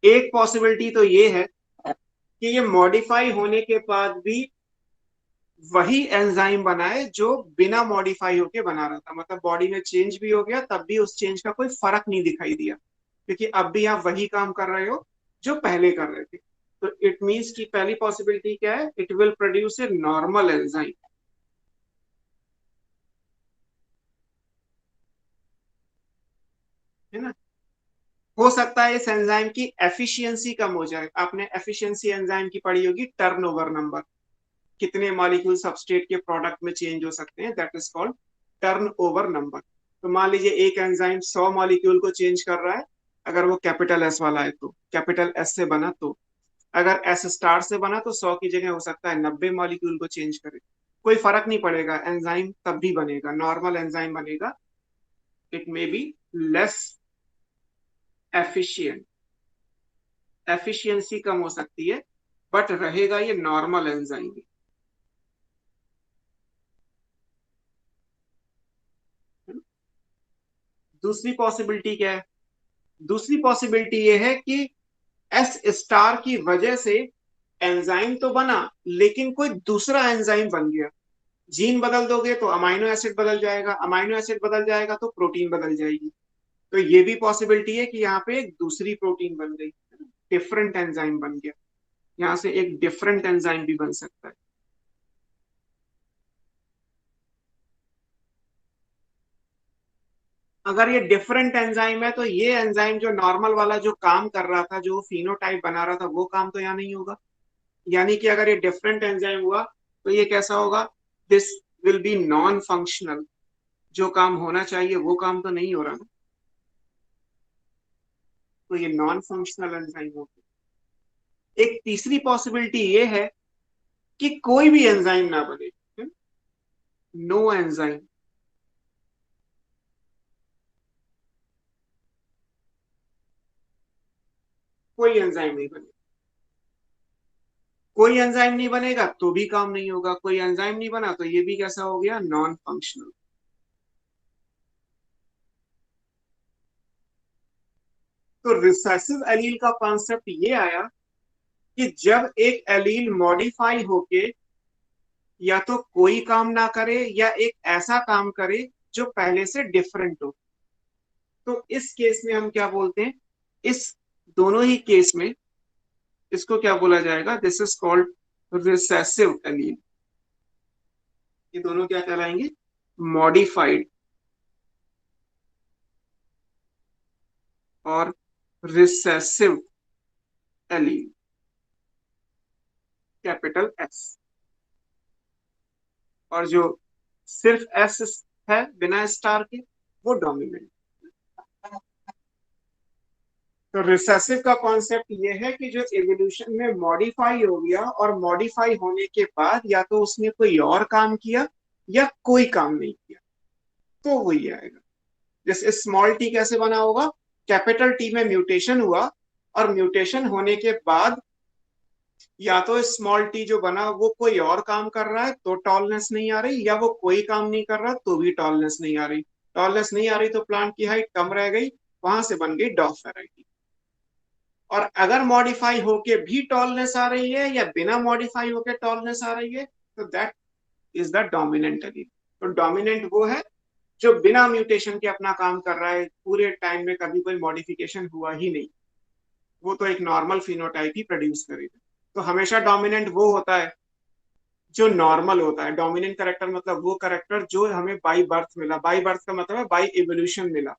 एक पॉसिबिलिटी तो ये है कि ये मॉडिफाई होने के बाद भी वही एंजाइम बनाए जो बिना मॉडिफाई होके बना रहा था। मतलब बॉडी में चेंज भी हो गया तब भी उस चेंज का कोई फर्क नहीं दिखाई दिया, क्योंकि अब भी आप वही काम कर रहे हो जो पहले कर रहे थे। तो इट मीन्स की पहली पॉसिबिलिटी क्या है? It will produce a normal enzyme, है ना? हो सकता है इस एंजाइम की एफिशिएंसी कम हो जाए। आपने एफिशिएंसी एंजाइम की पढ़ी होगी, टर्नओवर नंबर, कितने मॉलिक्यूल सबस्ट्रेट के प्रोडक्ट में चेंज हो सकते हैं, that is called turnover number. तो मान लीजिए एक एंजाइम 100 मॉलिक्यूल को चेंज कर रहा है, अगर वो कैपिटल एस वाला है तो, कैपिटल एस से बना तो, अगर एस स्टार से बना तो 100 की जगह हो सकता है 90 मॉलिक्यूल को चेंज करे, कोई फर्क नहीं पड़ेगा, एंजाइम तब भी बनेगा, नॉर्मल एंजाइम बनेगा। It may be less efficient, efficiency कम हो सकती है, बट रहेगा ये नॉर्मल एंजाइम। दूसरी पॉसिबिलिटी क्या है? दूसरी पॉसिबिलिटी ये है कि एस स्टार की वजह से एंजाइम तो बना लेकिन कोई दूसरा एंजाइम बन गया। जीन बदल दोगे तो अमाइनो एसिड बदल जाएगा, अमाइनो एसिड बदल जाएगा तो प्रोटीन बदल जाएगी। तो ये भी पॉसिबिलिटी है कि यहाँ पे एक दूसरी प्रोटीन बन गई, डिफरेंट एंजाइम बन गया। यहाँ से एक डिफरेंट एंजाइम भी बन सकता है। अगर ये डिफरेंट एंजाइम है तो ये एंजाइम जो नॉर्मल वाला जो काम कर रहा था, जो फिनोटाइप बना रहा था, वो काम तो यहाँ नहीं होगा। यानी कि अगर ये डिफरेंट एंजाइम हुआ तो ये कैसा होगा? This will be non functional. जो काम होना चाहिए वो काम तो नहीं हो रहा ना, तो ये नॉन फंक्शनल एंजाइम होगा। एक तीसरी पॉसिबिलिटी ये है कि कोई भी एंजाइम ना बने, नो एंजाइम, कोई एंजाइम नहीं बनेगा। कोई एंजाइम नहीं बनेगा तो भी काम नहीं होगा, कोई एंजाइम नहीं बना तो ये भी कैसा हो गया, नॉन फंक्शनल। तो रिसेसिव एलील का कॉन्सेप्ट ये आया कि जब एक एलील मॉडिफाई होके या तो कोई काम ना करे या एक ऐसा काम करे जो पहले से डिफरेंट हो, तो इस केस में हम क्या बोलते हैं, इस दोनों ही केस में इसको क्या बोला जाएगा, this is called recessive allele. ये दोनों क्या कहलाएंगे, मॉडिफाइड और रिसेसिव एलील, कैपिटल एस। और जो सिर्फ एस है बिना स्टार के, वो डोमिनेंट। तो रिसेसिव का कॉन्सेप्ट ये है कि जो एवोल्यूशन में मॉडिफाई हो गया और मॉडिफाई होने के बाद या तो उसने कोई और काम किया या कोई काम नहीं किया, तो वही आएगा। जैसे स्मॉल टी कैसे बना होगा, कैपिटल टी में म्यूटेशन हुआ और म्यूटेशन होने के बाद या तो स्मॉल टी जो बना वो कोई और काम कर रहा है तो टॉलनेस नहीं आ रही, या वो कोई काम नहीं कर रहा तो भी टॉलनेस नहीं आ रही। टॉलनेस नहीं आ रही तो प्लांट की हाइट कम रह गई, वहां से बन गई डॉफ वैरायटी। और अगर मॉडिफाई होके भी टॉलनेस आ रही है या बिना मॉडिफाई होके टॉलनेस आ रही है, तो that is the dominant allele. तो डोमिनेंट वो है जो बिना म्यूटेशन के अपना काम कर रहा है, पूरे टाइम में कभी कोई मॉडिफिकेशन हुआ ही नहीं, वो तो एक नॉर्मल फिनोटाइप ही प्रोड्यूस करेगा। तो हमेशा डोमिनेंट वो होता है जो नॉर्मल होता है। डोमिनेंट करेक्टर मतलब वो करेक्टर जो हमें बाई बर्थ मिला। बाई बर्थ का मतलब है बाई इवोल्यूशन मिला।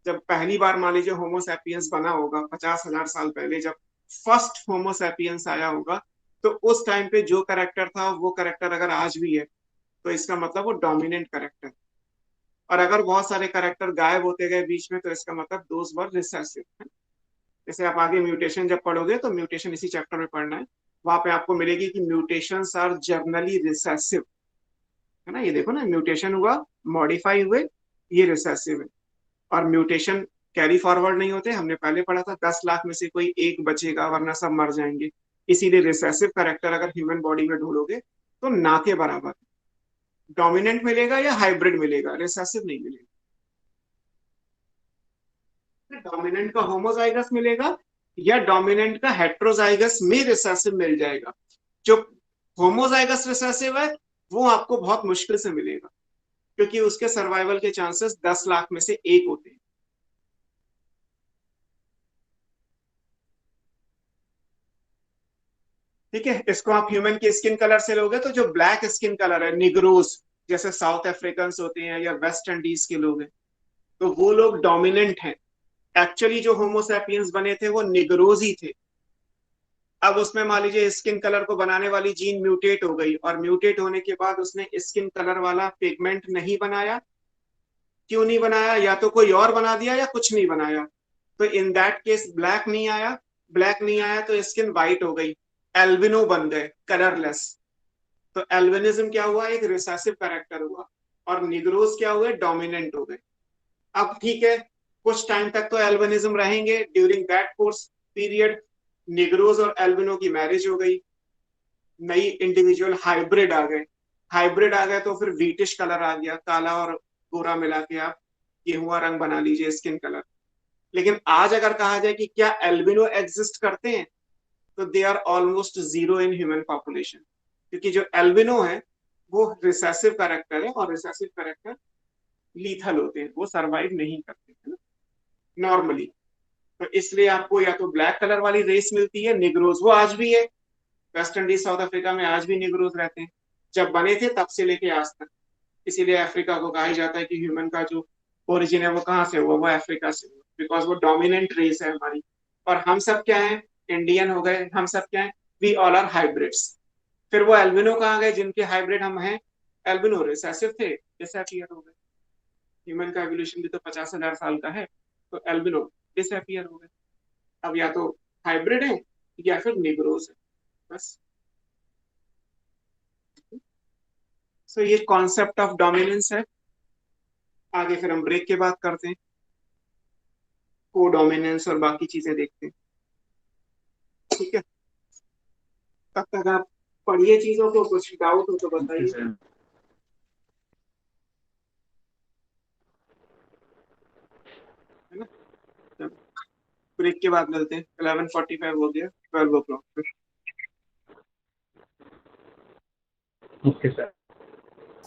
जब पहली बार मान लीजिए होमोसैपियंस बना होगा 50,000 साल पहले, जब फर्स्ट होमोसैपियंस आया होगा, तो उस टाइम पे जो करेक्टर था वो करेक्टर अगर आज भी है तो इसका मतलब वो डोमिनेंट करेक्टर। और अगर बहुत सारे करेक्टर गायब होते गए बीच में तो इसका मतलब दोज वर रिसेसिव है। जैसे आप आगे म्यूटेशन जब पढ़ोगे तो म्यूटेशन इसी चैप्टर में पढ़ना है, वहां पे आपको मिलेगी कि म्यूटेशंस आर जनरली रिसेसिव, है ना। ये देखो ना, म्यूटेशन हुआ, मॉडिफाई हुए, ये रिसेसिव है। और म्यूटेशन कैरी फॉरवर्ड नहीं होते, हमने पहले पढ़ा था 10 लाख में से कोई एक बचेगा वरना सब मर जाएंगे। इसीलिए रिसेसिव करेक्टर अगर ह्यूमन बॉडी में ढूंढोगे तो ना के बराबर डोमिनेंट मिलेगा या हाइब्रिड मिलेगा, रिसेसिव नहीं मिलेगा। डोमिनेंट का होमोजाइगस मिलेगा या डोमिनेंट का हेट्रोजाइगस में रिसेसिव मिल जाएगा। जो होमोजाइगस रिसेसिव है वो आपको बहुत मुश्किल से मिलेगा, क्योंकि उसके सर्वाइवल के चांसेस 10 लाख में से एक होते हैं। ठीक है, इसको आप ह्यूमन की स्किन कलर से लोगे तो जो ब्लैक स्किन कलर है, निग्रोज जैसे साउथ अफ्रीकन होते हैं या वेस्ट इंडीज के लोग हैं, तो वो लोग डोमिनेंट हैं। एक्चुअली जो होमोसैपियंस बने थे वो निग्रोज ही थे। अब उसमें मान लीजिए स्किन कलर को बनाने वाली जीन म्यूटेट हो गई और म्यूटेट होने के बाद उसने स्किन कलर वाला पिगमेंट नहीं बनाया। क्यों नहीं बनाया, या तो कोई और बना दिया या कुछ नहीं बनाया। तो इन दैट केस ब्लैक नहीं आया, ब्लैक नहीं आया तो स्किन वाइट हो गई, एल्बिनो बन गए, कलरलेस। तो एल्बिनिज्म क्या हुआ, एक रिसेसिव कैरेक्टर हुआ, और निग्रोज क्या हुए, डोमिनेंट हो गए। अब ठीक है, कुछ टाइम तक तो एल्बिनिज्म रहेंगे। During that course period Negroes और एल्बिनो की मैरिज हो गई, नई इंडिविजुअल हाइब्रिड आ गए। हाइब्रिड आ गए तो फिर व्हीटिश कलर आ गया, काला और गोरा मिला के आप गेहुआ रंग बना लीजिए, स्किन कलर। लेकिन आज अगर कहा जाए कि क्या एल्बिनो एग्जिस्ट करते हैं, तो they are almost zero in human population, क्योंकि जो एल्बिनो है वो रिसेसिव कैरेक्टर है और रिसेसिव कैरेक्टर लीथल होते हैं, वो सरवाइव नहीं करते है ना नॉर्मली। तो इसलिए आपको या तो ब्लैक कलर वाली रेस मिलती है, निग्रोज, वो आज भी है। वेस्ट इंडीज साउथ अफ्रीका में आज भी निग्रोज रहते हैं, जब बने थे तब से लेके आज तक। इसीलिए अफ्रीका को कहा जाता है कि ह्यूमन का जो ओरिजिन है वो कहाँ से हुआ, वो अफ्रीका से हुआ, बिकॉज वो डोमिनेंट रेस है हमारी। और हम सब क्या है, इंडियन हो गए, हम सब क्या है, वी ऑल आर हाइब्रिड्स। फिर वो एल्बिनो कहाँ गए जिनके हाइब्रिड हम हैं, एल्बिनो रिसेसिव थे, डिसअपीयर हो गए। ह्यूमन का एवोल्यूशन भी तो 50,000 साल का है, तो एल्बिनो डिसअपीयर हो गए। अब या तो हाइब्रिड है या फिर निग्रोज है, बस। सो ये कॉन्सेप्ट ऑफ डोमिनेंस है। आगे फिर हम ब्रेक के बाद करते हैं, को डोमिनेंस और बाकी चीजें देखते हैं। ठीक है, तब तक आप पढ़िए चीजों को, कुछ डाउट हो तो बताइए। है ना, चलो ब्रेक के बाद मिलते हैं। 11:45 हो गया, 12 o'clock पे। Okay sir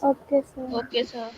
okay sir.